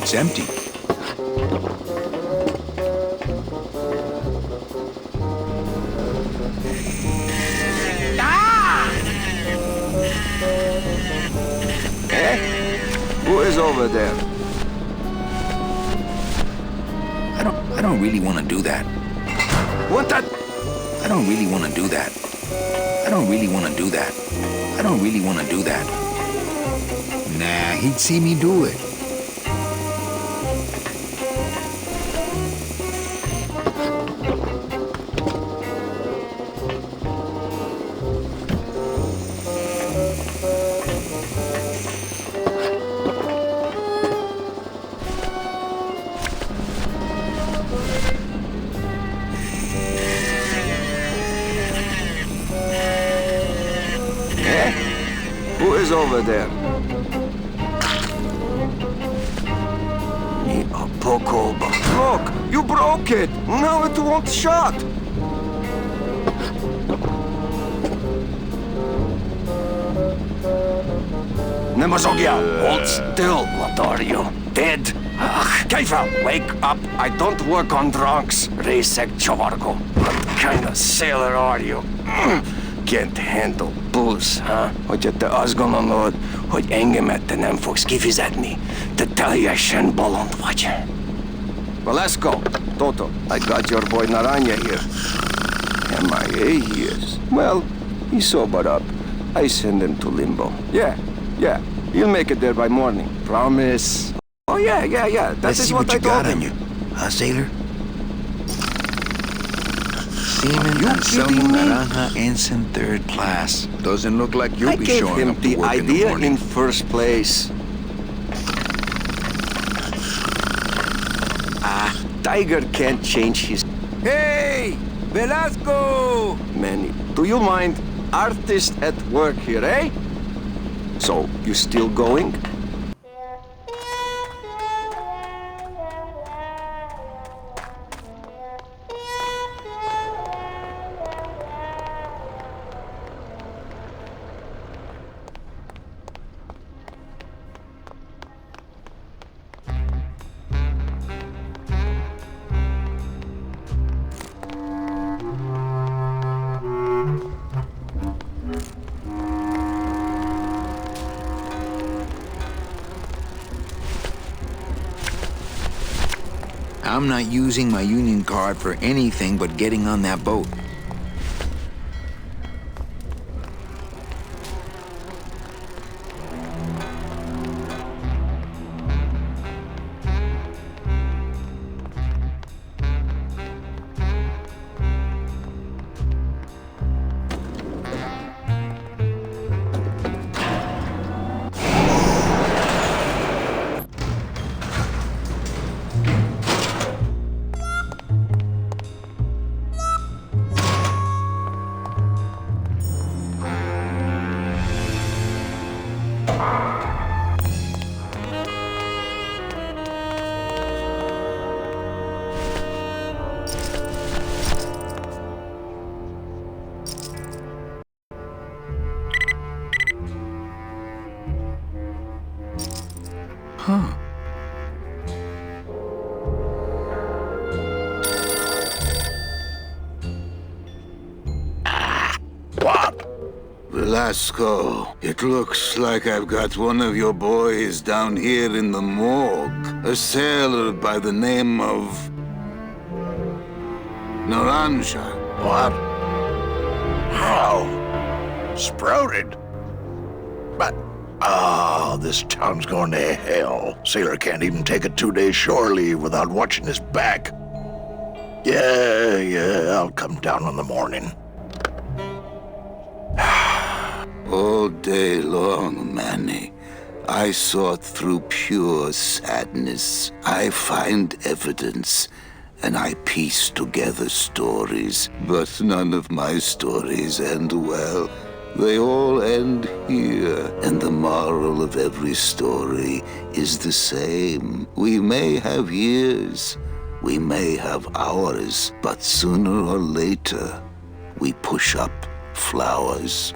It's empty. Who is over there? I don't really want to do that. What the? I don't really want to do that. I don't really want to do that. I don't really want to do that. Nah, he'd see me do it. Who is over there? Look, you broke it. Now it won't shut. Nemazogia, hold still. What are you? Dead? Keifa, wake up. I don't work on drunks. Resek Chovargo. What kind of sailor are you? Can't handle booze, huh? Hogyha te azt gondolod, hogy engemet te nem fogsz kifizetni, te teljesen bolond vagy. Well, let's go. Toto, I got your boy Naranja here. MIA he is. Well, he's sobered up. I send him to limbo. Yeah. He'll make it there by morning. Promise. Oh, yeah. Let's see what you got on you. Huh, sailor? Seaman Anselmo Naranja, Ensign 3rd Class. Doesn't look like you'll be showing up to work in the morning. I gave him the idea in first place. Tiger can't change his... Hey! Velasco! Manny, do you mind? Artist at work here, eh? So, you still going? I'm not using my union card for anything but getting on that boat. Huh. What? Velasco, it looks like I've got one of your boys down here in the morgue. A sailor by the name of... Naranja. What? How? Sprouted? But... Oh, this town's going to hell. Sailor can't even take a 2-day shore leave without watching his back. Yeah, I'll come down in the morning. All day long, Manny, I sought through pure sadness. I find evidence, and I piece together stories. But none of my stories end well. They all end here, and the moral of every story is the same. We may have years, we may have hours, but sooner or later, we push up flowers.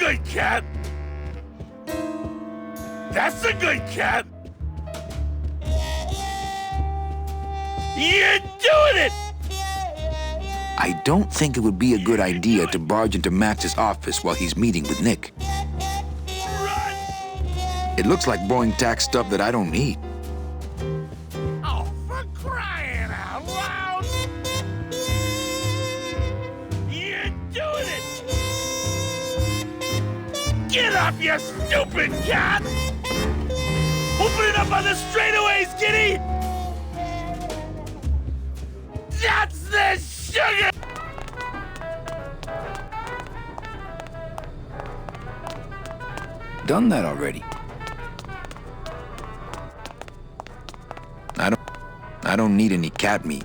good cat. That's a good cat. You're doing it! I don't think it would be a good idea to barge into Max's office while he's meeting with Nick. It looks like borrowing tax stuff that I don't need. Oh, for crying out loud! You're doing it! Get up, you stupid cat! Open it up on the straightaways, Giddy! That's the sugar! Done that already. I don't need any cat meat.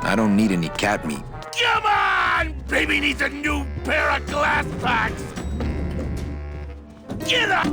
I don't need any cat meat. Come on! Baby needs a new pair of glass packs! Get up!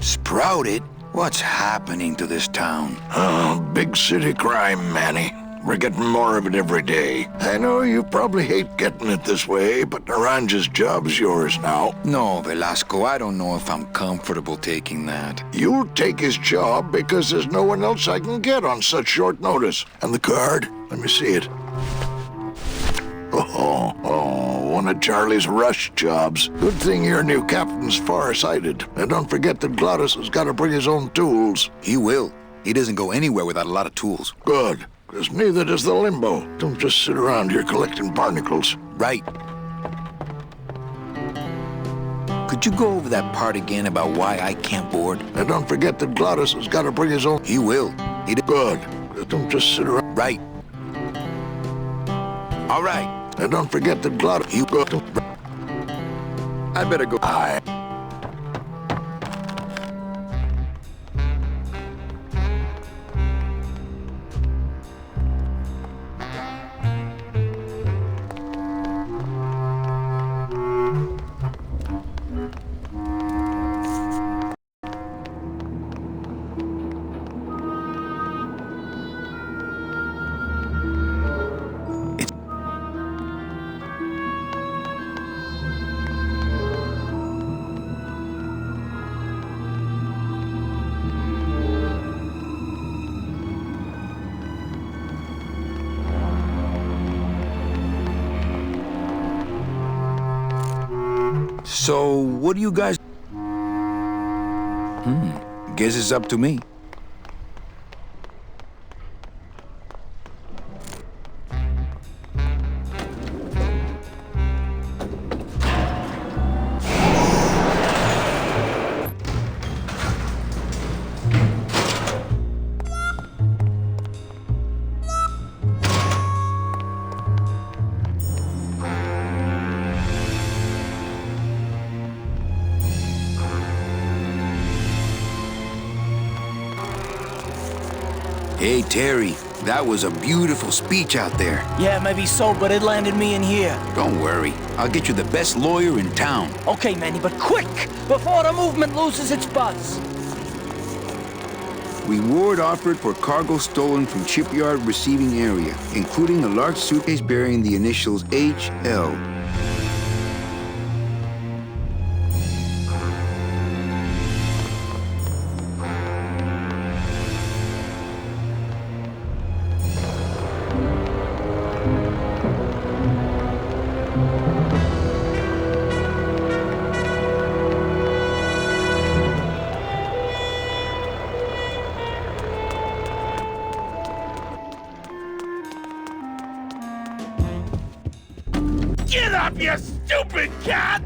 Sprouted? What's happening to this town? Oh, big city crime, Manny. We're getting more of it every day. I know you probably hate getting it this way, but Naranja's job's yours now. No, Velasco, I don't know if I'm comfortable taking that. You'll take his job because there's no one else I can get on such short notice. And the card? Let me see it. One of Charlie's rush jobs. Good thing your new captain's far-sighted. And don't forget that Glottis has got to bring his own tools. He will. He doesn't go anywhere without a lot of tools. Good, because neither does the Limbo. Don't just sit around here collecting barnacles. Right. Could you go over that part again about why I can't board? And don't forget that Glottis has got to bring his own... He will. Good. Don't just sit around... Right. All right. And don't forget that Glottis... You go... I better go... So, what do you guys... Guess it's up to me. Hey, Terry, that was a beautiful speech out there. Yeah, maybe so, but it landed me in here. Don't worry. I'll get you the best lawyer in town. Okay, Manny, but quick! Before the movement loses its buzz. Reward offered for cargo stolen from shipyard receiving area, including a large suitcase bearing the initials HL. Get up, you stupid cat!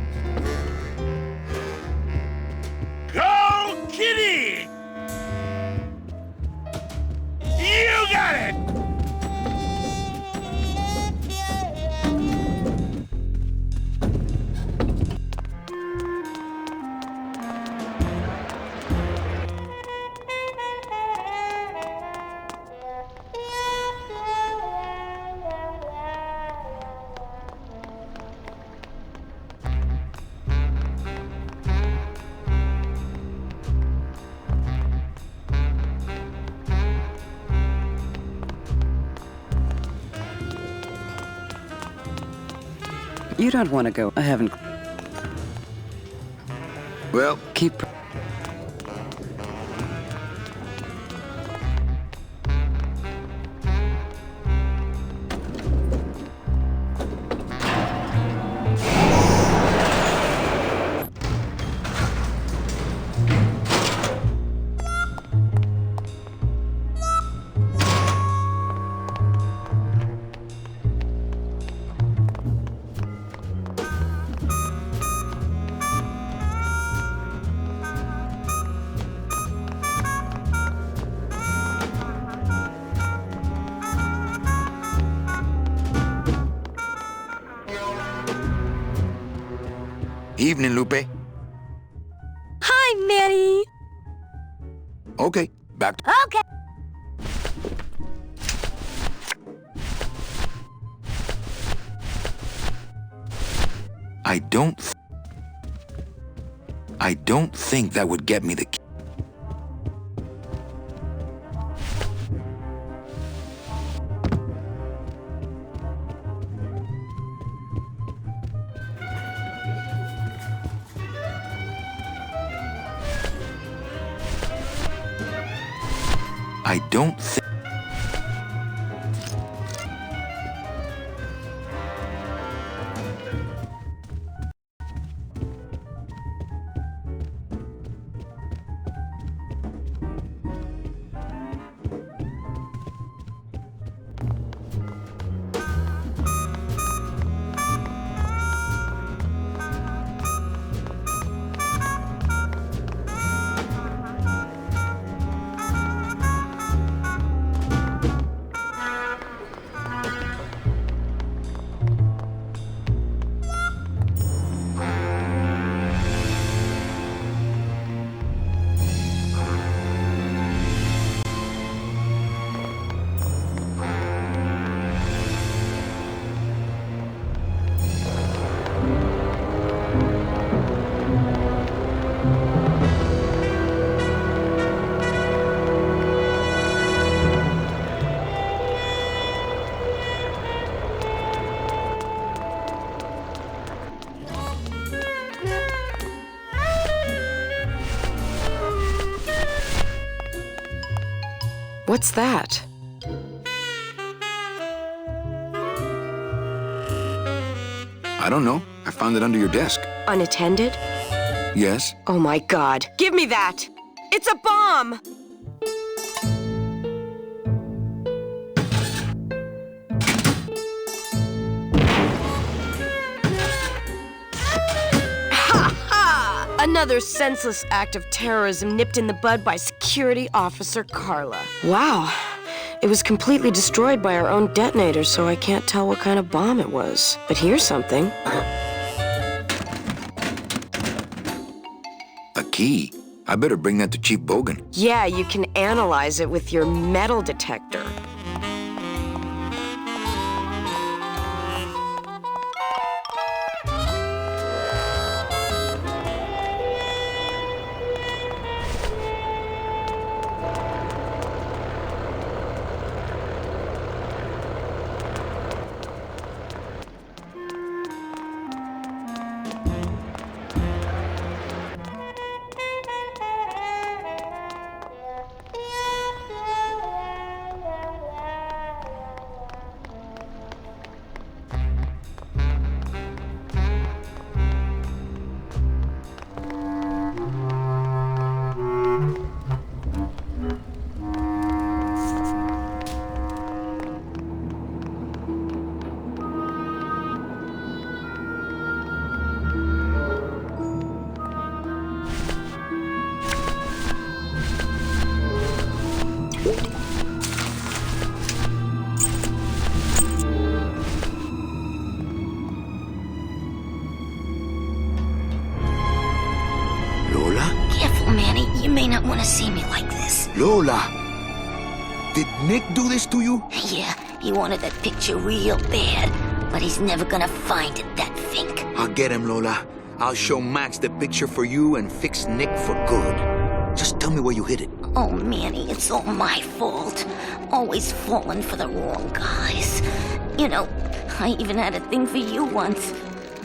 You don't want to go. I haven't... Well... Keep... Evening, Lupe. Hi, Manny. Okay, back to... Okay. I don't think that would get me the key. I don't think... What's that? I don't know. I found it under your desk. Unattended? Yes? Oh my god. Give me that! It's a bomb! Another senseless act of terrorism nipped in the bud by Security Officer Carla. Wow. It was completely destroyed by our own detonator, so I can't tell what kind of bomb it was. But here's something. A key? I better bring that to Chief Bogan. Yeah, you can analyze it with your metal detector. Want to see me like this. Lola! Did Nick do this to you? Yeah, he wanted that picture real bad, but he's never gonna find it, that fink. I'll get him, Lola. I'll show Max the picture for you and fix Nick for good. Just tell me where you hid it. Oh, Manny, it's all my fault. Always falling for the wrong guys. You know, I even had a thing for you once.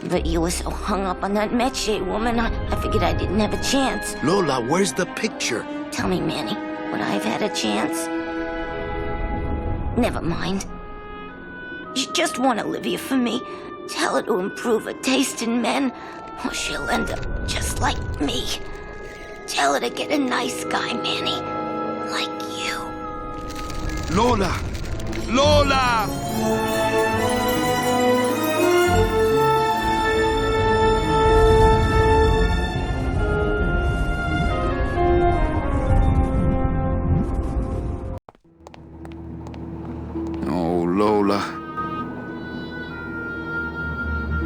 But you were so hung up on that Meche woman, I figured I didn't have a chance. Lola, where's the picture? Tell me, Manny, would I have had a chance? Never mind. You just want Olivia for me. Tell her to improve her taste in men, or she'll end up just like me. Tell her to get a nice guy, Manny. Like you. Lola! Lola! Oh, Lola.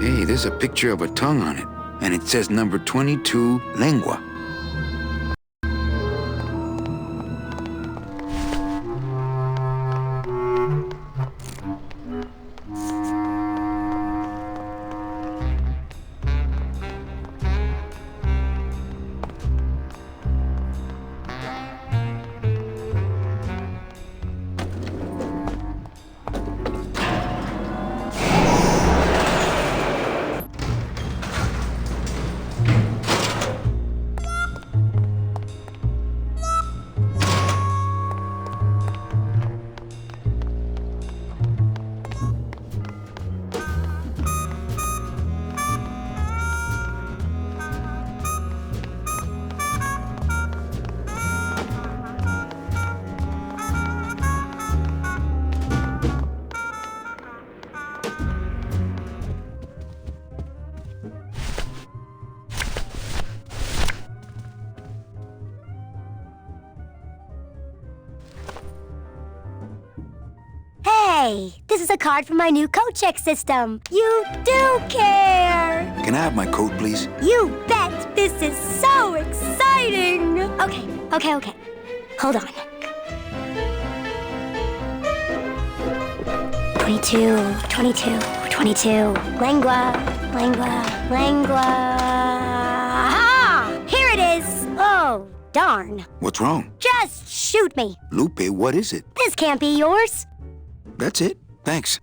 Hey, there's a picture of a tongue on it, and it says number 22, lengua. Hey, this is a card from my new coat check system. You do care! Can I have my coat, please? You bet! This is so exciting! Okay. Hold on. 22. Lengua. Ah! Here it is! Oh, darn. What's wrong? Just shoot me. Lupe, what is it? This can't be yours. That's it. Thanks.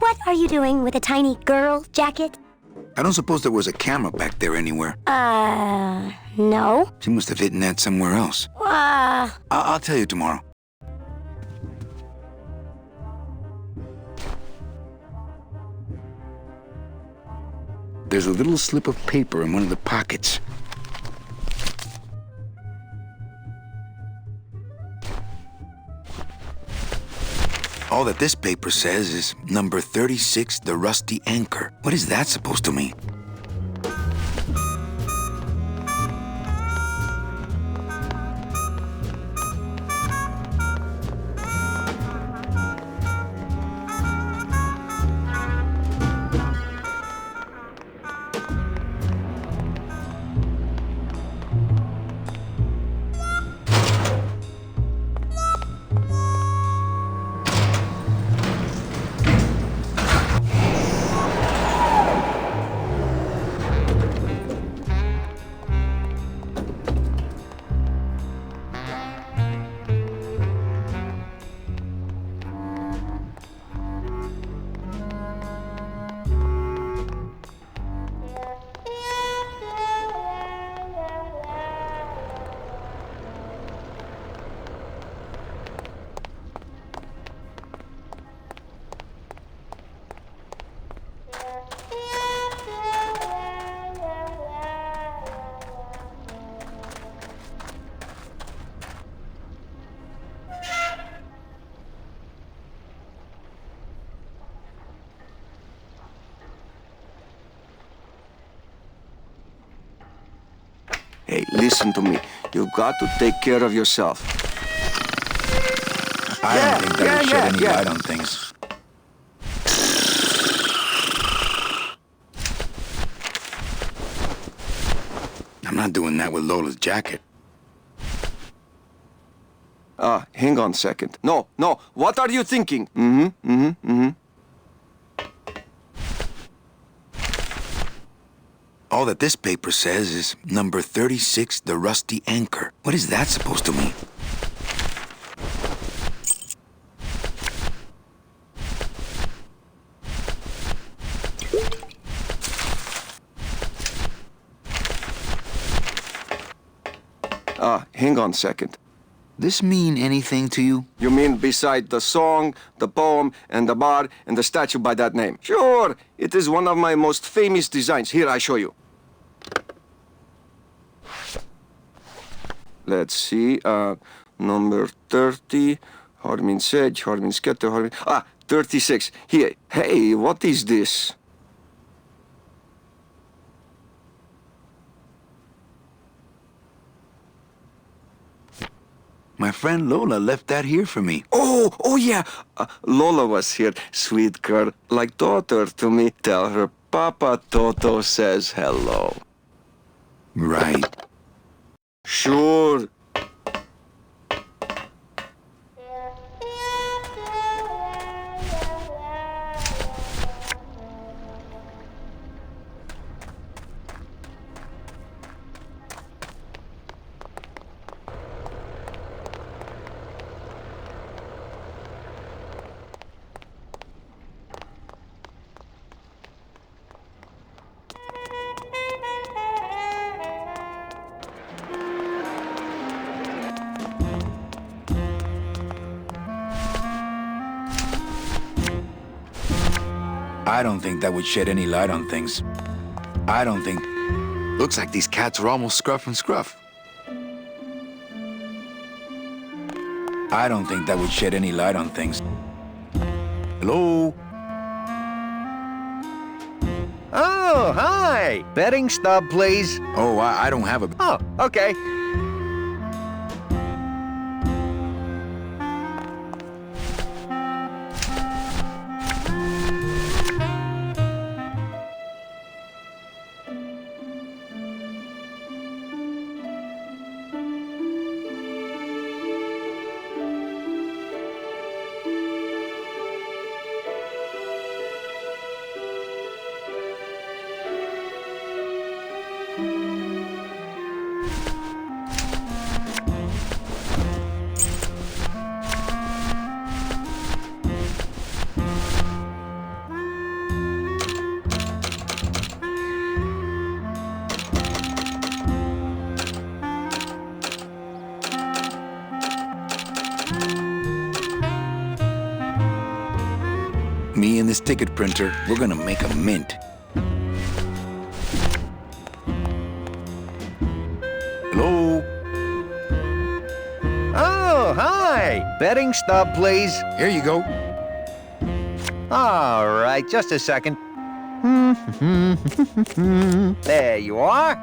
What are you doing with a tiny girl jacket? I don't suppose there was a camera back there anywhere. No. She must have hidden that somewhere else. I'll tell you tomorrow. There's a little slip of paper in one of the pockets. All that this paper says is number 36, the rusty anchor. What is that supposed to mean? Hey, listen to me. You got to take care of yourself. I don't think that would shed any light on things. I'm not doing that with Lola's jacket. Hang on a second. No. What are you thinking? All that this paper says is number 36, the rusty anchor. What is that supposed to mean? Hang on a second. This mean anything to you? You mean beside the song, the poem, and the bar, and the statue by that name? Sure, it is one of my most famous designs. Here, I show you. Let's see, number 30, Harmin Sedge, Harmin Sketter, Harmin... 36. Here. Hey, what is this? My friend Lola left that here for me. Oh yeah. Lola was here, sweet girl, like daughter to me. Tell her Papa Toto says hello. Right. Sure. I don't think that would shed any light on things. I don't think... Looks like these cats are almost scruff and scruff. I don't think that would shed any light on things. Hello? Oh, hi! Betting stub, please. Oh, I don't have a... Oh, okay. Me and this ticket printer, we're gonna make a mint. Hello? Oh, hi! Betting stub, please. Here you go. All right, just a second. There you are.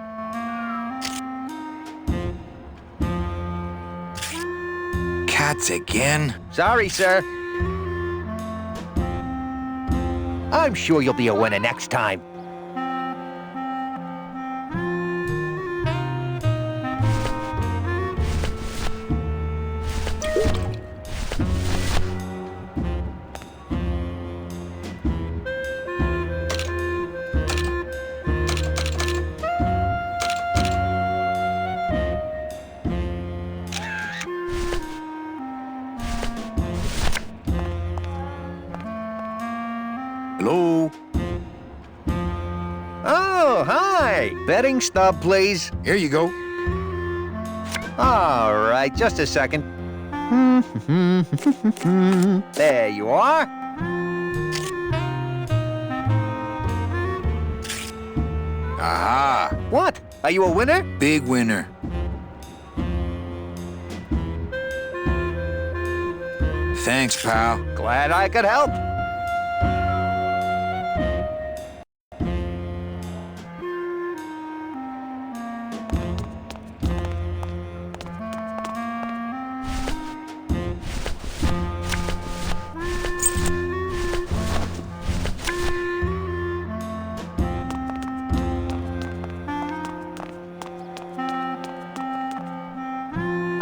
Cats again? Sorry, sir. I'm sure you'll be a winner next time. Hello? Oh, hi! Betting stub, please. Here you go. All right, just a second. There you are. Aha! What? Are you a winner? Big winner. Thanks, pal. Glad I could help.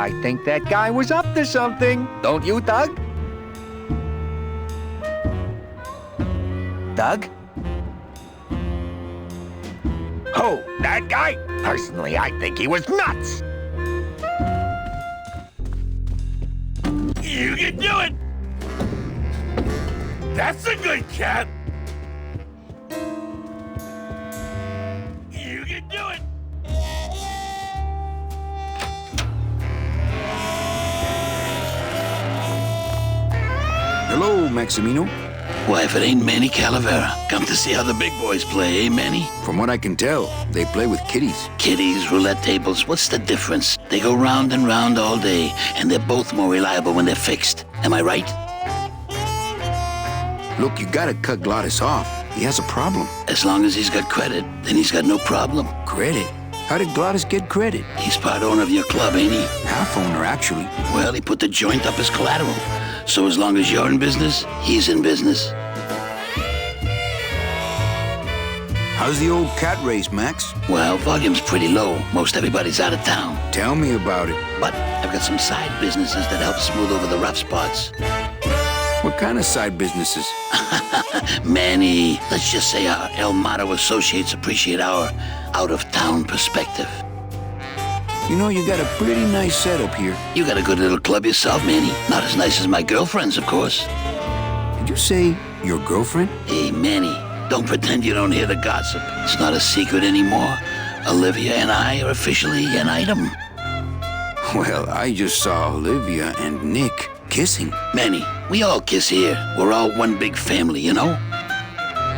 I think that guy was up to something. Don't you, Doug? Doug? Oh, that guy? Personally, I think he was nuts. You can do it. That's a good cat. You can do it. Hello, Maximino. Why, if it ain't Manny Calavera, come to see how the big boys play, eh, Manny? From what I can tell, they play with kiddies. Kiddies, roulette tables, what's the difference? They go round and round all day, and they're both more reliable when they're fixed. Am I right? Look, you gotta cut Glottis off. He has a problem. As long as he's got credit, then he's got no problem. Credit? How did Glottis get credit? He's part owner of your club, ain't he? Half owner, actually. Well, he put the joint up as collateral. So as long as you're in business, he's in business. How's the old cat race, Max? Well, volume's pretty low. Most everybody's out of town. Tell me about it. But I've got some side businesses that help smooth over the rough spots. What kind of side businesses? Manny, let's just say our El Mato associates appreciate our out-of-town perspective. You know, you got a pretty nice setup here. You got a good little club yourself, Manny. Not as nice as my girlfriend's, of course. Did you say your girlfriend? Hey, Manny, don't pretend you don't hear the gossip. It's not a secret anymore. Olivia and I are officially an item. Well, I just saw Olivia and Nick kissing. Manny, we all kiss here. We're all one big family, you know?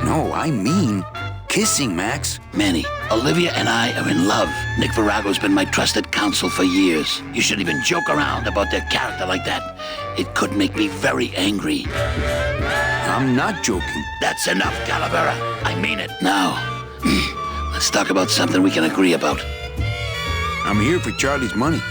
No, I mean kissing, Max. Manny, Olivia and I are in love. Nick Virago's been my trusted counsel for years. You shouldn't even joke around about their character like that. It could make me very angry. I'm not joking. That's enough, Calavera. I mean it. Now, let's talk about something we can agree about. I'm here for Charlie's money.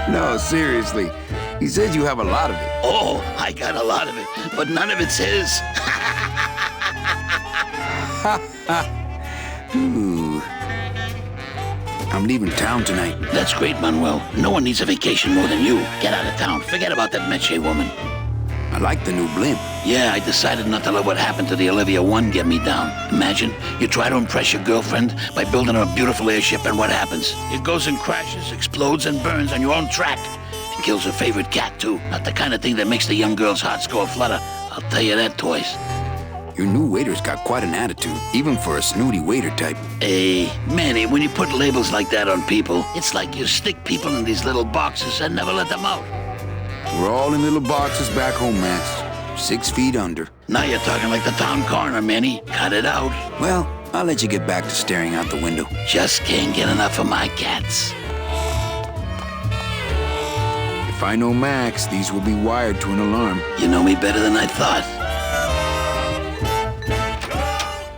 No, seriously. He says you have a lot of it. Oh, I got a lot of it, but none of it's his. Ooh. I'm leaving town tonight. That's great, Manuel. No one needs a vacation more than you. Get out of town. Forget about that Meche woman. I like the new blimp. Yeah, I decided not to let what happened to the Olivia 1 get me down. Imagine, you try to impress your girlfriend by building her a beautiful airship, and what happens? It goes and crashes, explodes, and burns on your own track. And kills her favorite cat, too. Not the kind of thing that makes the young girl's hearts go aflutter. I'll tell you that, toys. Your new waiter's got quite an attitude, even for a snooty waiter type. Hey, Manny, when you put labels like that on people, it's like you stick people in these little boxes and never let them out. We're all in little boxes back home, Max. 6 feet under. Now you're talking like the town coroner, Manny. Cut it out. Well, I'll let you get back to staring out the window. Just can't get enough of my cats. If I know Max, these will be wired to an alarm. You know me better than I thought.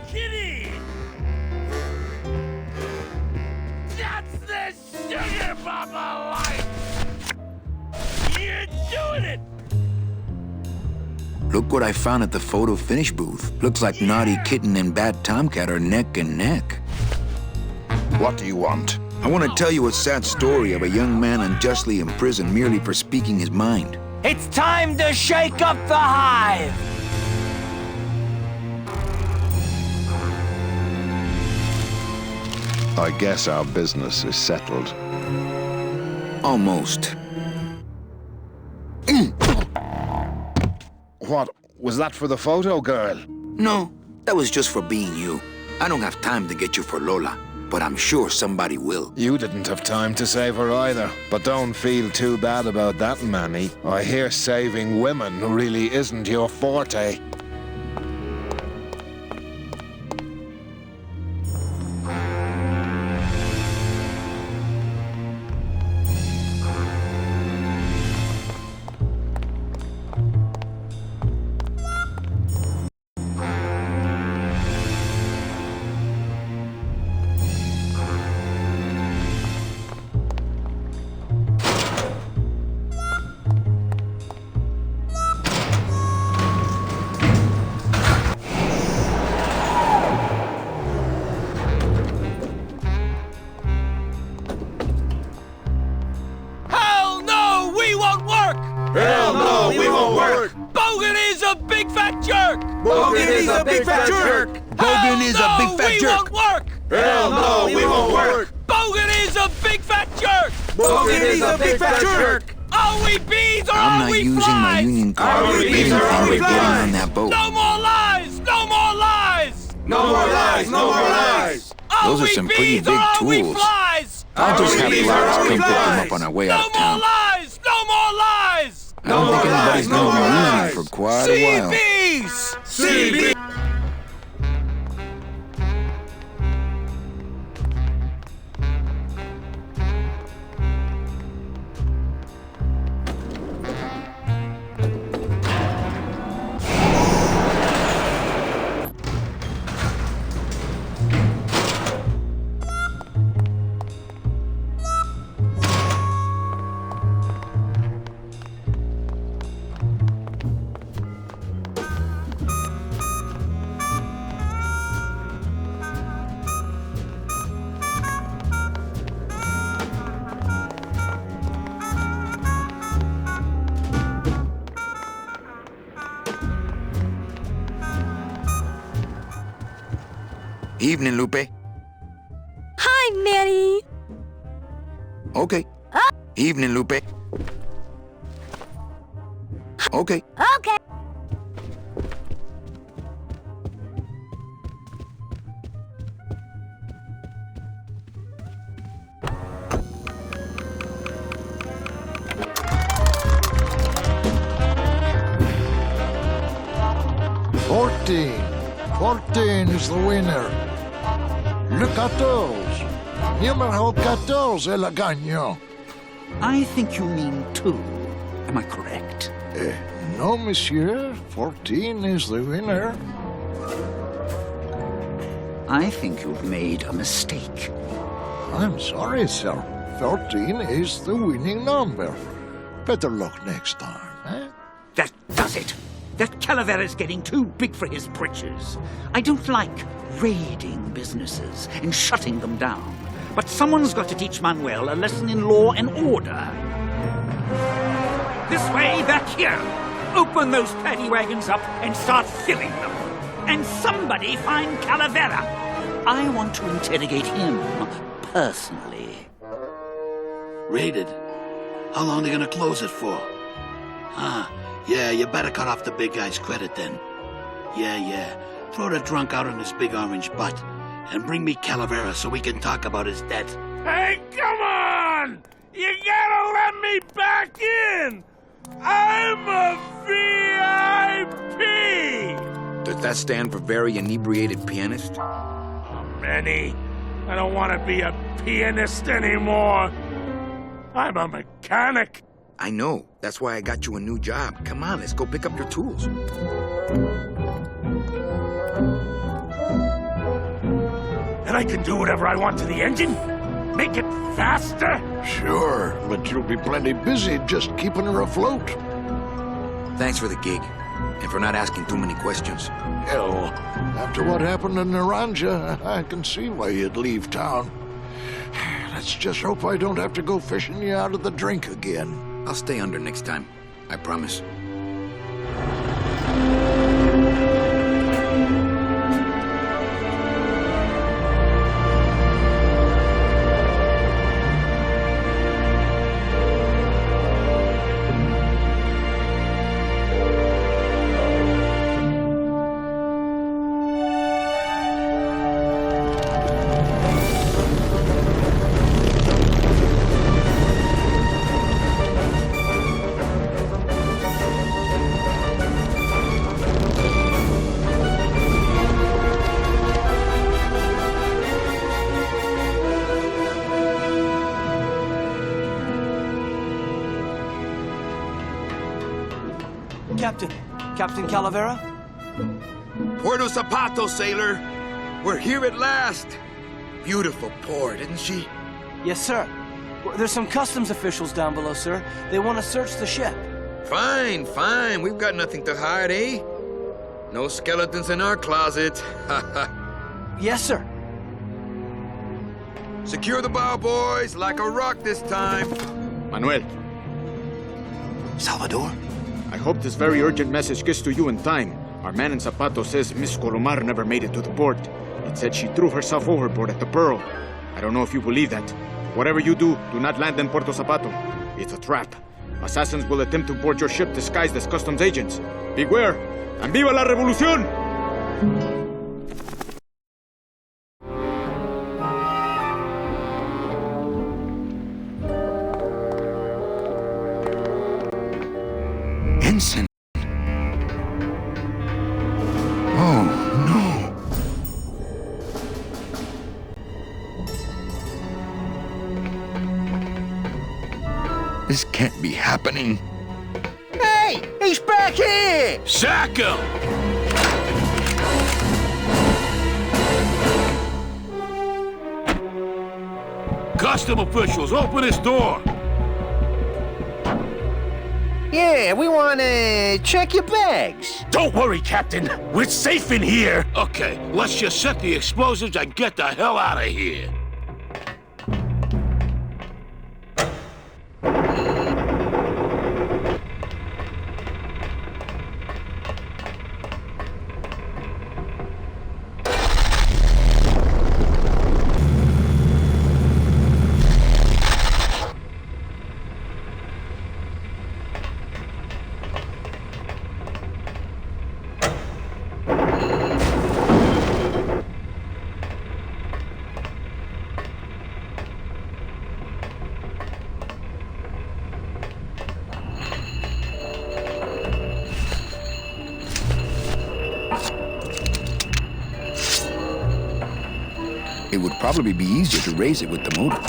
Kitty! That's the sugar mama life! You're doing it! Look what I found at the photo finish booth. Looks like Naughty Kitten and Bad Tomcat are neck and neck. What do you want? I want to tell you a sad story of a young man unjustly imprisoned merely for speaking his mind. It's time to shake up the hive! I guess our business is settled. Almost. What? Was that for the photo girl? No, that was just for being you. I don't have time to get you for Lola, but I'm sure somebody will. You didn't have time to save her either. But don't feel too bad about that, Manny. I hear saving women really isn't your forte. Hell no, we won't work! Bogan is a big fat jerk! Bogan is a big fat jerk! Bogan is a big fat jerk! We won't work! Hell no, we won't work! Bogan is a big fat jerk! Bogan is a big fat jerk! Are we bees or I'm are not we using flies? my union card Are for we anything bees or are we but getting flies? on that boat. No more lies! No more lies! No more lies! No more lies! Are Those are we some pretty bees or big are we tools. flies? I'll just have Lars come pick them up on our way out of town. Lies! No more lies! I don't think anybody's gonna be easy for quite a while. CBs! CB! Evening, Lupe. Hi, Manny. Okay. Evening, Lupe. Okay. Okay. $14 is the winner. Le 14. Numéro 14 est le gagnant. I think you mean 2. Am I correct? No, monsieur. 14 is the winner. I think you've made a mistake. I'm sorry, sir. 14 is the winning number. Better luck next time, eh? That does it. That Calavera's getting too big for his britches. I don't like raiding businesses and shutting them down. But someone's got to teach Manuel a lesson in law and order. This way, back here. Open those paddy wagons up and start filling them. And somebody find Calavera. I want to interrogate him personally. Raided? How long are they gonna close it for? Yeah, you better cut off the big guy's credit then. Yeah. Throw the drunk out on his big orange butt. And bring me Calavera so we can talk about his debt. Hey, come on! You gotta let me back in! I'm a VIP! Does that stand for very inebriated pianist? Manny, I don't want to be a pianist anymore. I'm a mechanic. I know. That's why I got you a new job. Come on, let's go pick up your tools. And I can do whatever I want to the engine? Make it faster? Sure, but you'll be plenty busy just keeping her afloat. Thanks for the gig, and for not asking too many questions. Hell, after what happened in Naranja, I can see why you'd leave town. Let's just hope I don't have to go fishing you out of the drink again. I'll stay under next time. I promise. Captain Calavera? Puerto Zapato, sailor. We're here at last. Beautiful port, isn't she? Yes, sir. There's some customs officials down below, sir. They want to search the ship. Fine. We've got nothing to hide, eh? No skeletons in our closet. Yes, sir. Secure the bow, boys, like a rock this time. Manuel. Salvador? I hope this very urgent message gets to you in time. Our man in Zapato says Miss Colomar never made it to the port. It said she threw herself overboard at the Pearl. I don't know if you believe that. Whatever you do not land in Puerto Zapato. It's a trap. Assassins will attempt to board your ship disguised as customs agents. Beware, and viva la revolución! This can't be happening. Hey, he's back here! Sack him! Custom officials, open this door! Yeah, we want to check your bags. Don't worry, Captain. We're safe in here. Okay, let's just set the explosives and get the hell out of here. It would probably be easier to raise it with the motor.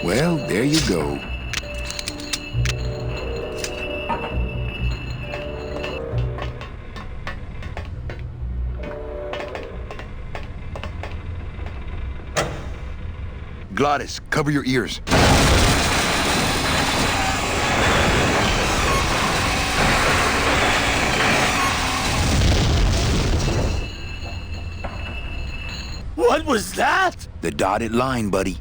Well, there you go. Gladys, cover your ears. What was that? The dotted line, buddy.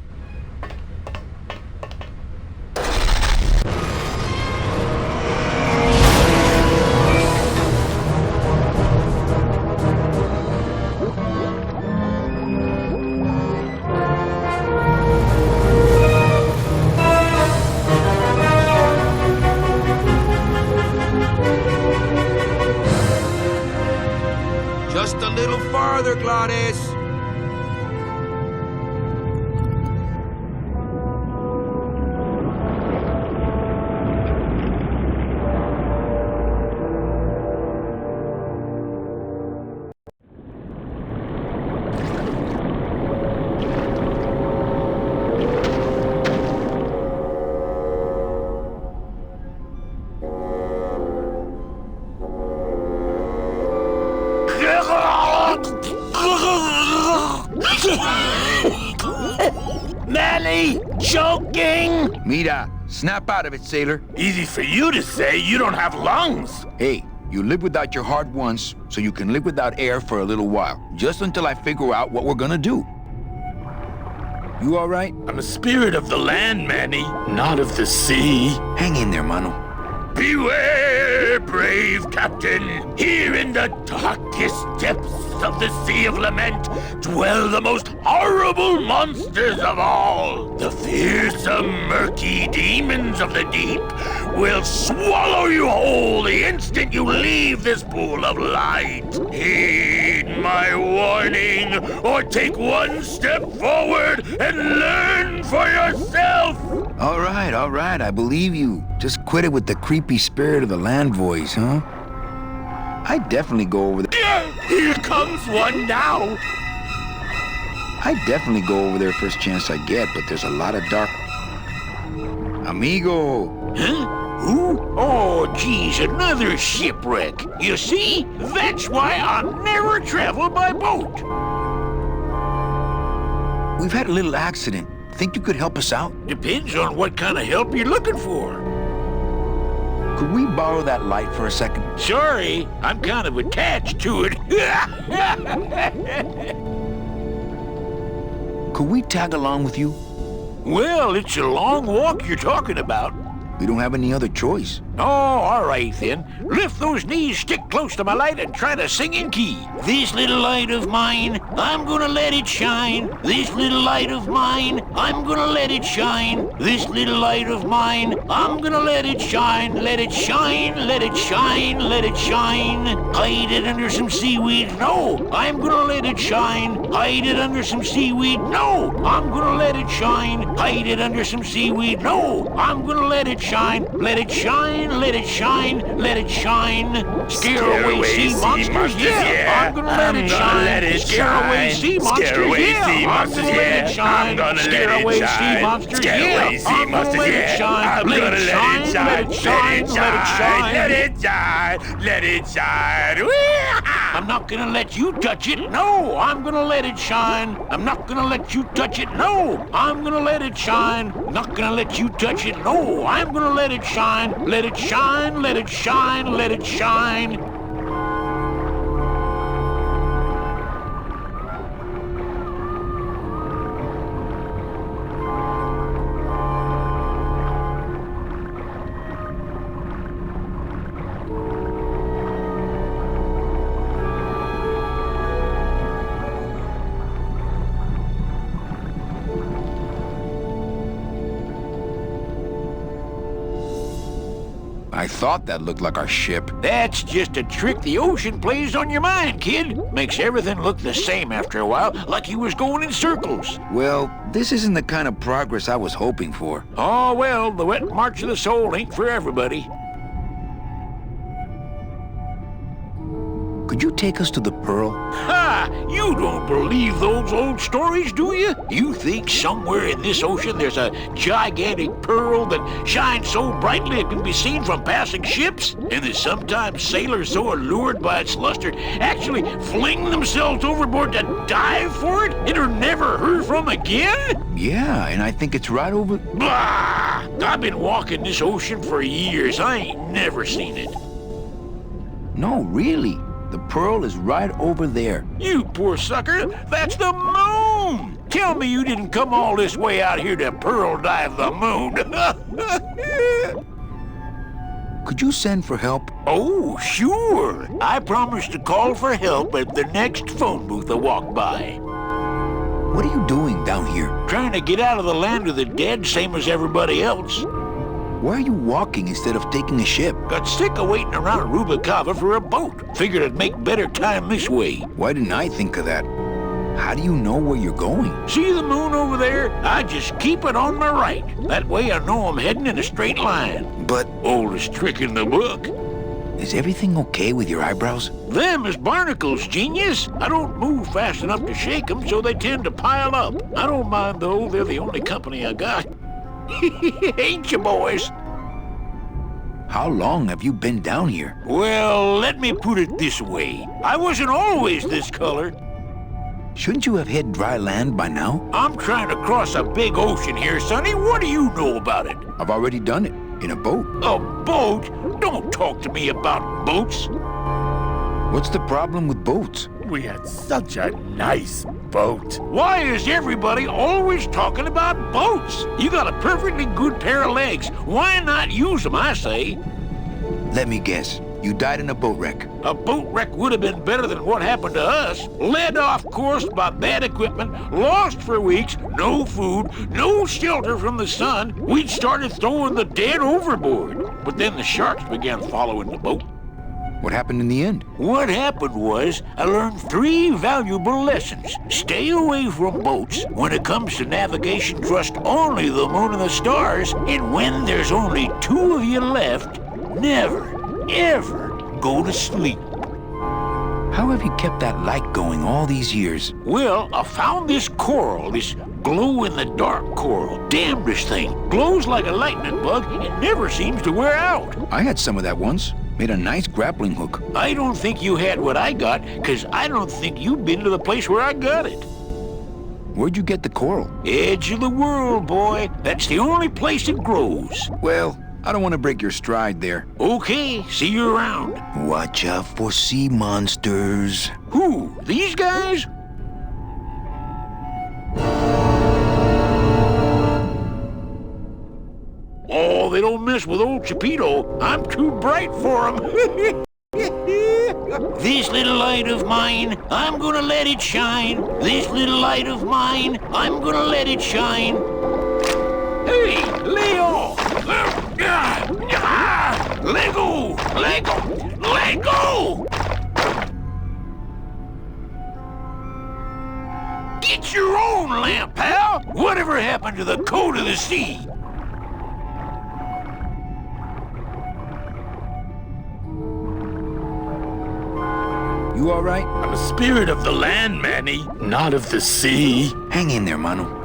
Just a little farther, Gladys. Manny, joking? Mira, snap out of it, sailor. Easy for you to say, you don't have lungs. Hey, you live without your heart once, so you can live without air for a little while. Just until I figure out what we're gonna do. You all right? I'm a spirit of the land, Manny, not of the sea. Hang in there, mano. Beware, brave captain. Here in the darkest depths of the Sea of Lament dwell the most horrible monsters of all. The fearsome, murky demons of the deep will swallow you whole the instant you leave this pool of light. Heed my warning, or take one step forward and learn for yourself. All right, I believe you. Just quit it with the creepy spirit of the land voice, huh? I'd definitely go over there. Here comes one now. I'd definitely go over there first chance I get, but there's a lot of dark... Amigo! Huh? Who? Oh, geez, another shipwreck. You see? That's why I'll never travel by boat. We've had a little accident. Think you could help us out? Depends on what kind of help you're looking for. Could we borrow that light for a second? Sorry, I'm kind of attached to it. Could we tag along with you? Well, it's a long walk you're talking about. We don't have any other choice. Oh, all right then. Lift those knees, stick close to my light, and try to sing in key. This little light of mine, I'm gonna let it shine. This little light of mine, I'm gonna let it shine. This little light of mine, I'm gonna let it shine. Let it shine, let it shine, let it shine. Hide it under some seaweed. No, I'm gonna let it shine. Hide it under some seaweed. No, I'm gonna let it shine. Hide it under some seaweed. No, I'm gonna let it shine. Let it shine, let it shine, let it shine. Scare away sea monsters. Yeah, I'm gonna let it shine. Scare away sea monsters. Yeah, I'm gonna let it shine. Scare away sea monsters. Yeah, I'm gonna let it shine. Let it shine, let it shine, let it shine. Let it shine, let it shine. I'm not gonna let you touch it. No, I'm gonna let it shine. I'm not gonna let you touch it. No, I'm gonna let it shine. Not gonna let you touch it. No, I'm gonna let it shine. Let it shine, let it shine, let it shine. I thought that looked like our ship. That's just a trick the ocean plays on your mind, kid. Makes everything look the same after a while, like you was going in circles. Well, this isn't the kind of progress I was hoping for. Oh, well, the wet march of the soul ain't for everybody. Could you take us to the Pearl? Ha! You don't believe those old stories, do you? You think somewhere in this ocean there's a gigantic pearl that shines so brightly it can be seen from passing ships? And that sometimes sailors so allured by its luster actually fling themselves overboard to dive for it and are never heard from again? Yeah, and I think it's right over... Bah! I've been walking this ocean for years. I ain't never seen it. No, really. The Pearl is right over there. You poor sucker! That's the moon! Tell me you didn't come all this way out here to pearl dive the moon. Could you send for help? Oh, sure. I promise to call for help at the next phone booth I walk by. What are you doing down here? Trying to get out of the land of the dead, same as everybody else. Why are you walking instead of taking a ship? Got sick of waiting around Rubacava for a boat. Figured I'd make better time this way. Why didn't I think of that? How do you know where you're going? See the moon over there? I just keep it on my right. That way I know I'm heading in a straight line. But... Oldest trick in the book. Is everything okay with your eyebrows? Them is barnacles, genius. I don't move fast enough to shake them, so they tend to pile up. I don't mind, though. They're the only company I got. Ain't you, boys? How long have you been down here? Well, let me put it this way. I wasn't always this color. Shouldn't you have hit dry land by now? I'm trying to cross a big ocean here, Sonny. What do you know about it? I've already done it. In a boat. A boat? Don't talk to me about boats. What's the problem with boats? We had such a nice boat. Why is everybody always talking about boats? You got a perfectly good pair of legs. Why not use them, I say? Let me guess. You died in a boat wreck. A boat wreck would have been better than what happened to us. Led off course by bad equipment, lost for weeks, no food, no shelter from the sun. We'd started throwing the dead overboard. But then the sharks began following the boat. What happened in the end? What happened was, I learned 3 valuable lessons. Stay away from boats. When it comes to navigation, trust only the moon and the stars. And when there's only 2 of you left, never, ever go to sleep. How have you kept that light going all these years? Well, I found this coral, this glow-in-the-dark coral. Damnedest thing. Glows like a lightning bug and never seems to wear out. I had some of that once. Made a nice grappling hook. I don't think you had what I got, because I don't think you've been to the place where I got it. Where'd you get the coral? Edge of the world, boy. That's the only place it grows. Well, I don't want to break your stride there. Okay, see you around. Watch out for sea monsters. Who? These guys? Oh, they don't mess with old Chipito. I'm too bright for them. This little light of mine, I'm gonna let it shine. This little light of mine, I'm gonna let it shine. Hey, Leo! Let go! Let go! Let go! Get your own lamp, pal! Whatever happened to the code of the sea? You all right? I'm a spirit of the land, Manny, not of the sea. Hang in there, Manu.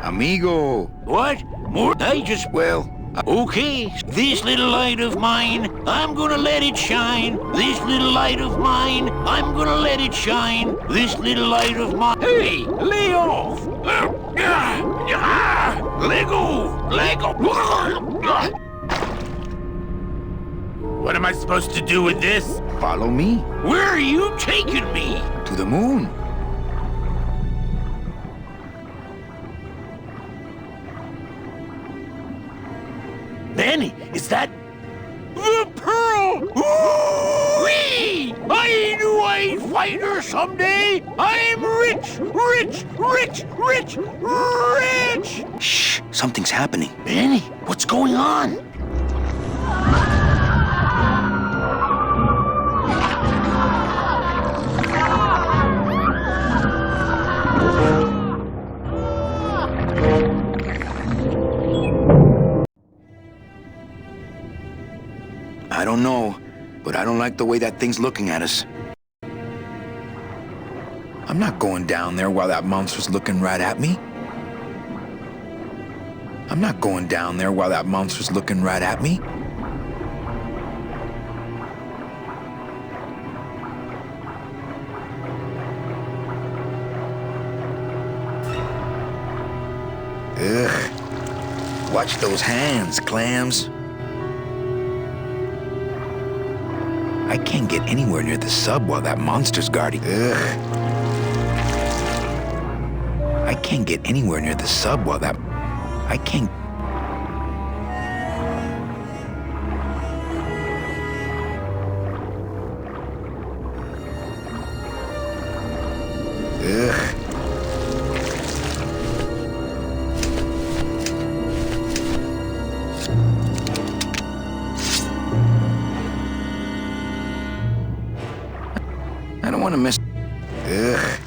Amigo! What? More? I just... Well... Okay, this little light of mine, I'm gonna let it shine. This little light of mine, I'm gonna let it shine. This little light of mine... Hey, lay off! Let go! Let go! What am I supposed to do with this? Follow me. Where are you taking me? To the moon. Manny, is that... the pearl? Whee! I knew I'd find her someday! I'm rich! Rich! Rich! Rich! Rich! Shh! Something's happening. Manny, what's going on? I don't know, but I don't like the way that thing's looking at us. I'm not going down there while that monster's looking right at me. I'm not going down there while that monster's looking right at me. Ugh. Watch those hands, clams. I can't get anywhere near the sub while that monster's guarding. Ugh. I can't get anywhere near the sub while that... I can't... Ugh. I don't want to miss... Ugh.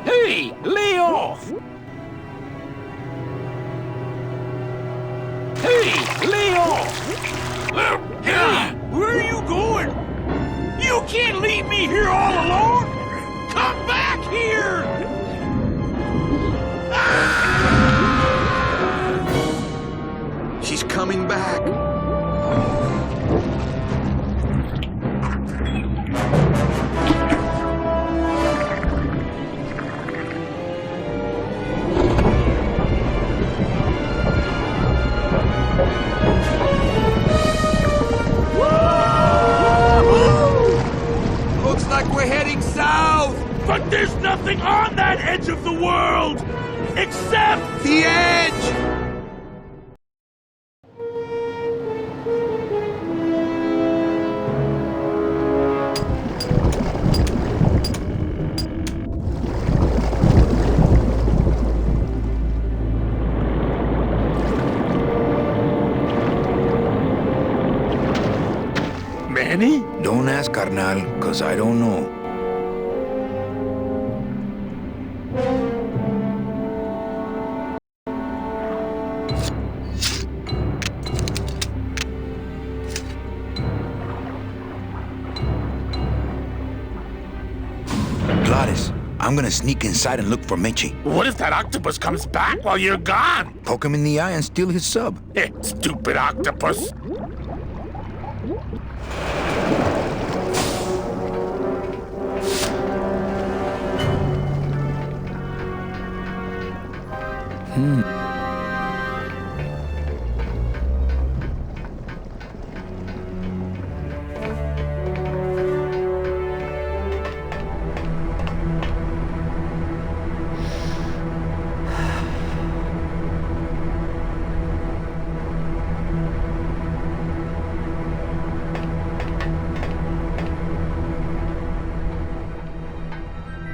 Hey, lay off! Hey, lay off! Hey, where are you going? You can't leave me here all alone! Come back here! She's coming back. nothing on that edge of the world except the edge! Manny? Don't ask, carnal, cause I don't know. Gladys, I'm gonna sneak inside and look for Meche. What if that octopus comes back while you're gone? Poke him in the eye and steal his sub. Stupid octopus.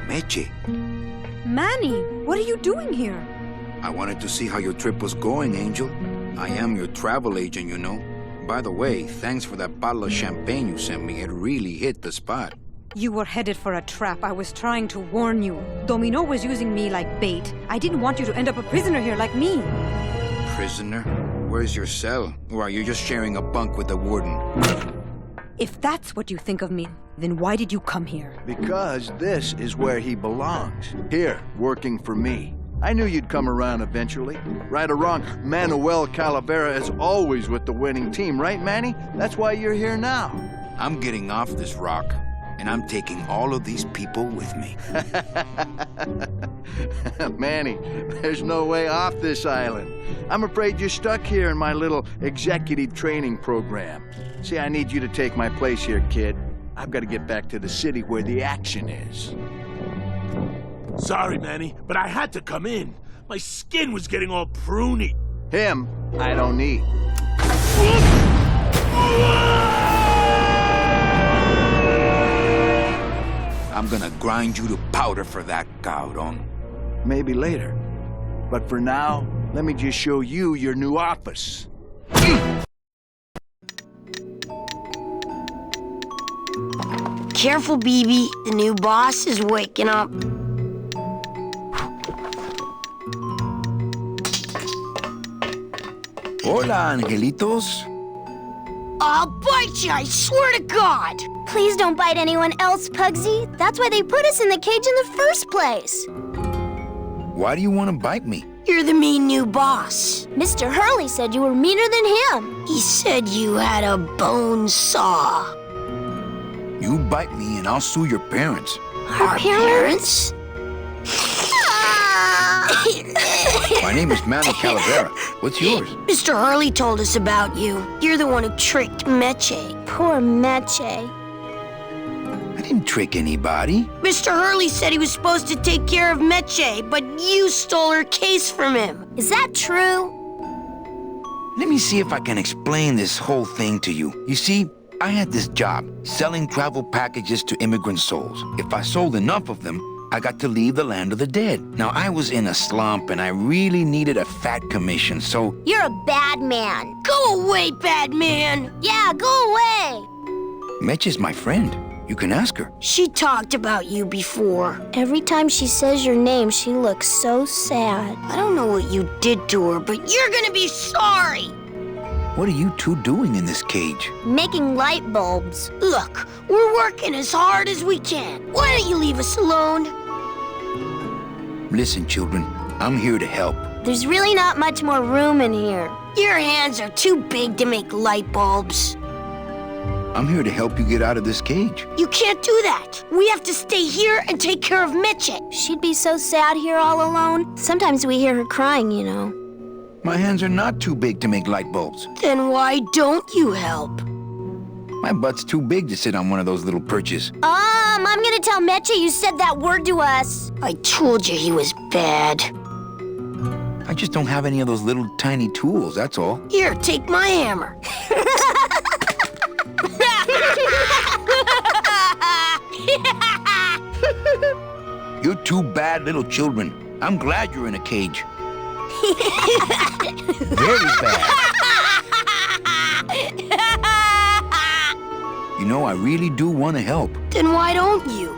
Meche, Manny, what are you doing here? I wanted to see how your trip was going, Angel. I am your travel agent, you know. By the way, thanks for that bottle of champagne you sent me. It really hit the spot. You were headed for a trap. I was trying to warn you. Domino was using me like bait. I didn't want you to end up a prisoner here like me. Prisoner? Where's your cell? Or are you just sharing a bunk with the warden? If that's what you think of me, then why did you come here? Because this is where he belongs. Here, working for me. I knew you'd come around eventually. Right or wrong, Manuel Calavera is always with the winning team, right, Manny? That's why you're here now. I'm getting off this rock, and I'm taking all of these people with me. Manny, there's no way off this island. I'm afraid you're stuck here in my little executive training program. See, I need you to take my place here, kid. I've got to get back to the city where the action is. Sorry, Manny, but I had to come in. My skin was getting all pruny. Him, I don't need. I'm gonna grind you to powder for that, cabrón. Maybe later. But for now, let me just show you your new office. Careful, BB. The new boss is waking up. Hola, angelitos. I'll bite you, I swear to God! Please don't bite anyone else, Pugsy. That's why they put us in the cage in the first place. Why do you want to bite me? You're the mean new boss. Mr. Hurley said you were meaner than him. He said you had a bone saw. You bite me and I'll sue your parents. Our parents? My name is Manny Calavera. What's yours? Mr. Hurley told us about you. You're the one who tricked Meche. Poor Meche. I didn't trick anybody. Mr. Hurley said he was supposed to take care of Meche, but you stole her case from him. Is that true? Let me see if I can explain this whole thing to you. You see, I had this job, selling travel packages to immigrant souls. If I sold enough of them, I got to leave the land of the dead. Now, I was in a slump and I really needed a fat commission, so... You're a bad man. Go away, bad man. Yeah, go away. Meche's my friend. You can ask her. She talked about you before. Every time she says your name, she looks so sad. I don't know what you did to her, but you're gonna be sorry. What are you two doing in this cage? Making light bulbs. Look, we're working as hard as we can. Why don't you leave us alone? Listen, children, I'm here to help. There's really not much more room in here. Your hands are too big to make light bulbs. I'm here to help you get out of this cage. You can't do that. We have to stay here and take care of Meche. She'd be so sad here all alone. Sometimes we hear her crying, you know. My hands are not too big to make light bulbs. Then why don't you help? My butt's too big to sit on one of those little perches. I'm gonna tell Meche you said that word to us. I told you he was bad. I just don't have any of those little tiny tools, that's all. Here, take my hammer. You're two bad little children. I'm glad you're in a cage. Very bad. You know, I really do want to help. Then why don't you?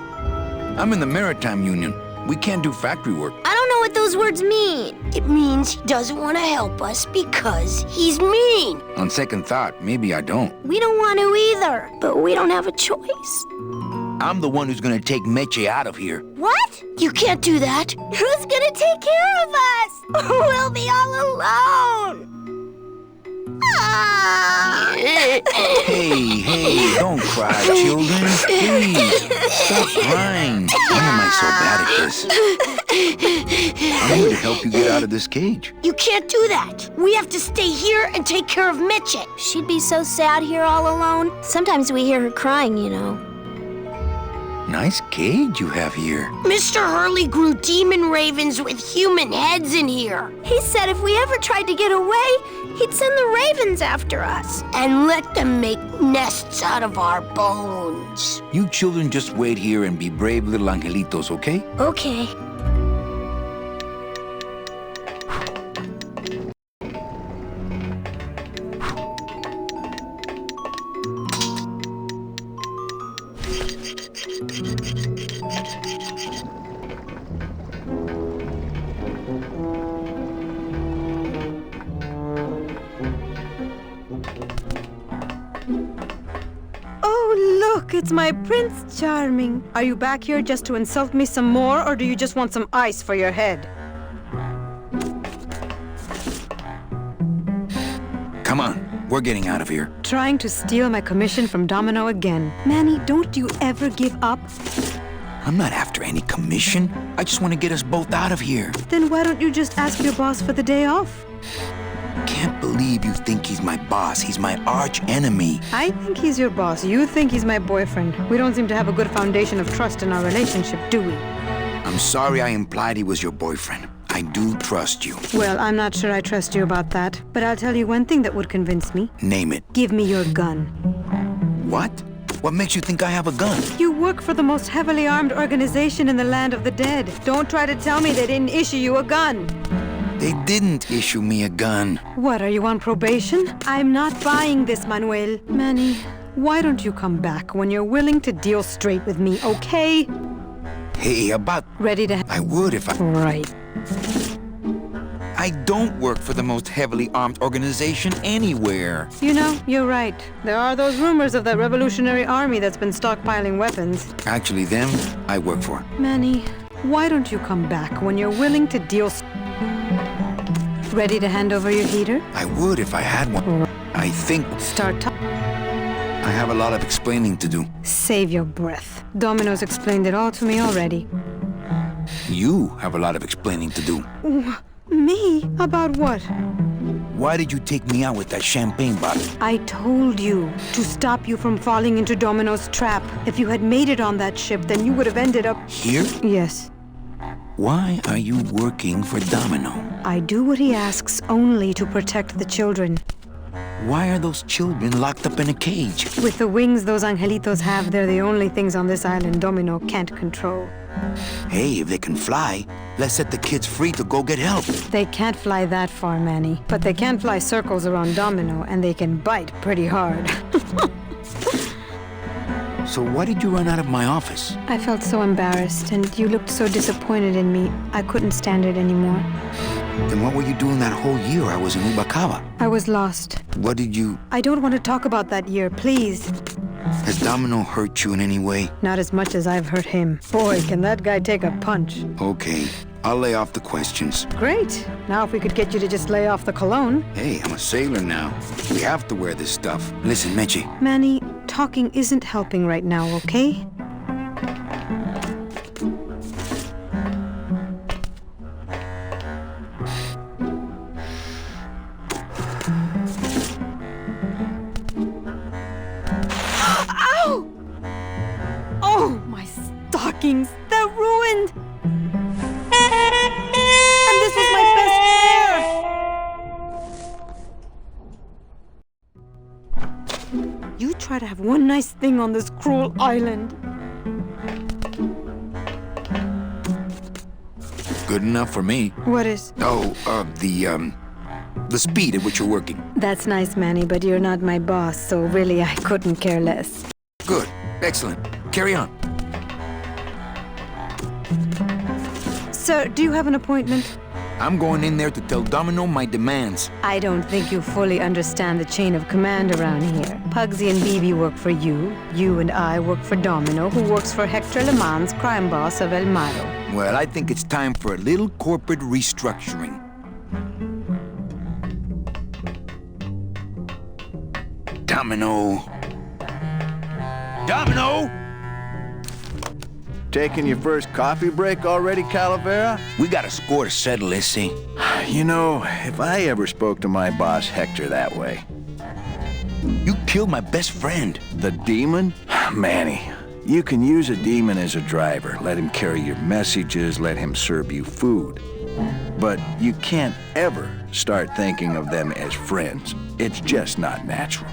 I'm in the Maritime Union. We can't do factory work. I don't know what those words mean. It means he doesn't want to help us because he's mean. On second thought, maybe I don't. We don't want to either, but we don't have a choice. I'm the one who's gonna take Meche out of here. What? You can't do that. Who's gonna take care of us? We'll be all alone. Hey, don't cry, children. Please, stop crying. Why am I so bad at this? I'm here to help you get out of this cage. You can't do that. We have to stay here and take care of Meche. She'd be so sad here all alone. Sometimes we hear her crying, you know. Nice cage you have here. Mr. Hurley grew demon ravens with human heads in here. He said if we ever tried to get away, he'd send the ravens after us. And let them make nests out of our bones. You children just wait here and be brave little angelitos, okay? Okay. Look, it's my Prince Charming. Are you back here just to insult me some more, or do you just want some ice for your head? Come on, we're getting out of here. Trying to steal my commission from Domino again. Manny, don't you ever give up? I'm not after any commission. I just want to get us both out of here. Then why don't you just ask your boss for the day off? Can't believe you think he's my boss. He's my arch enemy. I think he's your boss. You think he's my boyfriend. We don't seem to have a good foundation of trust in our relationship, do we? I'm sorry I implied he was your boyfriend. I do trust you. Well, I'm not sure I trust you about that. But I'll tell you one thing that would convince me. Name it. Give me your gun. What? What makes you think I have a gun? You work for the most heavily armed organization in the land of the dead. Don't try to tell me they didn't issue you a gun. They didn't issue me a gun. What, are you on probation? I'm not buying this, Manuel. Manny, why don't you come back when you're willing to deal straight with me, okay? Hey, about... Ready to... I would if I... Right. I don't work for the most heavily armed organization anywhere. You know, you're right. There are those rumors of that revolutionary army that's been stockpiling weapons. Actually, them, I work for. Manny, why don't you come back when you're willing to deal... Ready to hand over your heater? I would if I had one. I think... Start talking. I have a lot of explaining to do. Save your breath. Domino's explained it all to me already. You have a lot of explaining to do. Me? About what? Why did you take me out with that champagne bottle? I told you to stop you from falling into Domino's trap. If you had made it on that ship, then you would have ended up... Here? Yes. Why are you working for Domino? I do what he asks only to protect the children. Why are those children locked up in a cage? With the wings those angelitos have, they're the only things on this island Domino can't control. Hey, if they can fly, let's set the kids free to go get help. They can't fly that far, Manny. But they can fly circles around Domino, and they can bite pretty hard. So why did you run out of my office? I felt so embarrassed, and you looked so disappointed in me. I couldn't stand it anymore. Then what were you doing that whole year I was in Ubacaba? I was lost. What did you... I don't want to talk about that year, please. Has Domino hurt you in any way? Not as much as I've hurt him. Boy, can that guy take a punch. Okay, I'll lay off the questions. Great. Now if we could get you to just lay off the cologne. Hey, I'm a sailor now. We have to wear this stuff. Listen, Meche. Manny, talking isn't helping right now, okay? Ow! Oh, my stockings! They're ruined! try to have one nice thing on this cruel island. Good enough for me. What is? Oh, the speed at which you're working. That's nice, Manny, but you're not my boss, so really I couldn't care less. Good. Excellent. Carry on. Sir, do you have an appointment? I'm going in there to tell Domino my demands. I don't think you fully understand the chain of command around here. Pugsy and BB work for you. You and I work for Domino, who works for Hector Le Mans, crime boss of El Mato. Well, I think it's time for a little corporate restructuring. Domino. Domino! Taking your first coffee break already, Calavera? We got a score to settle, Issy. You know, if I ever spoke to my boss Hector that way... You killed my best friend. The demon? Manny, you can use a demon as a driver. Let him carry your messages, let him serve you food. But you can't ever start thinking of them as friends. It's just not natural.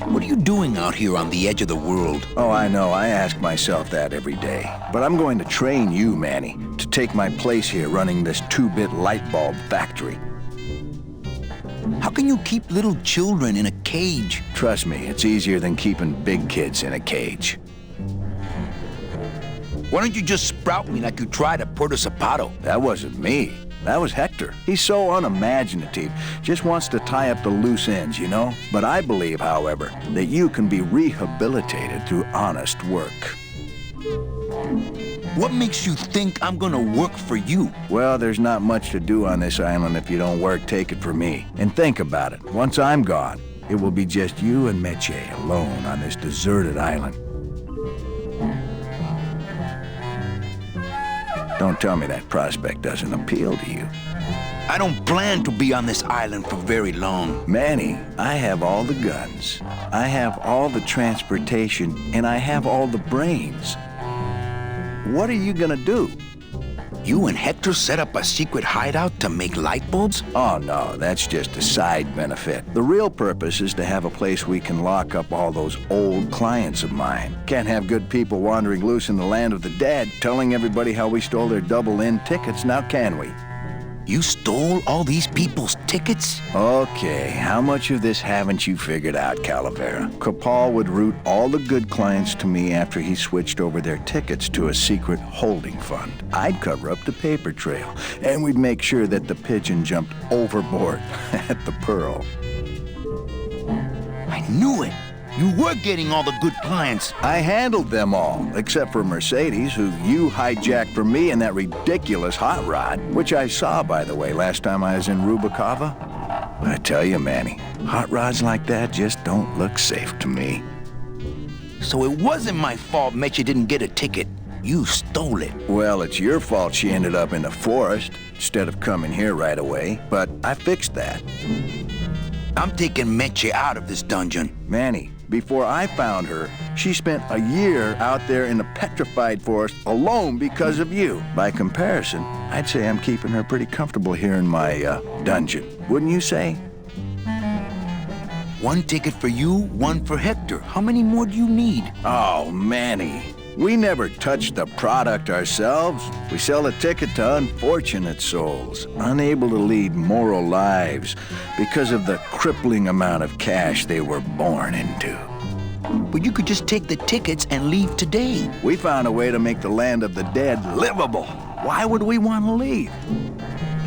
What are you doing out here on the edge of the world? Oh, I know. I ask myself that every day. But I'm going to train you, Manny, to take my place here running this 2-bit light bulb factory. How can you keep little children in a cage? Trust me, it's easier than keeping big kids in a cage. Why don't you just sprout me like you tried at Puerto Zapato? That wasn't me. That was Hector. He's so unimaginative. Just wants to tie up the loose ends, you know? But I believe, however, that you can be rehabilitated through honest work. What makes you think I'm gonna work for you? Well, there's not much to do on this island if you don't work, take it from me. And think about it. Once I'm gone, it will be just you and Meche alone on this deserted island. Don't tell me that prospect doesn't appeal to you. I don't plan to be on this island for very long. Manny, I have all the guns. I have all the transportation, and I have all the brains. What are you gonna do? You and Hector set up a secret hideout to make light bulbs? Oh, no, that's just a side benefit. The real purpose is to have a place we can lock up all those old clients of mine. Can't have good people wandering loose in the land of the dead, telling everybody how we stole their double-in tickets, now can we? You stole all these people's tickets? Okay, how much of this haven't you figured out, Calavera? Capal would route all the good clients to me after he switched over their tickets to a secret holding fund. I'd cover up the paper trail, and we'd make sure that the pigeon jumped overboard at the Pearl. I knew it! You were getting all the good clients. I handled them all, except for Mercedes, who you hijacked from me, and that ridiculous hot rod, which I saw, by the way, last time I was in Rubacava. I tell you, Manny, hot rods like that just don't look safe to me. So it wasn't my fault Meche didn't get a ticket. You stole it. Well, it's your fault she ended up in the forest instead of coming here right away, but I fixed that. I'm taking Meche out of this dungeon. Manny, before I found her, she spent a year out there in the petrified forest alone because of you. By comparison, I'd say I'm keeping her pretty comfortable here in my dungeon. Wouldn't you say? One ticket for you, one for Hector. How many more do you need? Oh, Manny. We never touch the product ourselves. We sell a ticket to unfortunate souls, unable to lead moral lives because of the crippling amount of cash they were born into. But you could just take the tickets and leave today. We found a way to make the land of the dead livable. Why would we want to leave?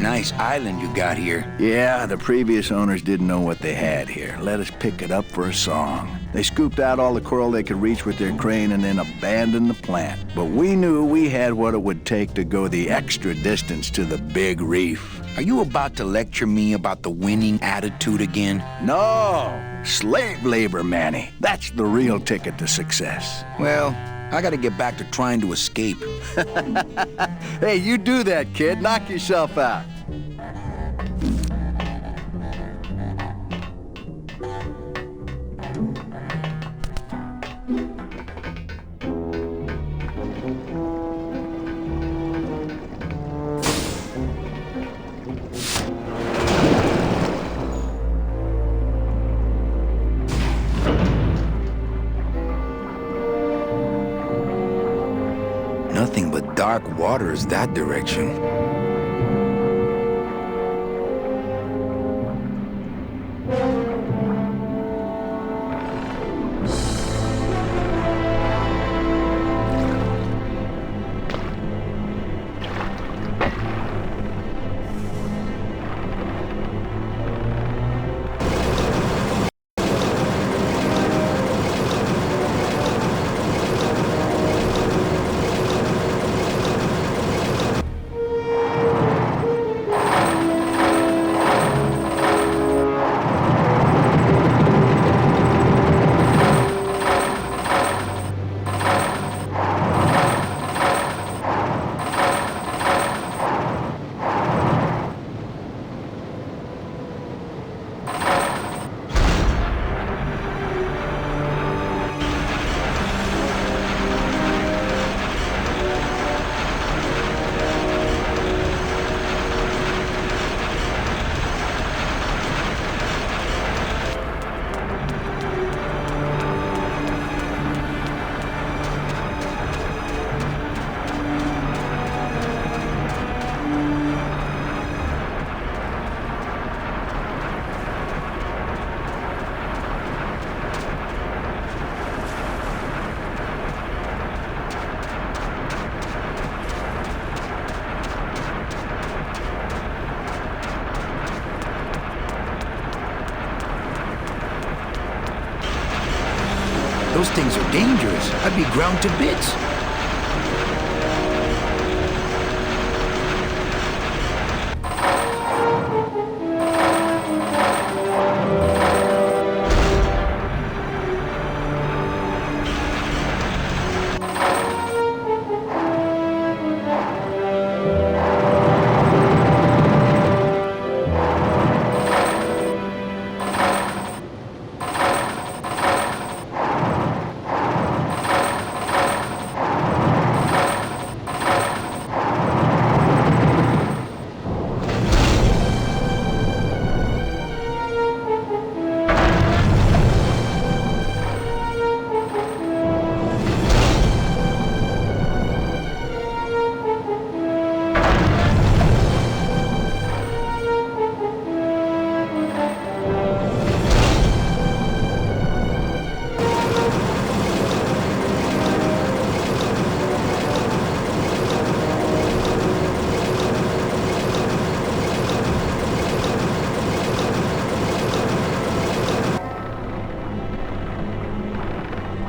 Nice island you got here. Yeah, the previous owners didn't know what they had here. Let us pick it up for a song. They scooped out all the coral they could reach with their crane and then abandoned the plant. But we knew we had what it would take to go the extra distance to the big reef. Are you about to lecture me about the winning attitude again? No! Slave labor, Manny. That's the real ticket to success. Well, I gotta get back to trying to escape. Hey, you do that, kid. Knock yourself out. dark waters that direction. Those things are dangerous. I'd be ground to bits.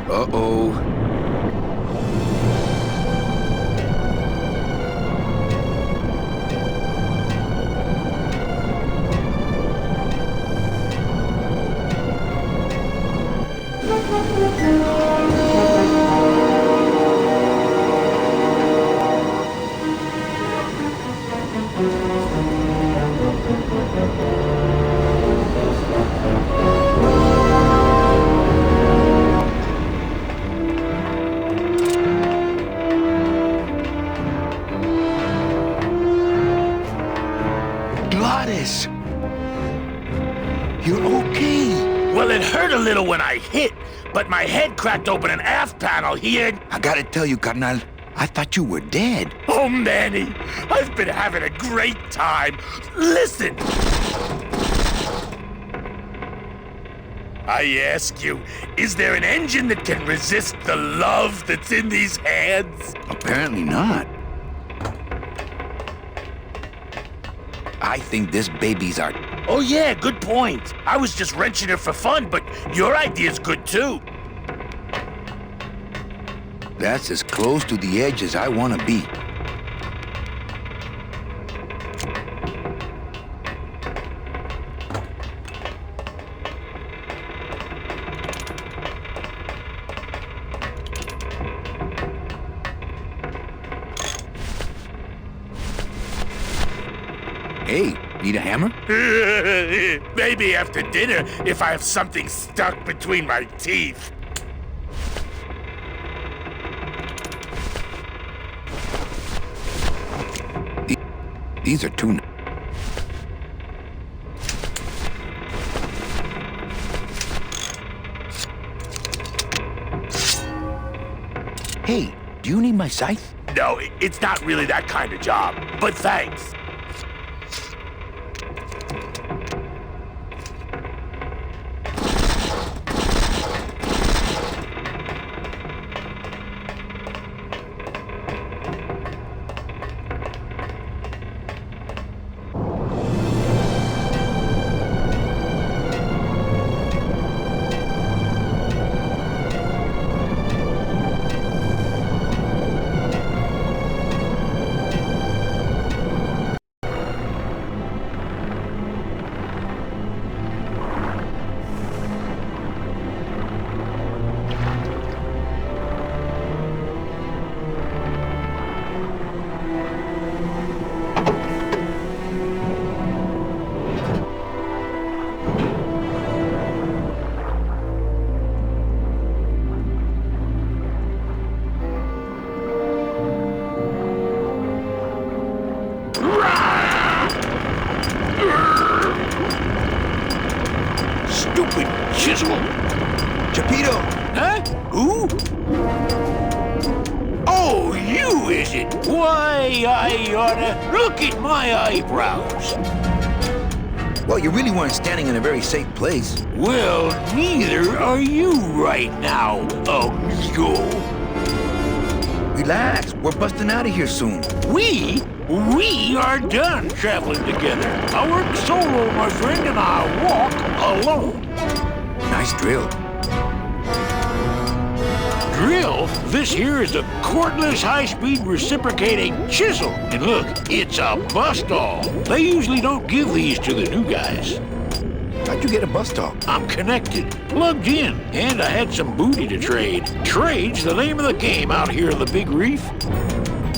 Uh-oh. You're okay. Well, it hurt a little when I hit, but my head cracked open an aft panel here. I gotta tell you, carnal, I thought you were dead. Oh, Manny, I've been having a great time. Listen. I ask you, is there an engine that can resist the love that's in these hands? Apparently not. I think this baby's our... Oh yeah, good point. I was just wrenching it for fun, but your idea's good too. That's as close to the edge as I want to be. Hey, need a hammer? Maybe after dinner, if I have something stuck between my teeth. These are tuna. Hey, do you need my scythe? No, it's not really that kind of job, but thanks. Stupid chisel! Geppetto! Huh? Who? Oh, you, is it? Why, I oughta... Look at my eyebrows! Well, you really weren't standing in a very safe place. Well, neither are you right now, amigo. Relax, we're busting out of here soon. We are done traveling together. I work solo, my friend, and I walk alone. Nice drill. Drill? This here is a cordless, high-speed reciprocating chisel. And look, it's a bust-all. They usually don't give these to the new guys. How'd you get a bust-all? I'm connected, plugged in, and I had some booty to trade. Trade's the name of the game out here in the Big Reef.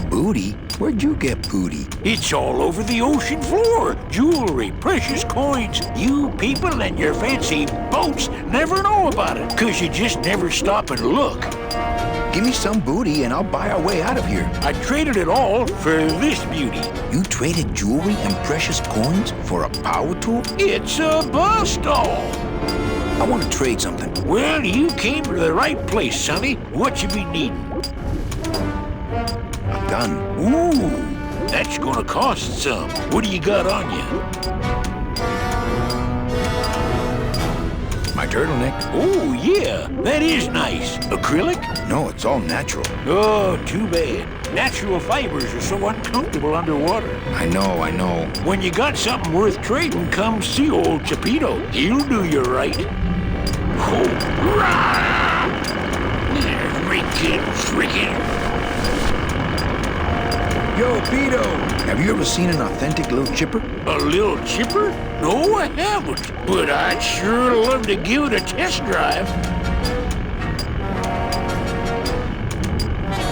Booty? Where'd you get booty? It's all over the ocean floor. Jewelry, precious coins. You people and your fancy boats never know about it, 'cause you just never stop and look. Give me some booty and I'll buy our way out of here. I traded it all for this beauty. You traded jewelry and precious coins for a power tool? It's a bust-all. I want to trade something. Well, you came to the right place, sonny. What you be needing? A gun. Ooh, that's gonna cost some. What do you got on you? My turtleneck. Oh, yeah, that is nice. Acrylic? No, it's all natural. Oh, too bad. Natural fibers are so uncomfortable underwater. I know. When you got something worth trading, come see old Geppetto. He'll do you right. Oh, rah! Freaking. Yo, Pedo, have you ever seen an authentic little chipper? A little chipper? No, I haven't. But I'd sure love to give it a test drive.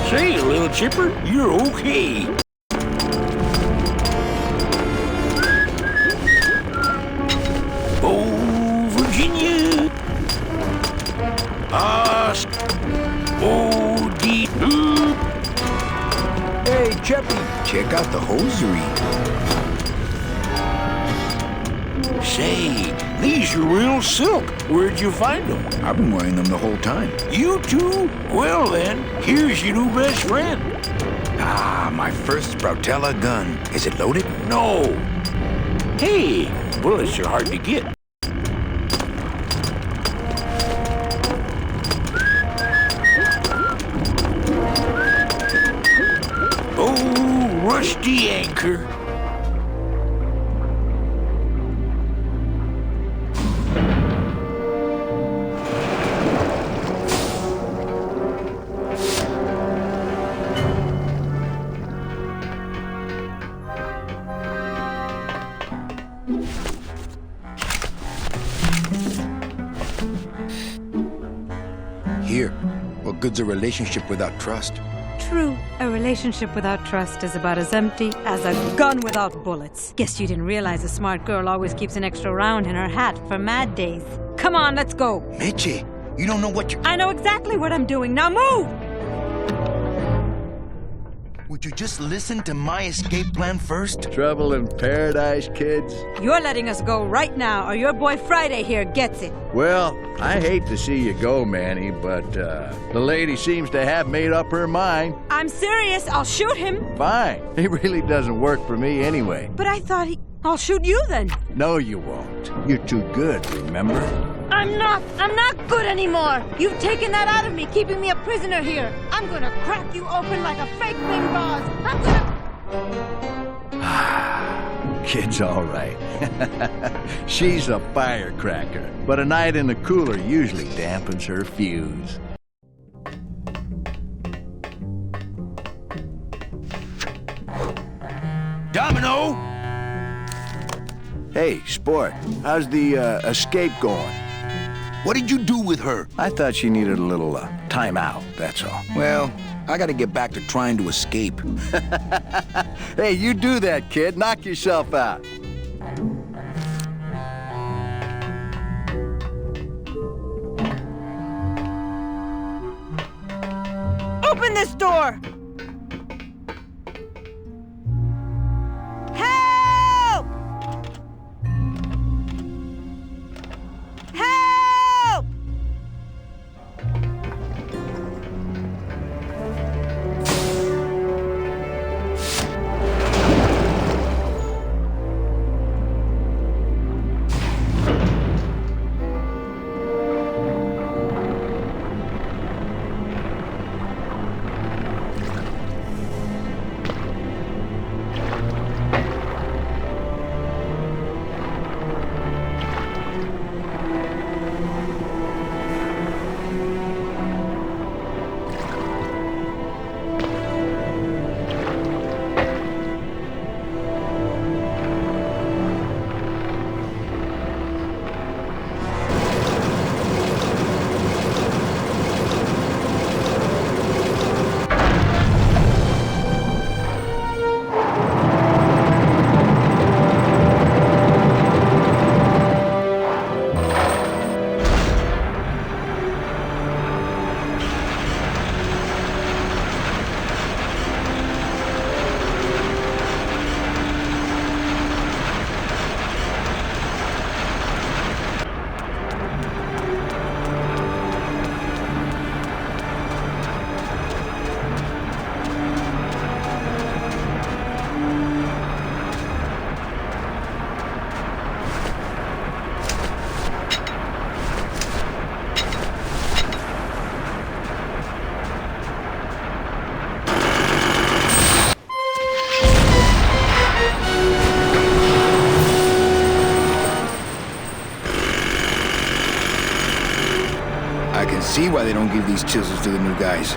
Say, little chipper, you're okay. Oh, Virginia. O-D-O. Hey, Cheppy, check out the hosiery. Say, these are real silk. Where'd you find them? I've been wearing them the whole time. You too? Well then, here's your new best friend. Ah, my first Brautella gun. Is it loaded? No. Hey, bullets are hard to get. Oh, rusty anchor. Here, what good's a relationship without trust? True. A relationship without trust is about as empty as a gun without bullets. Guess you didn't realize a smart girl always keeps an extra round in her hat for mad days. Come on, let's go. Mitchie, you don't know what you're... I know exactly what I'm doing. Now move! Would you just listen to my escape plan first? Trouble in paradise, kids? You're letting us go right now, or your boy Friday here gets it. Well, I hate to see you go, Manny, but the lady seems to have made up her mind. I'm serious. I'll shoot him. Fine. He really doesn't work for me anyway. But I thought I'll shoot you then. No, you won't. You're too good, remember? I'm not good anymore. You've taken that out of me, keeping me a prisoner here. I'm gonna crack you open like a fake wing gauze. I'm gonna... Kid's all right. She's a firecracker, but a night in the cooler usually dampens her fuse. Domino! Hey, Sport, how's the escape going? What did you do with her? I thought she needed a little time out, that's all. Well, I gotta get back to trying to escape. Hey, you do that, kid. Knock yourself out. Open this door! Help! Help! I can see why they don't give these chisels to the new guys.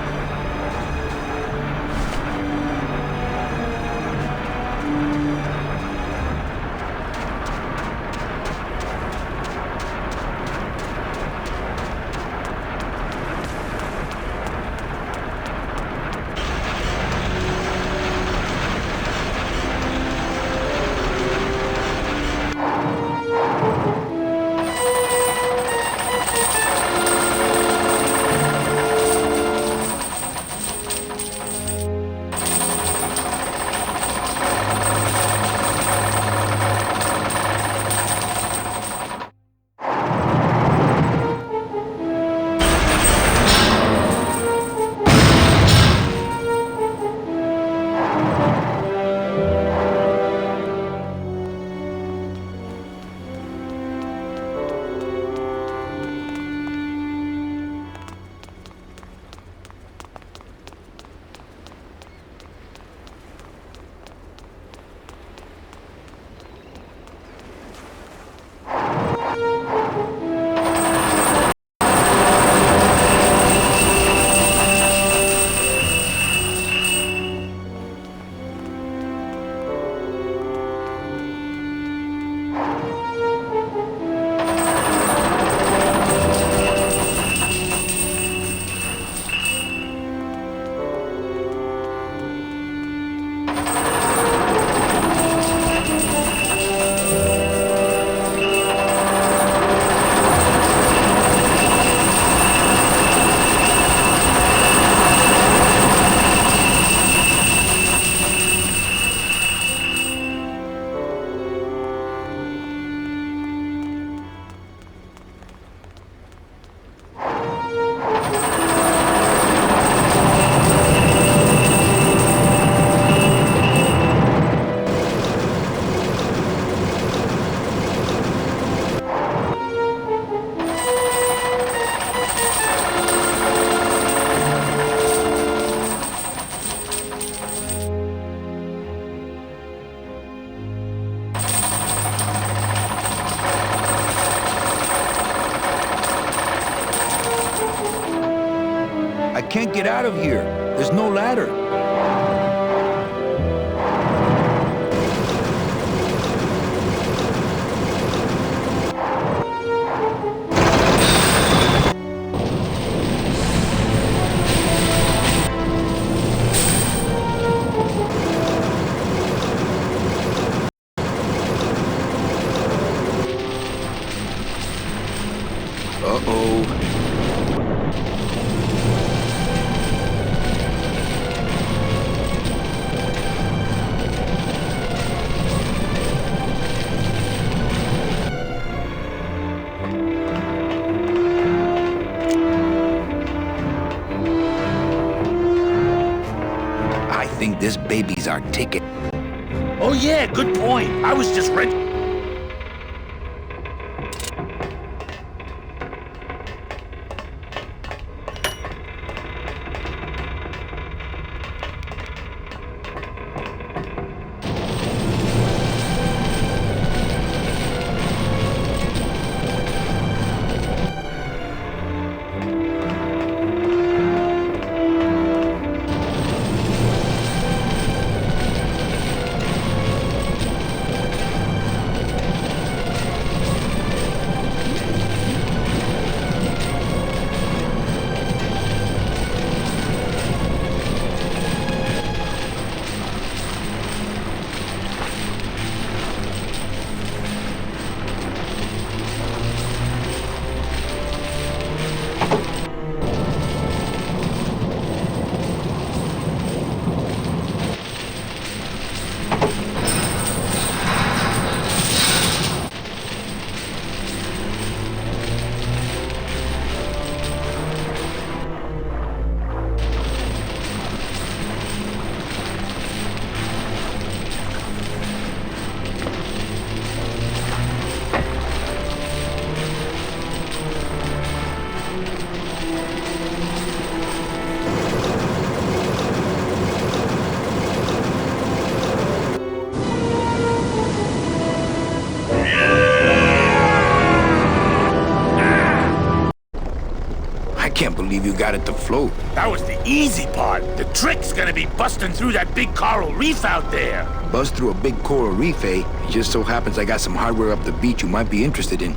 can't get out of here. There's no ladder. Uh-oh. I think this baby's our ticket. Oh yeah, good point. I was just ready. I can't believe you got it to float. That was the easy part. The trick's gonna be busting through that big coral reef out there. Buzz through a big coral reef, eh? It just so happens I got some hardware up the beach you might be interested in.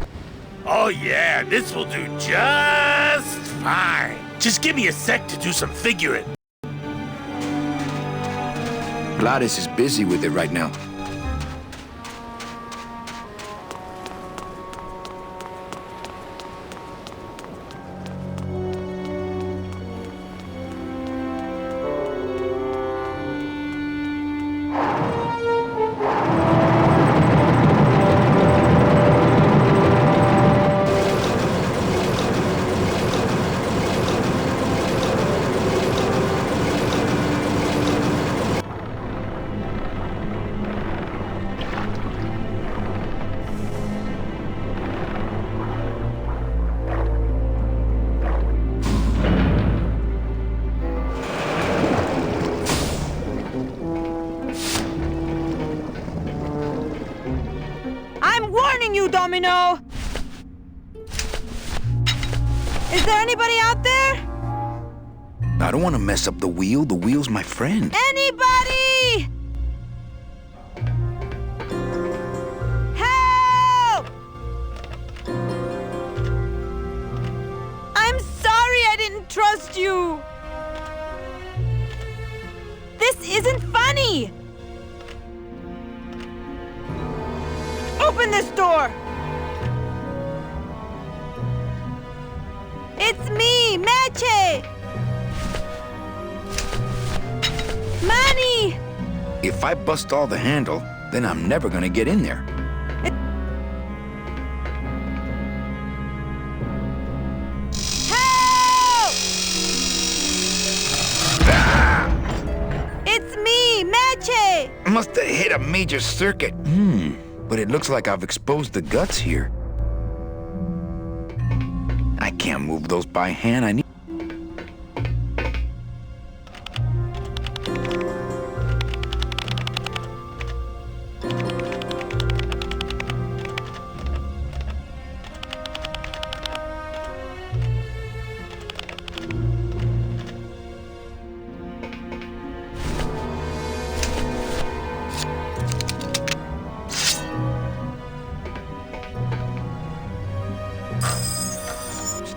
Oh yeah, this will do just fine. Just give me a sec to do some figuring. Gladys is busy with it right now. You, Domino! Is there anybody out there? I don't want to mess up the wheel. The wheel's my friend. Anybody! Help! I'm sorry I didn't trust you. This isn't funny. Open this door! It's me, Meche! Manny! If I bust all the handle, then I'm never gonna get in there. Help! It's me, Meche! Must have hit a major circuit. But it looks like I've exposed the guts here. I can't move those by hand. I need...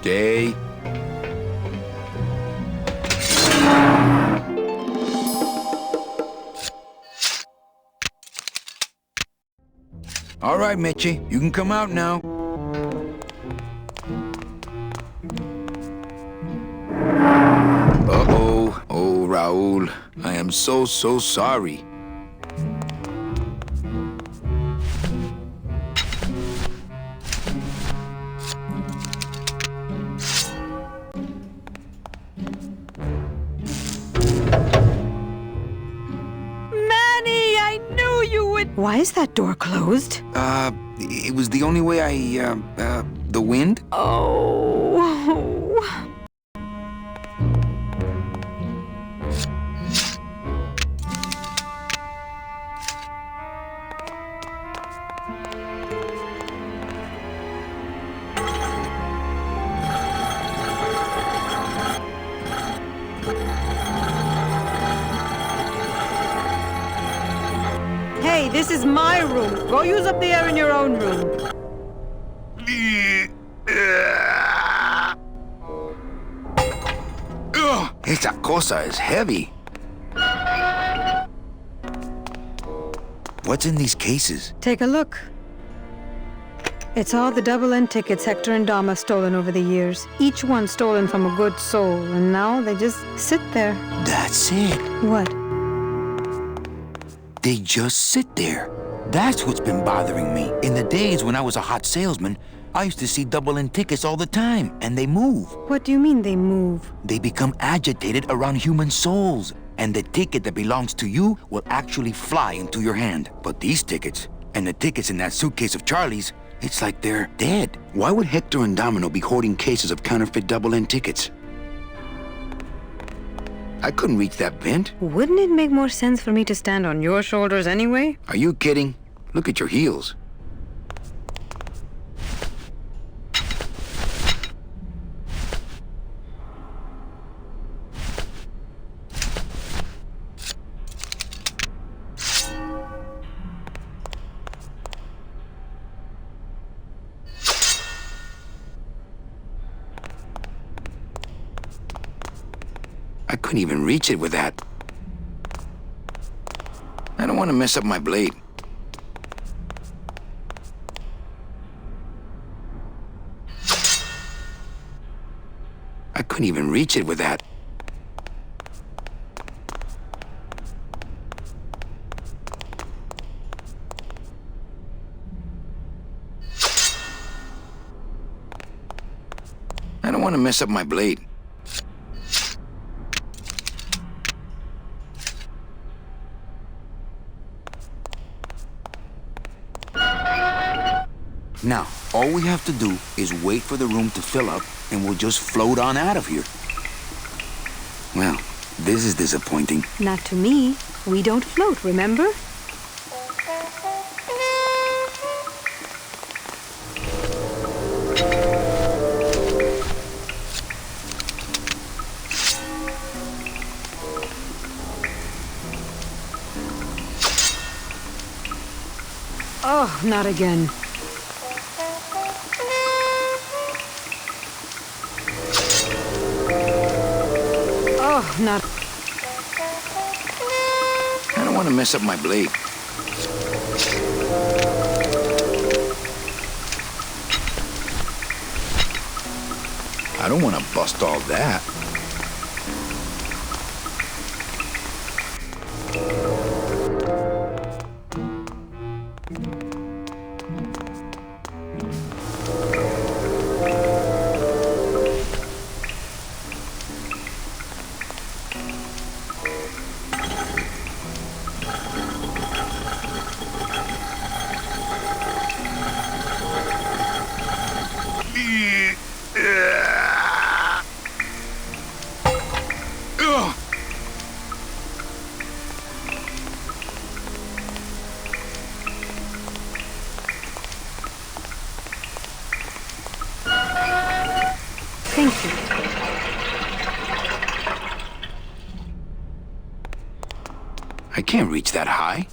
Okay. All right, Mitchie, you can come out now. Uh-oh. Oh, Raul, I am so sorry. Manny, I knew you would. Why is that door closed? It was the only way the wind? Oh. Hey, this is my room. Go use up the air in your own room. Esa cosa is heavy. What's in these cases? Take a look. It's all the double-end tickets Hector and Dom have stolen over the years. Each one stolen from a good soul, and now they just sit there. That's it. What? They just sit there. That's what's been bothering me. In the days when I was a hot salesman, I used to see double-end tickets all the time, and they move. What do you mean they move? They become agitated around human souls, and the ticket that belongs to you will actually fly into your hand. But these tickets, and the tickets in that suitcase of Charlie's, it's like they're dead. Why would Hector and Domino be hoarding cases of counterfeit double-end tickets? I couldn't reach that vent. Wouldn't it make more sense for me to stand on your shoulders anyway? Are you kidding? Look at your heels. I couldn't even reach it with that. I don't want to mess up my blade. I couldn't even reach it with that. I don't want to mess up my blade. Now, all we have to do is wait for the room to fill up, and we'll just float on out of here. Well, this is disappointing. Not to me. We don't float, remember? Oh, not again. Oh, not... I don't want to mess up my blade. I don't want to bust all that. Thank you. I can't reach that high.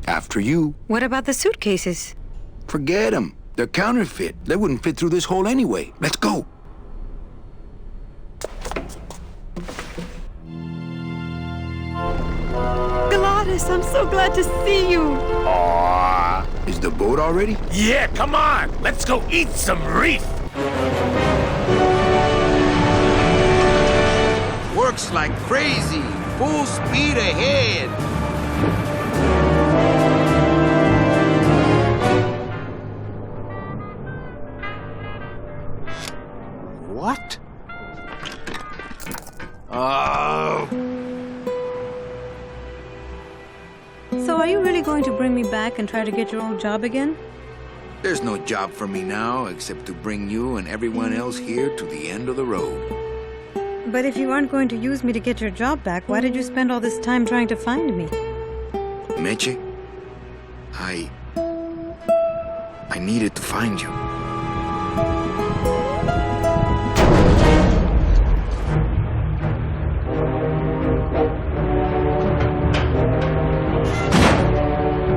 After you. What about the suitcases? Forget them. They're counterfeit. They wouldn't fit through this hole anyway. Let's go. Gladys, I'm so glad to see you. Aww. Is the boat already? Yeah, come on. Let's go eat some reef. Works like crazy. Full speed ahead. What? Oh. So are you really going to bring me back and try to get your old job again? There's no job for me now except to bring you and everyone else here to the end of the road. But if you aren't going to use me to get your job back, why did you spend all this time trying to find me? Meche, I needed to find you.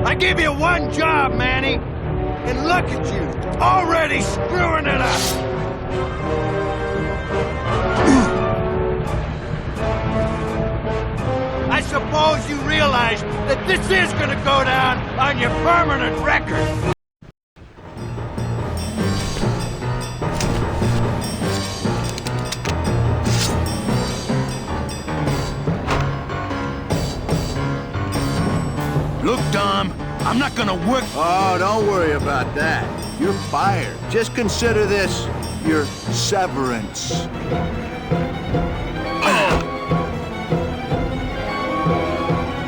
I gave you one job, Manny, and look at you, already screwing it up. I suppose you realize that this is gonna go down on your permanent record. Look, Dom, I'm not gonna work... Oh, don't worry about that. You're fired. Just consider this your severance.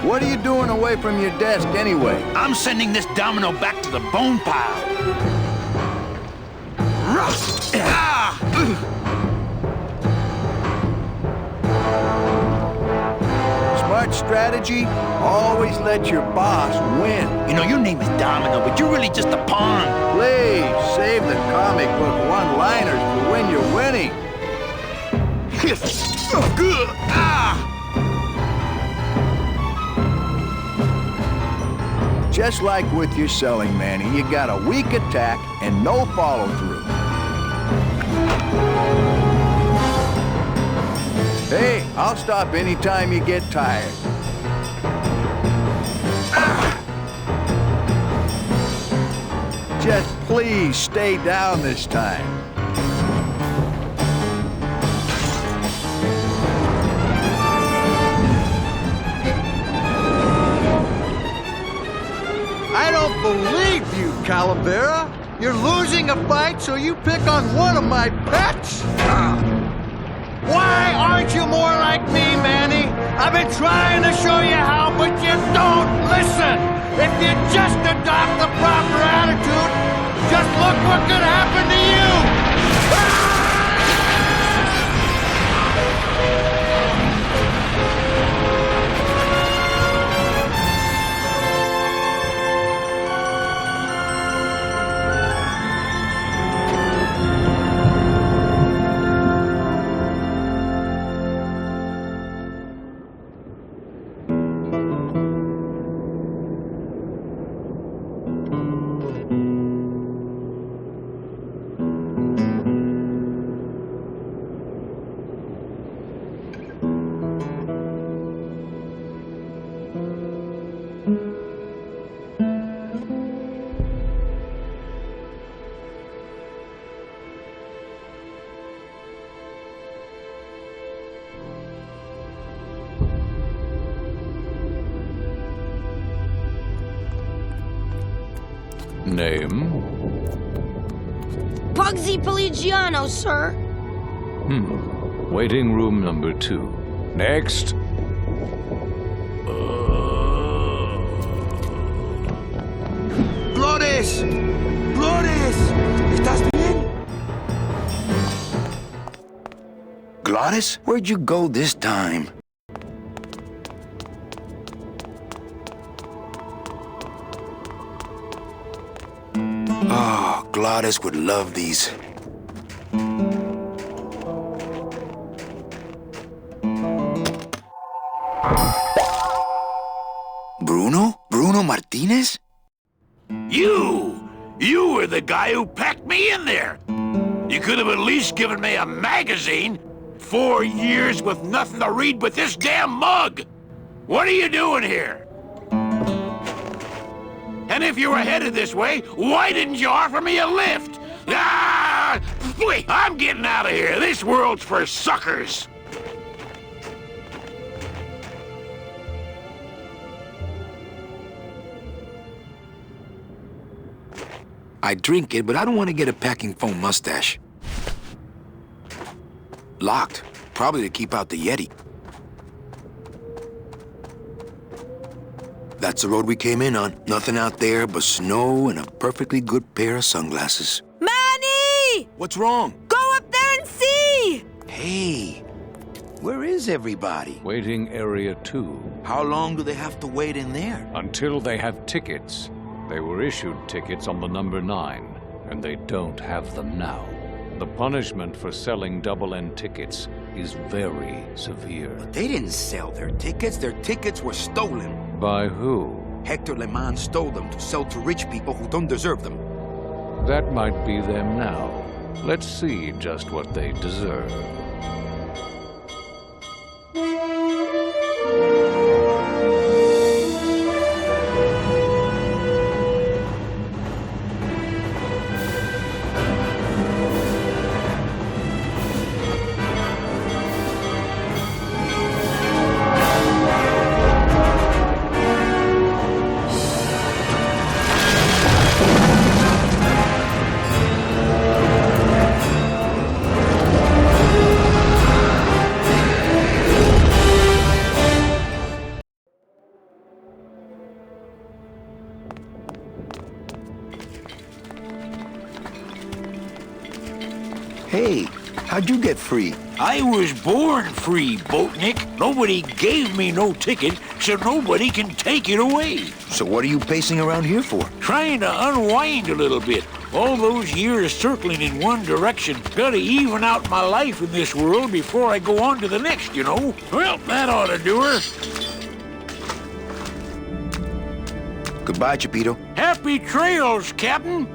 What are you doing away from your desk anyway? I'm sending this domino back to the bone pile. Smart strategy, always let your boss win. You know, your name is Domino, but you're really just a pawn. Please, save the comic book one-liners for when you're winning. Just like with your selling, Manny, you got a weak attack and no follow-through. Hey, I'll stop anytime you get tired. Just please stay down this time. I don't believe you, Calavera. You're losing a fight, so you pick on one of my pets? Why aren't you more like me, Manny? I've been trying to show you how, but you don't listen. If you just adopt the proper attitude, just look what could happen to you. Name? Pugsy Pelagiano, sir. Waiting room number 2. Next. ¡Flores! ¡Flores! ¿Estás bien? Gladys, where'd you go this time? Oh, Gladys would love these. Bruno? Bruno Martinez? You were the guy who packed me in there. You could have at least given me a magazine. 4 years with nothing to read but this damn mug. What are you doing here? And if you were headed this way, why didn't you offer me a lift? Ah! Wait, I'm getting out of here. This world's for suckers. I drink it, but I don't want to get a packing phone mustache. Locked. Probably to keep out the Yeti. That's the road we came in on. Nothing out there but snow and a perfectly good pair of sunglasses. Manny! What's wrong? Go up there and see! Hey, where is everybody? Waiting area 2. How long do they have to wait in there? Until they have tickets. They were issued tickets on the number 9, and they don't have them now. The punishment for selling double-end tickets is very severe. But they didn't sell their tickets. Their tickets were stolen. By who? Hector Le Mans stole them to sell to rich people who don't deserve them. That might be them now. Let's see just what they deserve. Hey, how'd you get free? I was born free, Boatnik. Nobody gave me no ticket, so nobody can take it away. So what are you pacing around here for? Trying to unwind a little bit. All those years circling in one direction. Gotta even out my life in this world before I go on to the next, you know. Well, that ought to do her. Goodbye, Chapito. Happy trails, Captain.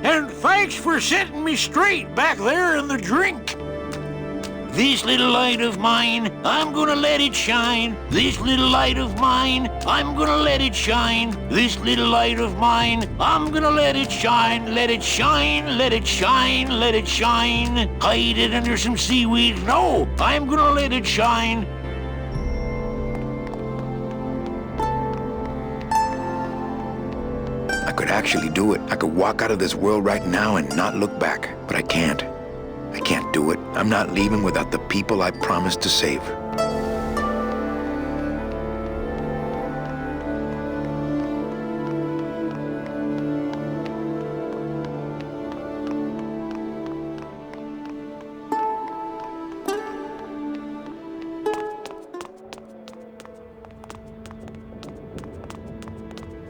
And thanks for setting me straight back there in the drink. This little light of mine, I'm gonna let it shine. This little light of mine, I'm gonna let it shine. This little light of mine, I'm gonna let it shine. Let it shine, let it shine, let it shine. Hide it under some seaweed. No, I'm gonna let it shine. I could actually do it. I could walk out of this world right now and not look back. But I can't. I can't do it. I'm not leaving without the people I promised to save.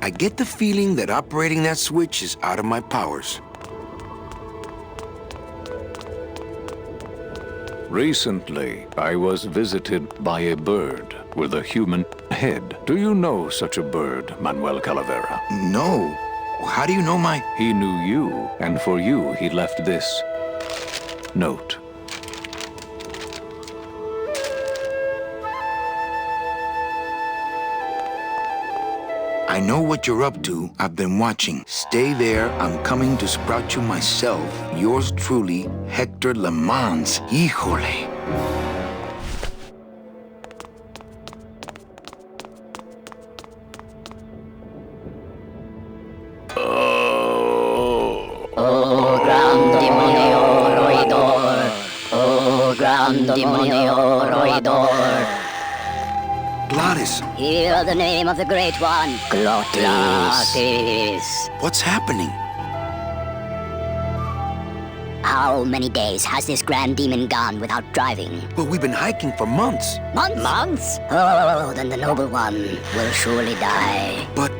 I get the feeling that operating that switch is out of my powers. Recently, I was visited by a bird with a human head. Do you know such a bird, Manuel Calavera? No. How do you know my... He knew you, and for you he left this note. I know what you're up to. I've been watching. Stay there. I'm coming to sprout you myself. Yours truly, Hector Le Mans. Híjole. Oh, gran demonio roidor. Oh, gran demonio roidor. Gladys. Hear the name of the Great One. Gladys. What's happening? How many days has this grand demon gone without driving? But we've been hiking for months. Months? Months? Oh, then the noble one will surely die. But...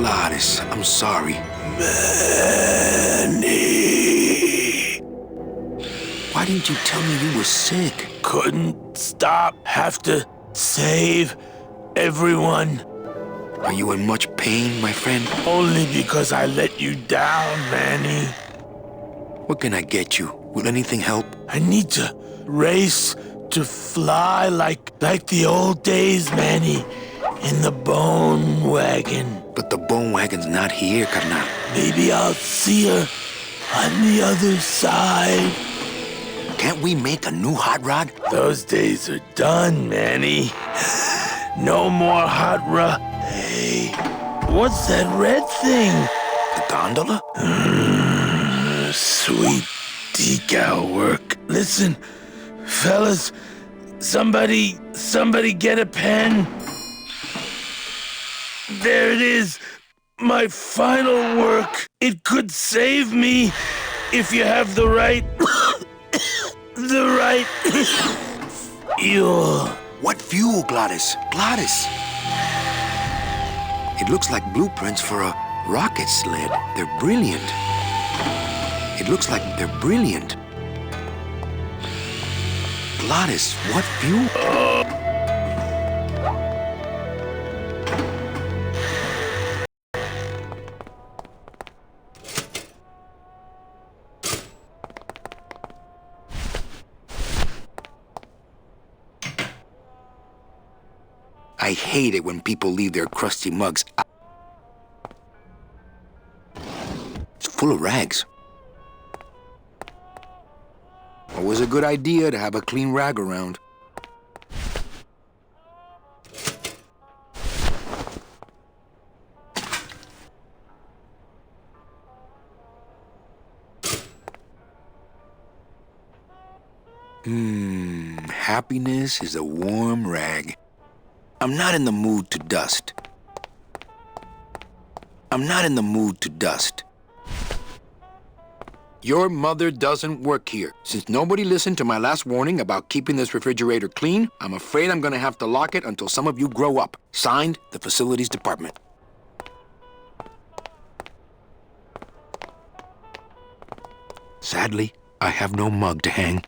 Gladys, I'm sorry. Manny. Why didn't you tell me you were sick? Couldn't stop. Have to save everyone. Are you in much pain, my friend? Only because I let you down, Manny. What can I get you? Will anything help? I need to race to fly like the old days, Manny. In the bone wagon. But the bone wagon's not here, carnal. Maybe I'll see her on the other side. Can't we make a new hot rod? Those days are done, Manny. No more hot rod. Hey, what's that red thing? The gondola? Sweet decal work. Listen, fellas, somebody get a pen. There it is, my final work. It could save me if you have the right, fuel. What fuel, Gladys? Gladys! It looks like blueprints for a rocket sled. They're brilliant. It looks like they're brilliant. Gladys, what fuel? I hate it when people leave their crusty mugs out. It's full of rags. Always a good idea to have a clean rag around. Happiness is a warm rag. I'm not in the mood to dust. I'm not in the mood to dust. Your mother doesn't work here. Since nobody listened to my last warning about keeping this refrigerator clean, I'm afraid I'm gonna have to lock it until some of you grow up. Signed, the Facilities Department. Sadly, I have no mug to hang.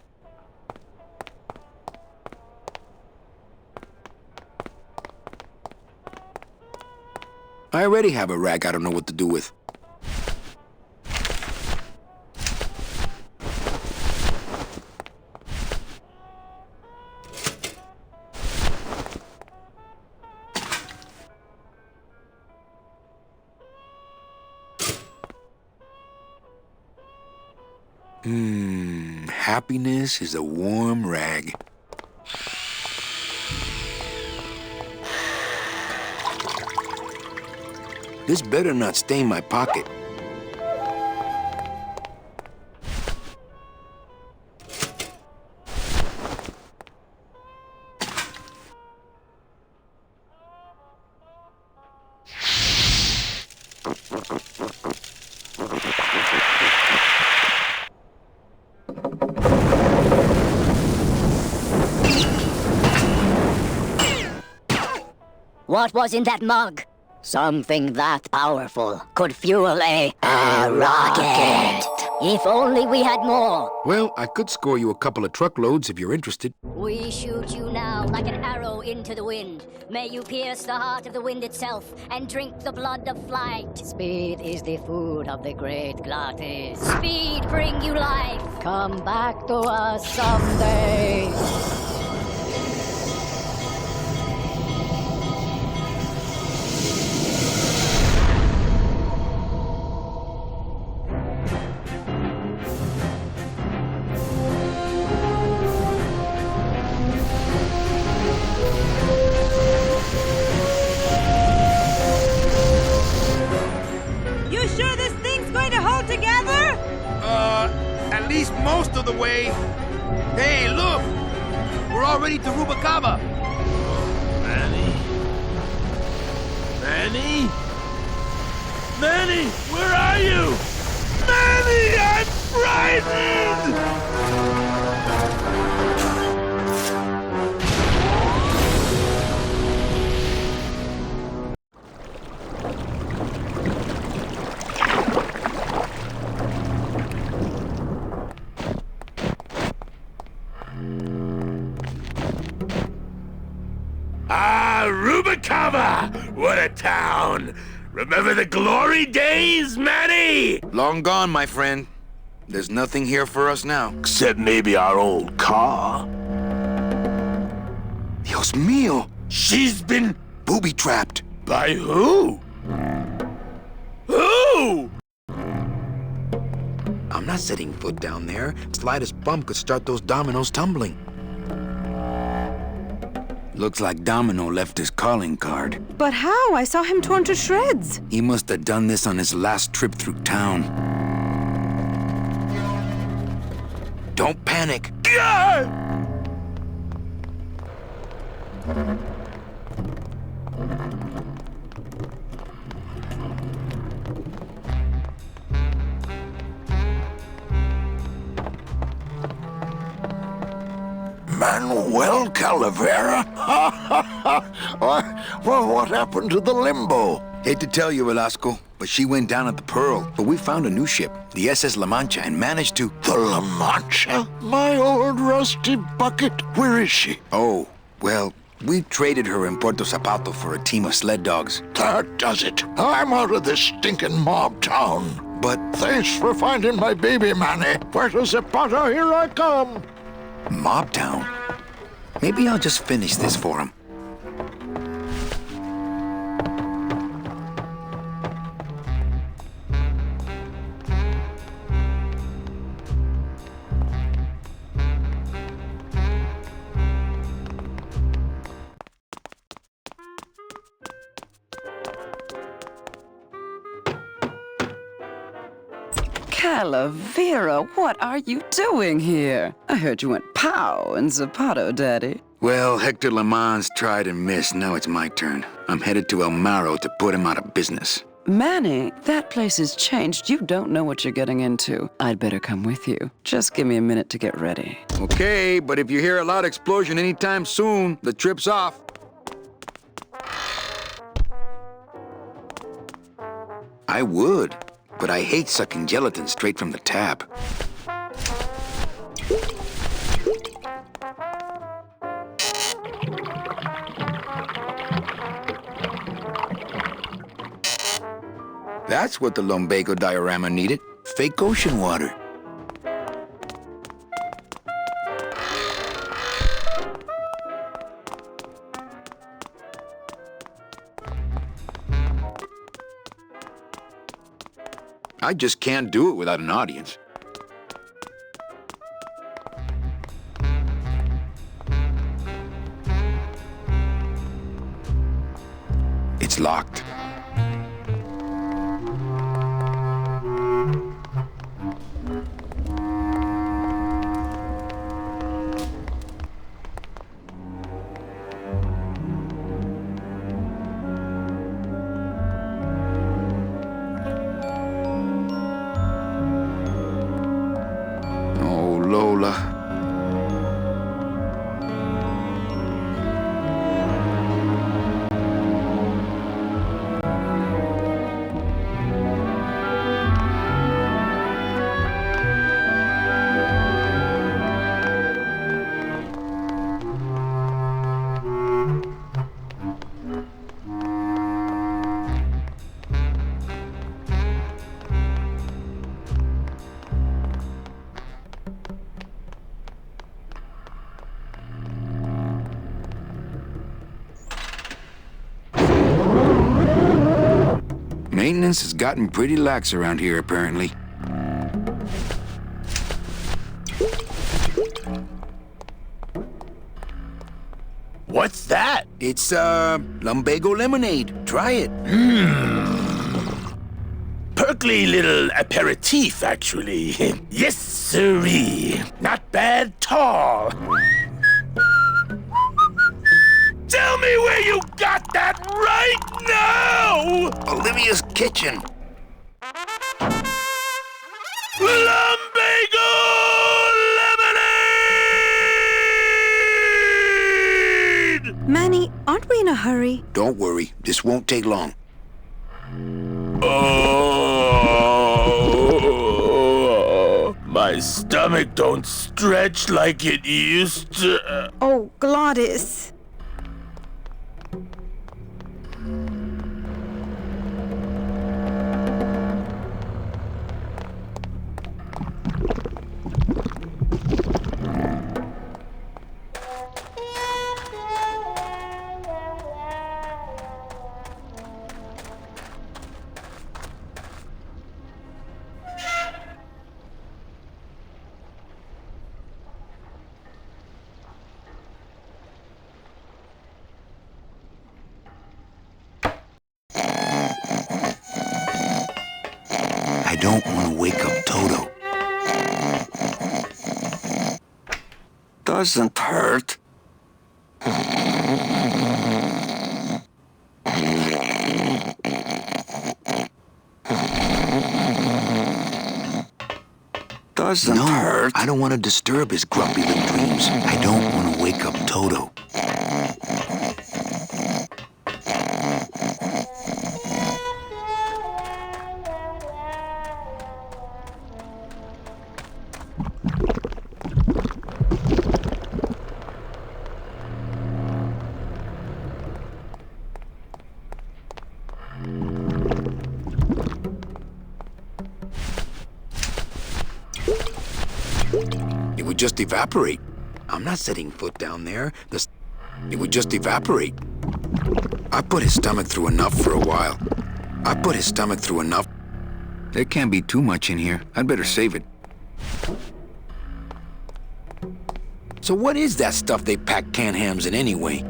I already have a rag I don't know what to do with. Happiness is a warm rag. This better not stain my pocket. What was in that mug? Something that powerful could fuel a rocket. If only we had more. Well, I could score you a couple of truckloads if you're interested. We shoot you now like an arrow into the wind. May you pierce the heart of the wind itself and drink the blood of flight. Speed is the food of the great Glottis. Speed bring you life. Come back to us someday. At least most of the way. Hey, look! We're already to Rubacava. Manny? Manny? Manny, where are you? Manny, I'm frightened! Rubacava! What a town! Remember the glory days, Manny? Long gone, my friend. There's nothing here for us now. Except maybe our old car. Dios mío! She's been booby-trapped. By who? Who? I'm not setting foot down there. Slightest bump could start those dominoes tumbling. Looks like Domino left his calling card. But how? I saw him torn to shreds. He must have done this on his last trip through town. Don't panic. Manuel Calavera? Well, what happened to the Limbo? Hate to tell you, Velasco, but she went down at the Pearl. But we found a new ship, the SS La Mancha, and managed to... The La Mancha? My old rusty bucket. Where is she? Oh, well, we traded her in Puerto Zapato for a team of sled dogs. That does it. I'm out of this stinking mob town. But... Thanks for finding my baby, Manny. Puerto Zapato, here I come. Mob town? Maybe I'll just finish this for him. Calavera, what are you doing here? I heard you went pow in Zapato, Daddy. Well, Hector Lemans tried and missed. Now it's my turn. I'm headed to El Maro to put him out of business. Manny, that place has changed. You don't know what you're getting into. I'd better come with you. Just give me a minute to get ready. Okay, but if you hear a loud explosion anytime soon, the trip's off. I would, but I hate sucking gelatin straight from the tap. That's what the lumbago diorama needed. Fake ocean water. I just can't do it without an audience. It's locked. Maintenance has gotten pretty lax around here, apparently. What's that? It's, lumbago lemonade. Try it. Perkly little aperitif, actually. Yes, sirree. Not bad tall. Tell me where you got that right now! Olivia's kitchen. Lumbago lemonade! Manny, aren't we in a hurry? Don't worry, this won't take long. Oh, my stomach don't stretch like it used to. Oh, Glottis. I don't want to wake up Toto. Doesn't hurt. Doesn't hurt. I don't want to disturb his grumpy little dreams. I don't want to wake up Toto. It would just evaporate. I'm not setting foot down there. It would just evaporate. I put his stomach through enough for a while. There can't be too much in here. I'd better save it. So what is that stuff they pack canned hams in anyway?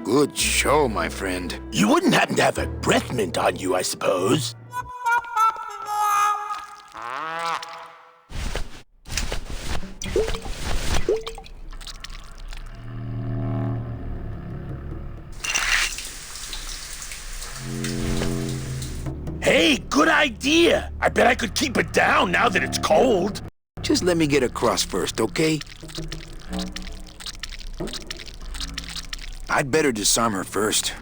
Good show, my friend. You wouldn't happen to have a breath mint on you, I suppose? Hey, good idea! I bet I could keep it down now that it's cold. Just let me get across first, okay? I'd better disarm her first.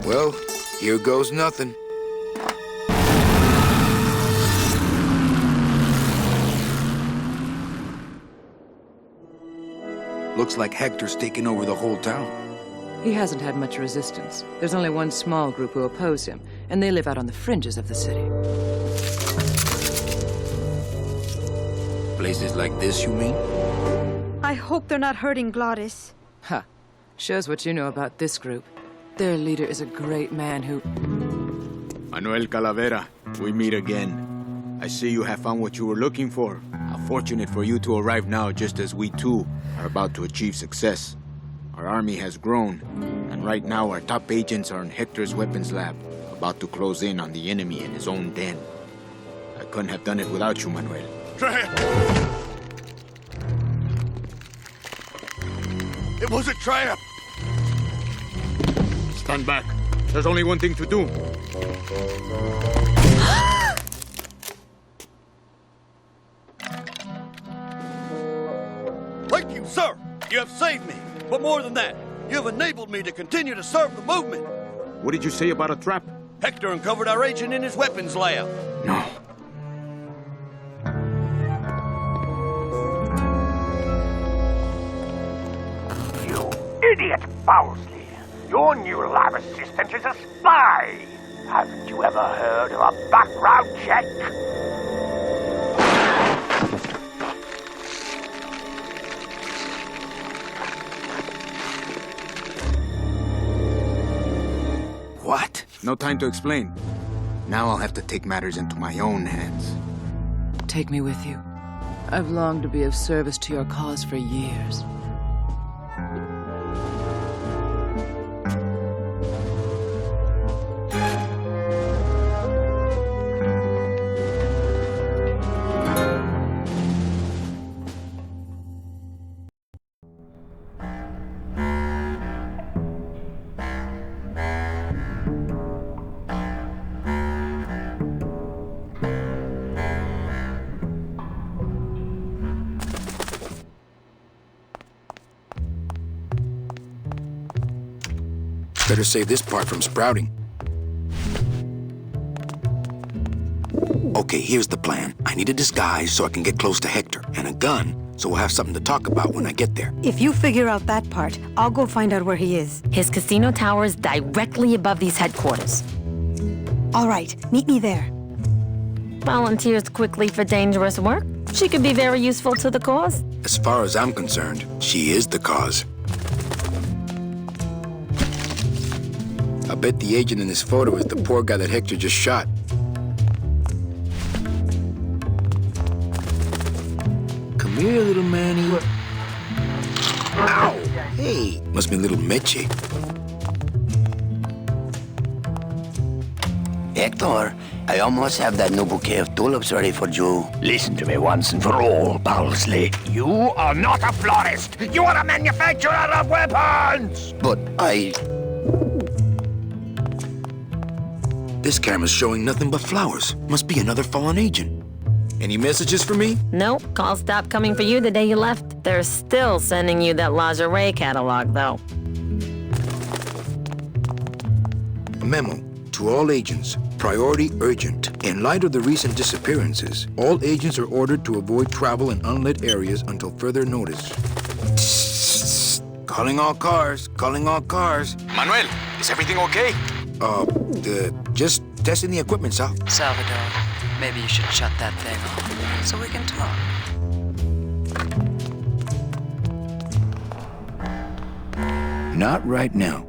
Well, here goes nothing. Looks like Hector's taken over the whole town. He hasn't had much resistance. There's only one small group who oppose him, and they live out on the fringes of the city. Places like this, you mean? I hope they're not hurting Glottis. Ha. Shows what you know about this group. Their leader is a great man who... Manuel Calavera, we meet again. I see you have found what you were looking for. How fortunate for you to arrive now, just as we too are about to achieve success. Our army has grown, and right now our top agents are in Hector's weapons lab, about to close in on the enemy in his own den. I couldn't have done it without you, Manuel. It was a trap! Stand back. There's only one thing to do. Thank you, sir! You have saved me! But more than that, you have enabled me to continue to serve the movement! What did you say about a trap? Hector uncovered our agent in his weapons lab. No. Idiot Bowsley! Your new lab assistant is a spy! Haven't you ever heard of a background check? What? No time to explain. Now I'll have to take matters into my own hands. Take me with you. I've longed to be of service to your cause for years. Better save this part from sprouting. Okay, here's the plan. I need a disguise so I can get close to Hector, and a gun so we'll have something to talk about when I get there. If you figure out that part, I'll go find out where he is. His casino tower is directly above these headquarters. All right, meet me there. Volunteers quickly for dangerous work. She could be very useful to the cause. As far as I'm concerned, she is the cause. I bet the agent in this photo is the poor guy that Hector just shot. Come here, little Manny. Ow! Hey, must be little Meche. Hector, I almost have that new bouquet of tulips ready for you. Listen to me once and for all, Parsley. You are not a florist. You are a manufacturer of weapons. But This camera's showing nothing but flowers. Must be another fallen agent. Any messages for me? Nope, calls stopped coming for you the day you left. They're still sending you that lingerie catalog, though. A memo to all agents. Priority urgent. In light of the recent disappearances, all agents are ordered to avoid travel in unlit areas until further notice. Calling all cars. Calling all cars. Manuel, is everything okay? Just testing the equipment, Sal. Salvador, maybe you should shut that thing off so we can talk. Not right now.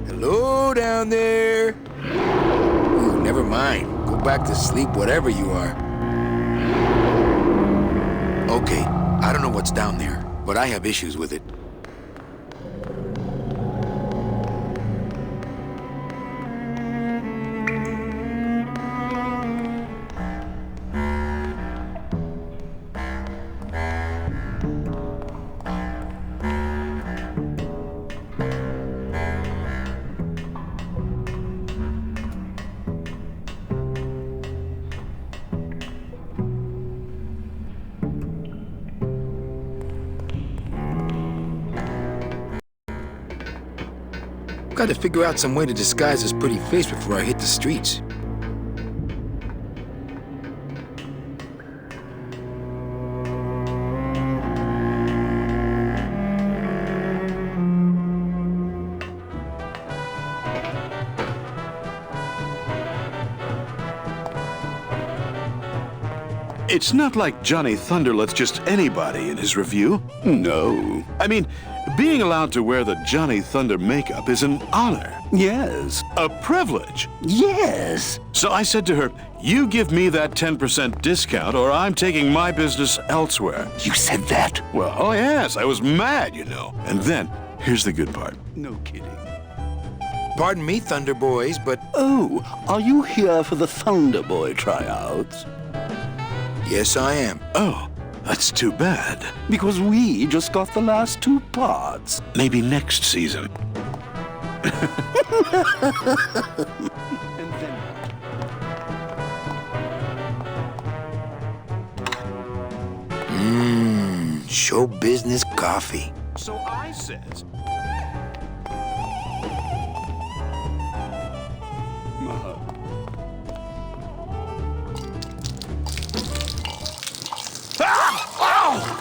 Hello down there. Ooh, never mind. Go back to sleep, whatever you are. Okay, I don't know what's down there, but I have issues with it. Got to figure out some way to disguise this pretty face before I hit the streets. It's not like Johnny Thunder lets just anybody in his review. No. I mean, being allowed to wear the Johnny Thunder makeup is an honor. Yes. A privilege. Yes. So I said to her, you give me that 10% discount or I'm taking my business elsewhere. You said that? Well, oh yes, I was mad, you know. And then, here's the good part. No kidding. Pardon me, Thunder Boys, but... Oh, are you here for the Thunder Boy tryouts? Yes, I am. Oh, that's too bad. Because we just got the last 2 parts. Maybe next season. Show business coffee. So I said...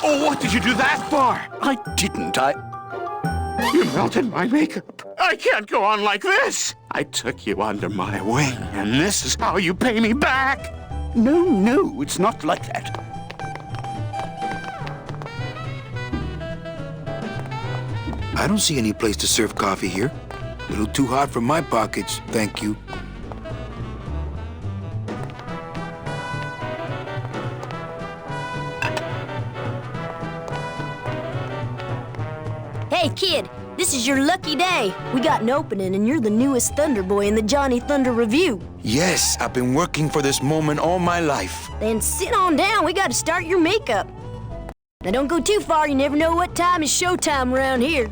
Oh, what did you do that for? I didn't. You melted my makeup. I can't go on like this. I took you under my wing, and this is how you pay me back. No, it's not like that. I don't see any place to serve coffee here. A little too hot for my pockets, thank you. Hey, kid, this is your lucky day. We got an opening, and you're the newest Thunder Boy in the Johnny Thunder Review. Yes, I've been working for this moment all my life. Then sit on down. We got to start your makeup. Now, don't go too far. You never know what time is showtime around here.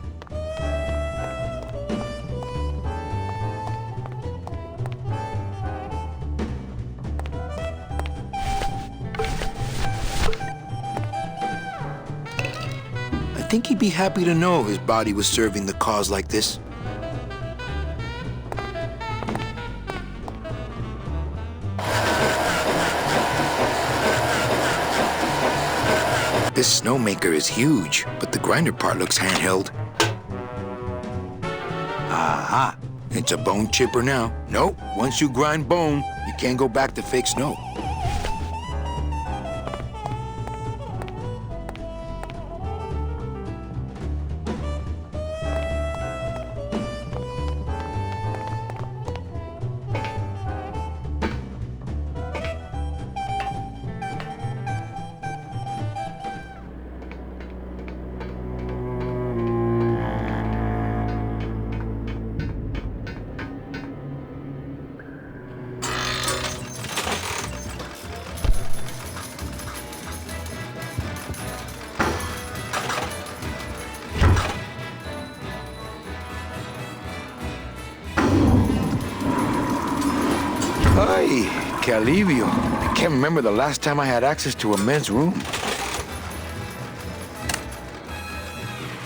I think he'd be happy to know his body was serving the cause like this. This snowmaker is huge, but the grinder part looks handheld. Aha! It's a bone chipper now. Nope, once you grind bone, you can't go back to fake snow. Ay, que alivio. I can't remember the last time I had access to a men's room.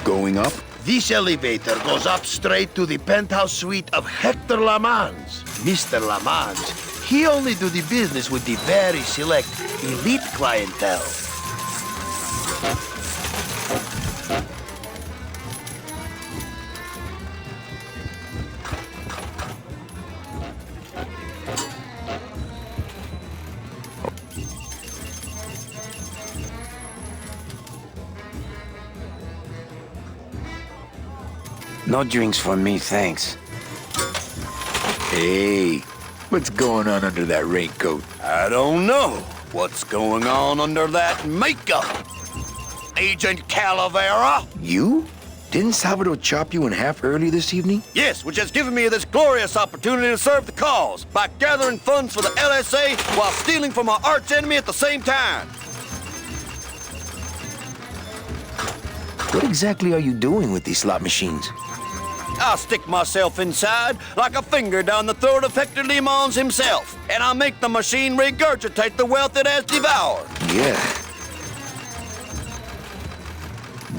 Going up? This elevator goes up straight to the penthouse suite of Hector Lamans. Mr. Lamans, he only do the business with the very select elite clientele. No drinks for me, thanks. Hey, what's going on under that raincoat? I don't know what's going on under that makeup. Agent Calavera? You? Didn't Salvador chop you in half early this evening? Yes, which has given me this glorious opportunity to serve the cause by gathering funds for the LSA while stealing from our arch enemy at the same time. What exactly are you doing with these slot machines? I'll stick myself inside like a finger down the throat of Hector Limons himself, and I'll make the machine regurgitate the wealth it has devoured. Yeah.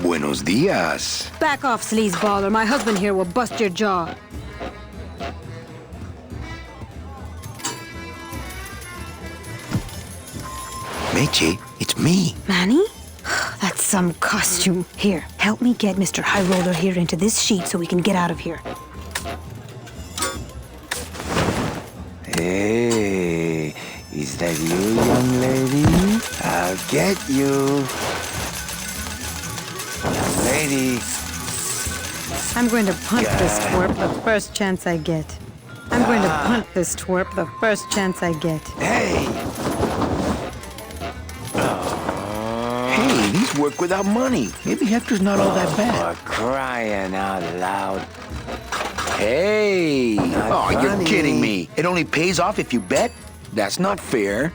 Buenos dias. Back off, sleazeballer. My husband here will bust your jaw. Meche, it's me. Manny? That's some costume. Here, help me get Mr. High Roller here into this sheet so we can get out of here. Hey, is that you, young lady? I'll get you. Young lady. I'm going to punt this twerp the first chance I get. I'm going to punt this twerp the first chance I get. Hey! Hey, these work without money. Maybe Hector's not all that bad. For crying out loud. Hey! Not You're funny. kidding me. It only pays off if you bet? That's not fair.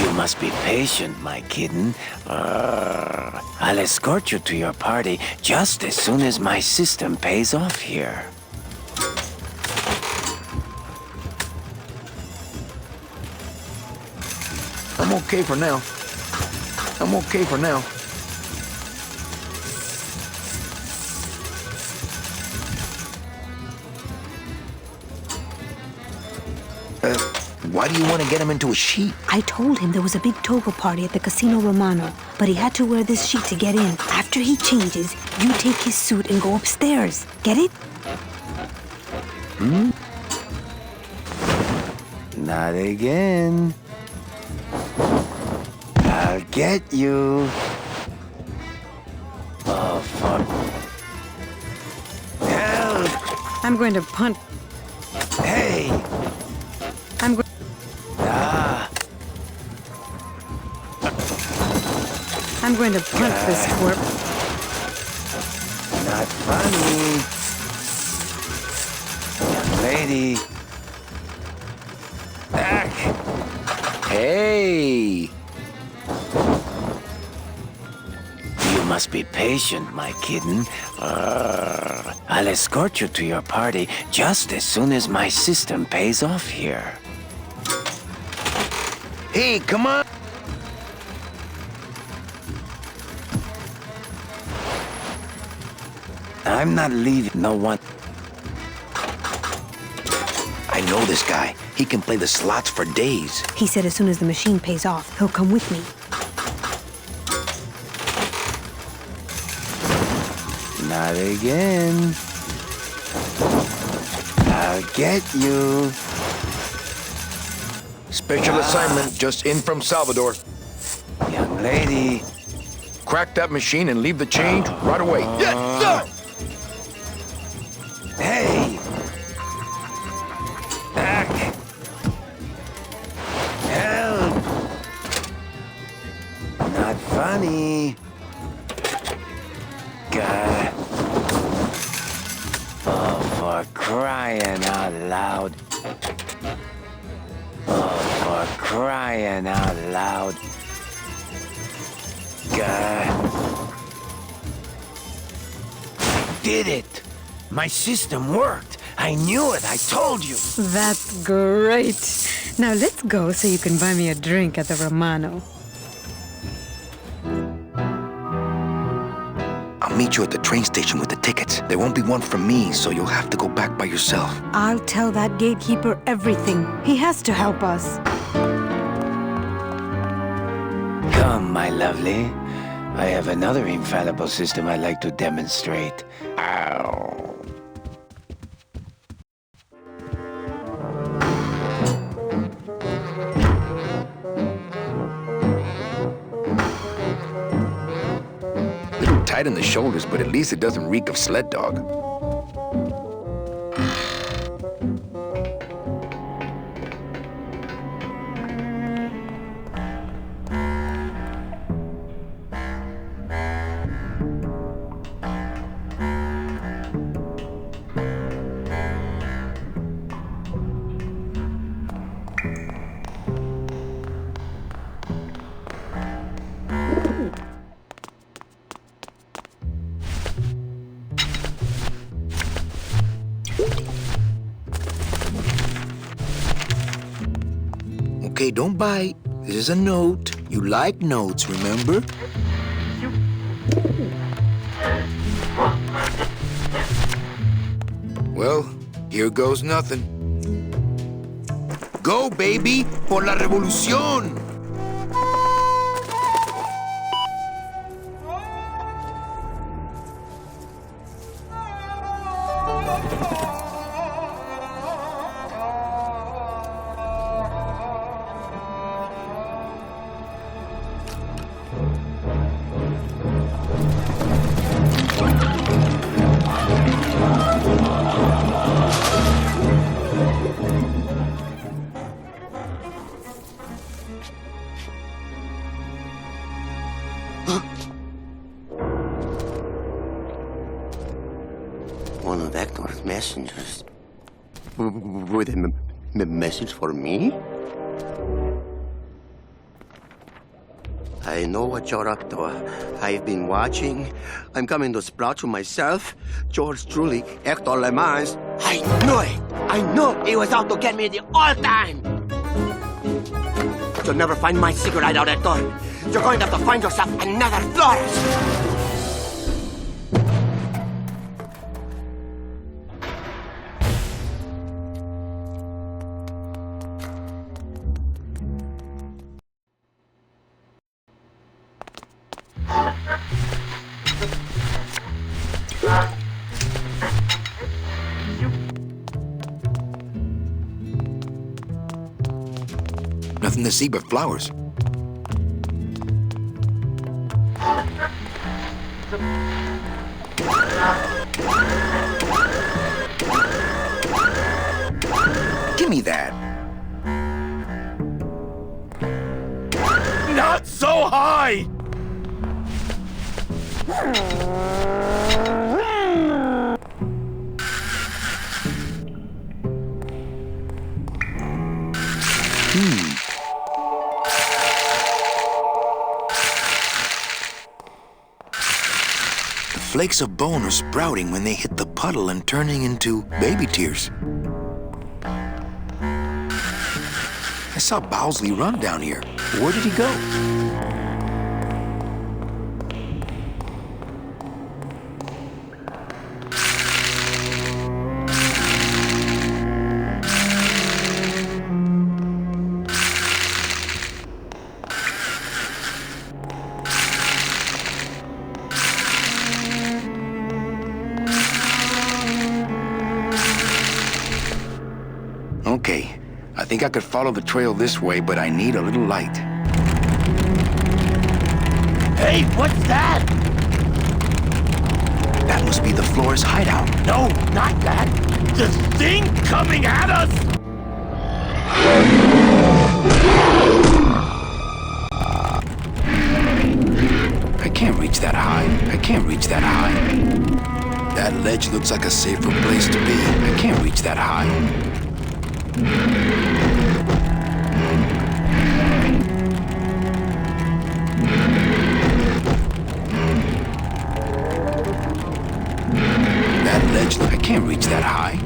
You must be patient, my kitten. I'll escort you to your party just as soon as my system pays off here. I'm okay for now. I'm okay for now. Why do you want to get him into a sheet? I told him there was a big toga party at the Casino Romano, but he had to wear this sheet to get in. After he changes, you take his suit and go upstairs. Get it? Hmm? Not again. I'll get you. Oh, fuck. Help! I'm going to punt. Hey! I'm going. I'm going to punt this twerp. Not funny. Young lady. Hey! You must be patient, my kitten. I'll escort you to your party just as soon as my system pays off here. Hey, come on! I'm not leaving no one. I know this guy. He can play the slots for days. He said as soon as the machine pays off, he'll come with me. Not Not again. I'll get you. Special assignment just in from Salvador. Young lady. Crack that machine and leave the change right away. Yes, sir! Hey! Back! Help! Not funny. God. Oh, for crying out loud. Oh, for crying out loud. God. Did it! My system worked! I knew it! I told you! That's great. Now let's go so you can buy me a drink at the Romano. I'll meet you at the train station with the tickets. There won't be one from me, so you'll have to go back by yourself. I'll tell that gatekeeper everything. He has to help us. Come, my lovely. I have another infallible system I'd like to demonstrate. Ow. Little tight in the shoulders, but at least it doesn't reek of sled dog. Okay, don't bite. This is a note. You like notes, remember? Well, here goes nothing. Go, baby, por la revolución! One of Hector's messengers. With a message for me? I know what you're up to. I've been watching. I'm coming to sprout you myself. Yours truly, Hector Le Mans. I knew it! I knew he was out to get me the whole time! You'll never find my secret hideout, Hector. You're going to have to find yourself another Flores! Nothing to see but flowers. Give me that. Not so high! Flakes of bone are sprouting when they hit the puddle and turning into baby tears. I saw Bowsley run down here. Where did he go? Okay, I think I could follow the trail this way, but I need a little light. Hey, what's that? That must be the floor's hideout. No, not that. The thing coming at us! I can't reach that high. I can't reach that high. That ledge looks like a safer place to be. I can't reach that high. That ledge, I can't reach that high.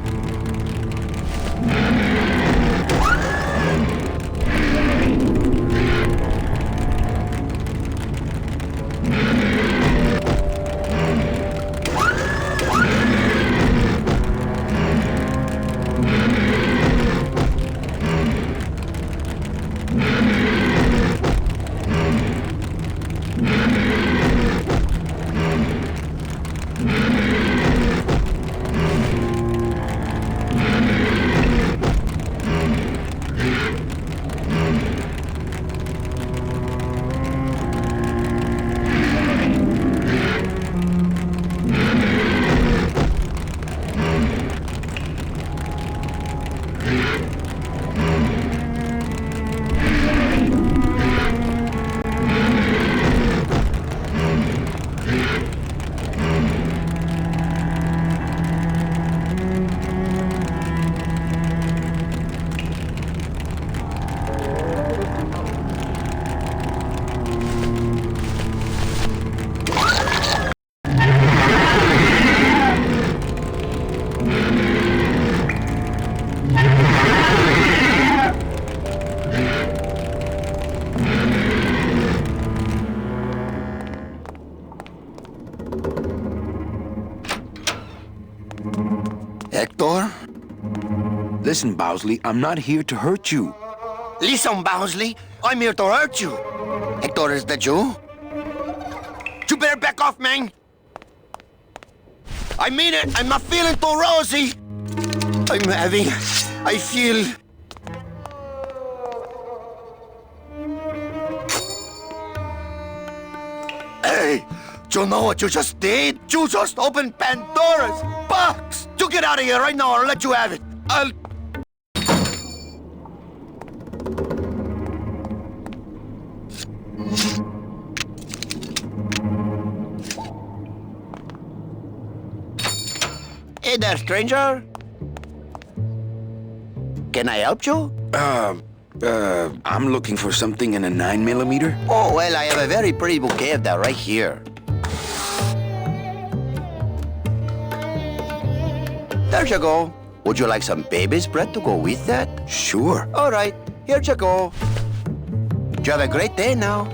Hector? Listen, Bowsley, I'm not here to hurt you. Listen, Bowsley, I'm here to hurt you. Hector, is that you? You better back off, man. I mean it, I'm not feeling too rosy. I feel... Hey, do you know what you just did? You just opened Pandora's box. You get out of here right now or I'll let you have it. Hey there, stranger. Can I help you? I'm looking for something in a 9mm. Oh, well, I have a very pretty bouquet of that right here. There you go. Would you like some baby's breath to go with that? Sure. All right, here you go. You have a great day now.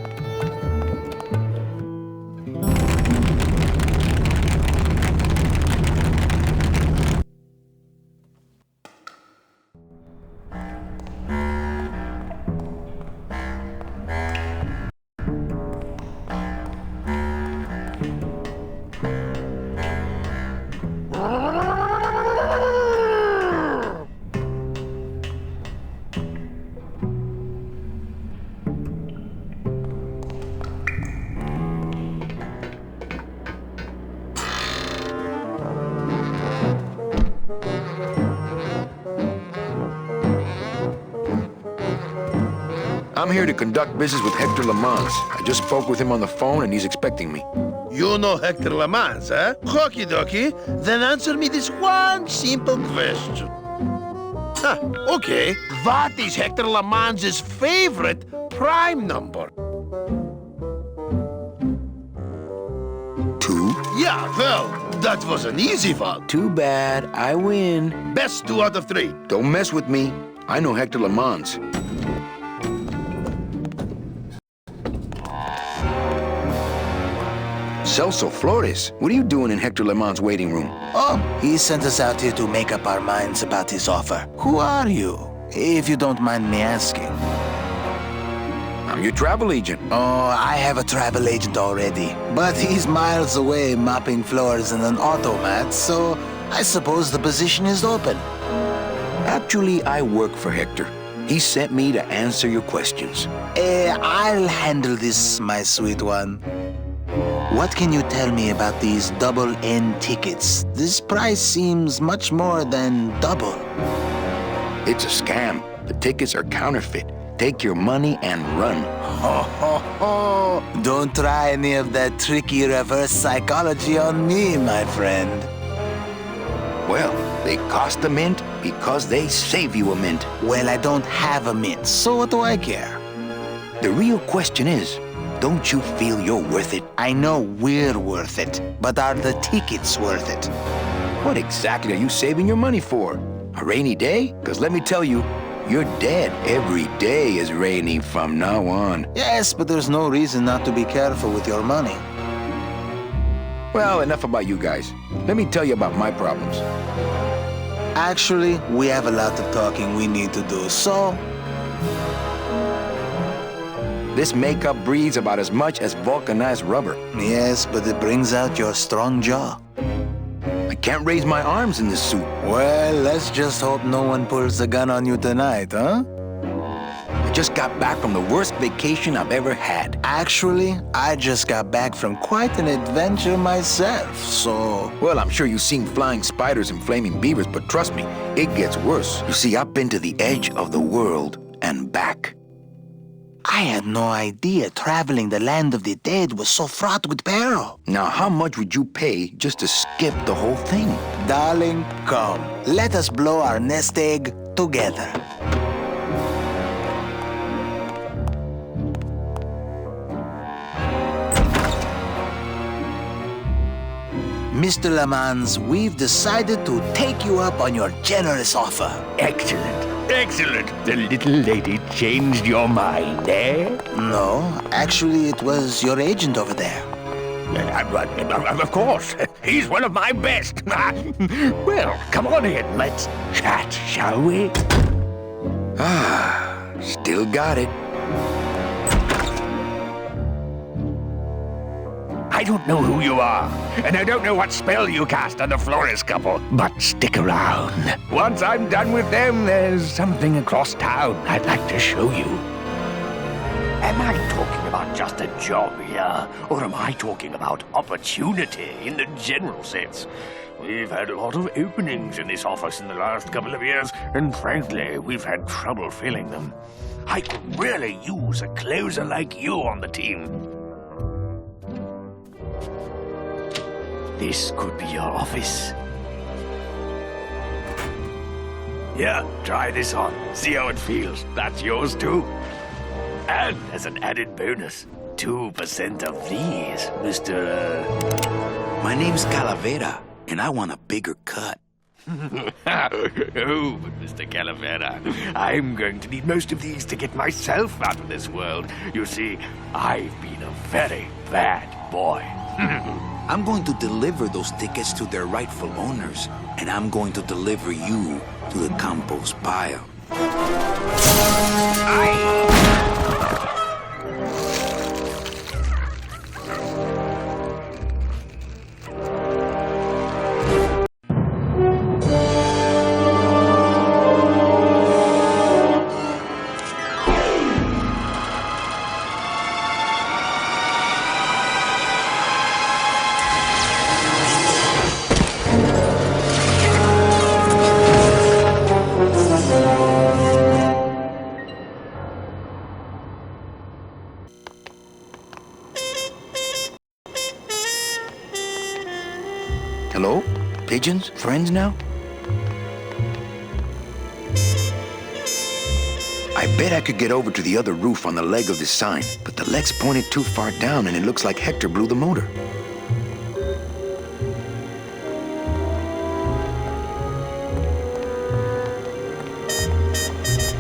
I'm here to conduct business with Hector Lamans. I just spoke with him on the phone and he's expecting me. You know Hector Lamans, huh? Okie dokie. Then answer me this one simple question. Okay. What is Hector Lamans' favorite prime number? 2? Yeah, well, that was an easy one. Too bad. I win. Best 2 out of 3. Don't mess with me. I know Hector Lamans. Celso Flores, what are you doing in Hector Lamans' waiting room? Oh, he sent us out here to make up our minds about his offer. Who are you, if you don't mind me asking? I'm your travel agent. Oh, I have a travel agent already, but he's miles away mopping floors in an automat, so I suppose the position is open. Actually, I work for Hector. He sent me to answer your questions. I'll handle this, my sweet one. What can you tell me about these double N tickets? This price seems much more than double. It's a scam. The tickets are counterfeit. Take your money and run. Ho, ho, ho. Don't try any of that tricky reverse psychology on me, my friend. Well, they cost a mint because they save you a mint. Well, I don't have a mint, so what do I care? The real question is, don't you feel you're worth it? I know we're worth it, but are the tickets worth it? What exactly are you saving your money for? A rainy day? Because let me tell you, you're dead. Every day is rainy from now on. Yes, but there's no reason not to be careful with your money. Well, enough about you guys. Let me tell you about my problems. Actually, we have a lot of talking we need to do, so... This makeup breathes about as much as vulcanized rubber. Yes, but it brings out your strong jaw. I can't raise my arms in this suit. Well, let's just hope no one pulls a gun on you tonight, huh? I just got back from the worst vacation I've ever had. Actually, I just got back from quite an adventure myself, so... Well, I'm sure you've seen flying spiders and flaming beavers, but trust me, it gets worse. You see, I've been to the edge of the world and back. I had no idea traveling the land of the dead was so fraught with peril. Now, how much would you pay just to skip the whole thing? Darling, come. Let us blow our nest egg together. Mr. Lamans, we've decided to take you up on your generous offer. Excellent. Excellent. The little lady changed your mind, eh? No, actually, it was your agent over there. Of course. He's one of my best. Well, come on in. Let's chat, shall we? Ah, still got it. I don't know who you are, and I don't know what spell you cast on the Flores couple, but stick around. Once I'm done with them, there's something across town I'd like to show you. Am I talking about just a job here, or am I talking about opportunity in the general sense? We've had a lot of openings in this office in the last couple of years, and frankly, we've had trouble filling them. I could really use a closer like you on the team. This could be your office. Yeah, try this on. See how it feels. That's yours too. And as an added bonus, 2% of these, Mr. My name's Calavera, and I want a bigger cut. Oh, but Mr. Calavera, I'm going to need most of these to get myself out of this world. You see, I've been a very bad boy. I'm going to deliver those tickets to their rightful owners, and I'm going to deliver you to the compost pile. Hello? Pigeons? Friends now? I bet I could get over to the other roof on the leg of this sign, but the leg's pointed too far down and it looks like Hector blew the motor.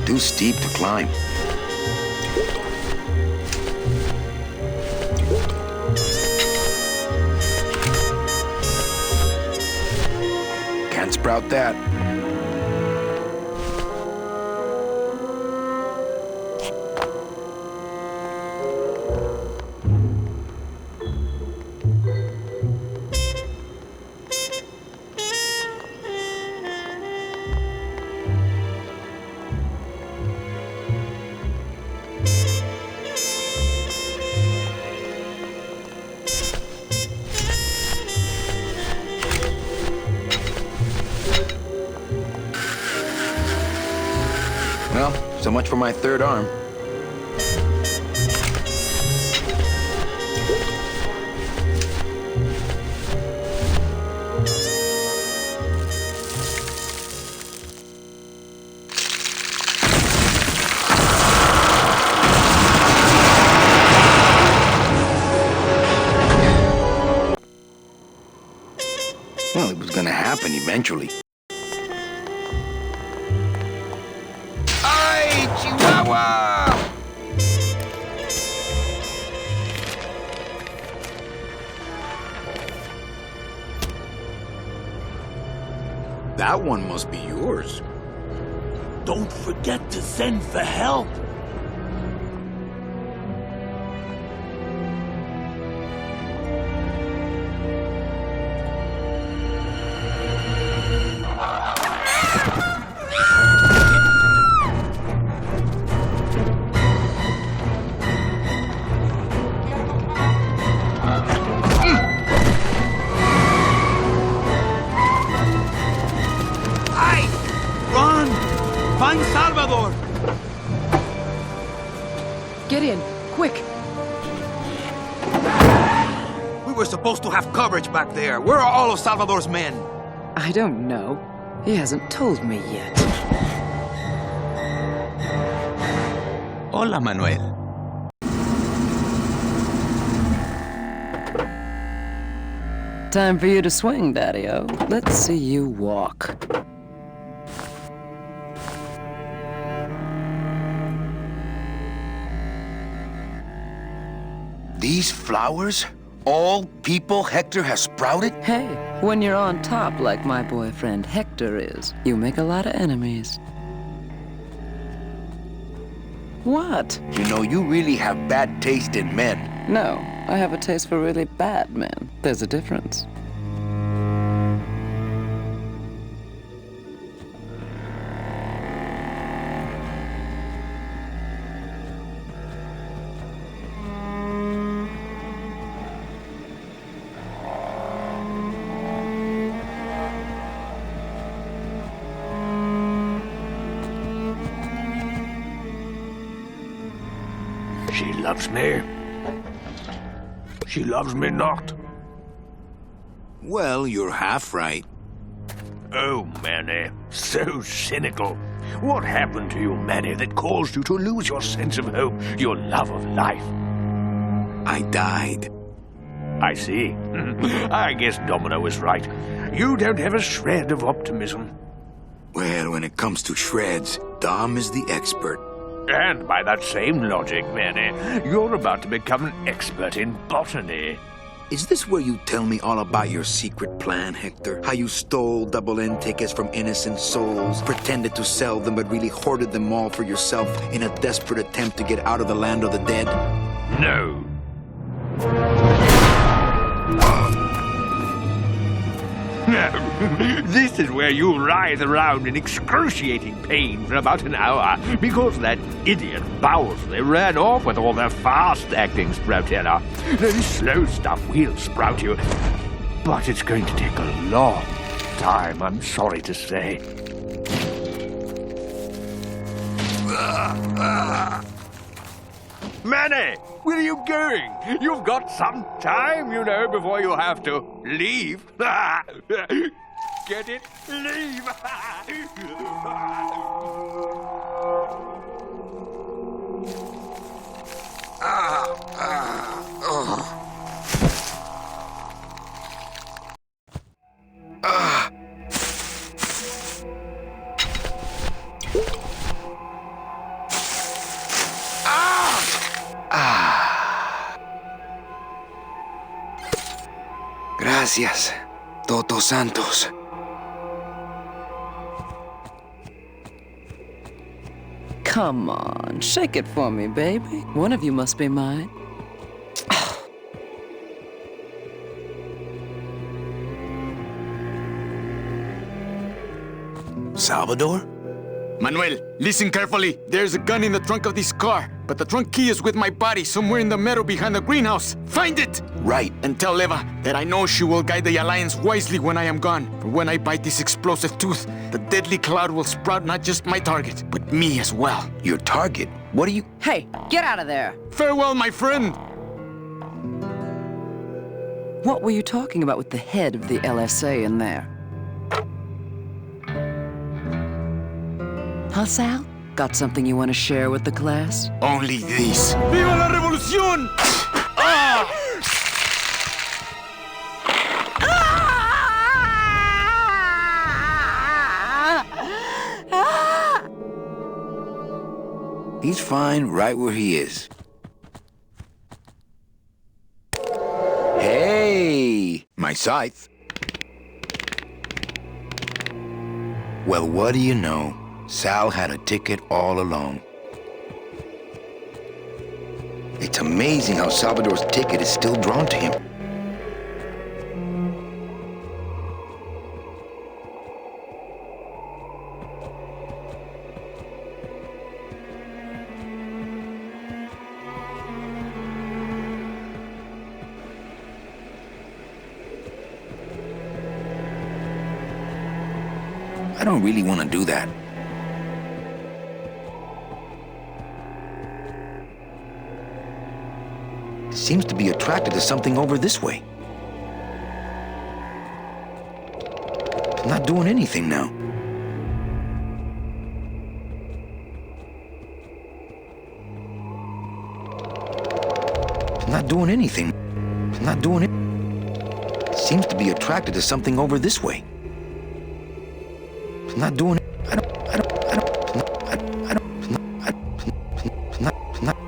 Too steep to climb. Can't sprout that. So much for my third arm. Well, it was gonna happen eventually. Ay, Chihuahua! That one must be yours. Don't forget to send for help. Find Salvador! Get in, quick! We were supposed to have coverage back there. Where are all of Salvador's men? I don't know. He hasn't told me yet. Hola, Manuel. Time for you to swing, Daddy-O. Let's see you walk. These flowers? All people Hector has sprouted? Hey, when you're on top like my boyfriend Hector is, you make a lot of enemies. What? You know, you really have bad taste in men. No, I have a taste for really bad men. There's a difference. She loves me. She loves me not. Well, you're half right. Oh, Manny, so cynical. What happened to you, Manny, that caused you to lose your sense of hope, your love of life? I died. I see. I guess Domino was right. You don't have a shred of optimism. Well, when it comes to shreds, Dom is the expert. And by that same logic, Manny, you're about to become an expert in botany. Is this where you tell me all about your secret plan, Hector? How you stole double-end tickets from innocent souls, pretended to sell them but really hoarded them all for yourself in a desperate attempt to get out of the land of the dead? No. This is where you writhe around in excruciating pain for about an hour because that idiot Bowsley ran off with all their fast-acting Sproutella. This slow stuff will sprout you, but it's going to take a long time, I'm sorry to say. Manny, where are you going? You've got some time, you know, before you have to leave. Get it? Leave! Gracias, Toto Santos. Come on, shake it for me, baby. One of you must be mine. Salvador? Manuel, listen carefully. There's a gun in the trunk of this car, but the trunk key is with my body somewhere in the meadow behind the greenhouse. Find it! Right. And tell Eva that I know she will guide the Alliance wisely when I am gone. For when I bite this explosive tooth, the deadly cloud will sprout not just my target, but me as well. Your target? What are you... Hey, get out of there! Farewell, my friend! What were you talking about with the head of the LSA in there? Huh, Sal? Got something you want to share with the class? Only this. Viva la revolución! Ah! He's fine right where he is. Hey! My scythe. Well, what do you know? Sal had a ticket all along. It's amazing how Salvador's ticket is still drawn to him. I don't really want to do that. Seems to be attracted to something over this way. It's not doing anything now. It's not doing anything. It's not doing it. Seems to be attracted to something over this way. It's not doing it.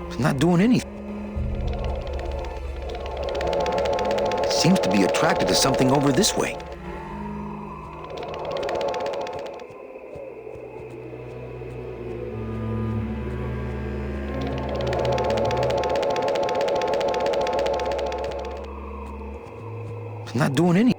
It's not doing anything. Seems to be attracted to something over this way. It's not doing anything.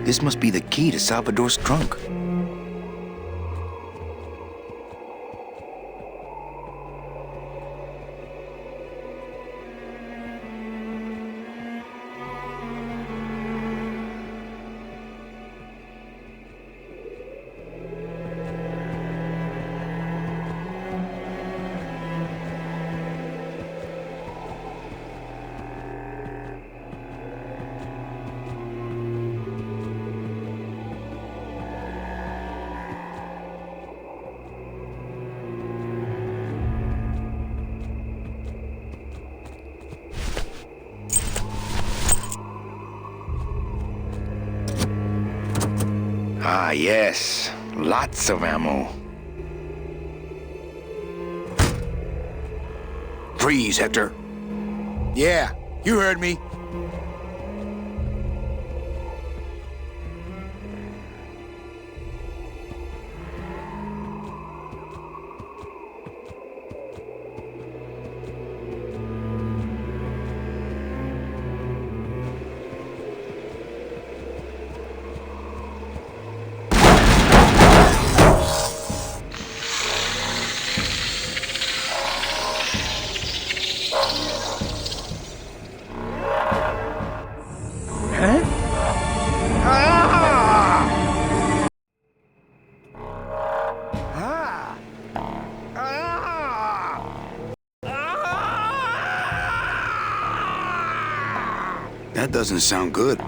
This must be the key to Salvador's trunk. Ah, yes. Lots of ammo. Freeze, Hector. Yeah, you heard me. That doesn't sound good.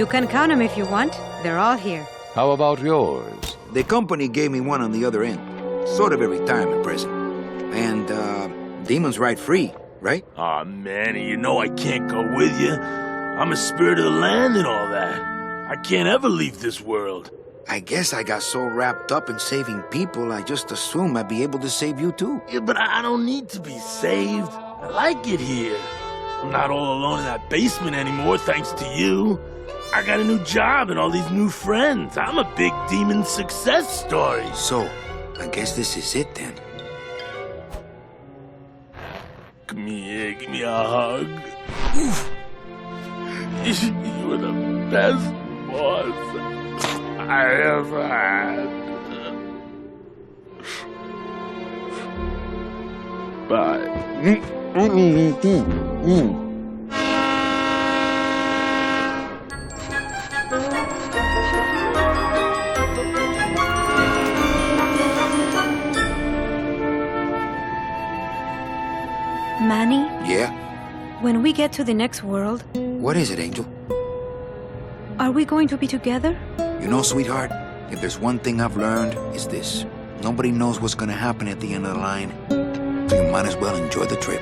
You can count them if you want. They're all here. How about yours? The company gave me one on the other end. Sort of a retirement present. And, demons ride free, right? Aw, Manny, you know I can't go with you. I'm a spirit of the land and all that. I can't ever leave this world. I guess I got so wrapped up in saving people, I just assumed I'd be able to save you too. Yeah, but I don't need to be saved. I like it here. I'm not all alone in that basement anymore, thanks to you. I got a new job and all these new friends. I'm a big demon success story. So, I guess this is it then. Come here, give me a hug. Oof. You were the best boss I ever had. Bye. Manny, Yeah? when we get to the next world, What is it, Angel? are we going to be together? You know, sweetheart, if there's one thing I've learned, it's this. Nobody knows what's gonna happen at the end of the line. So you might as well enjoy the trip.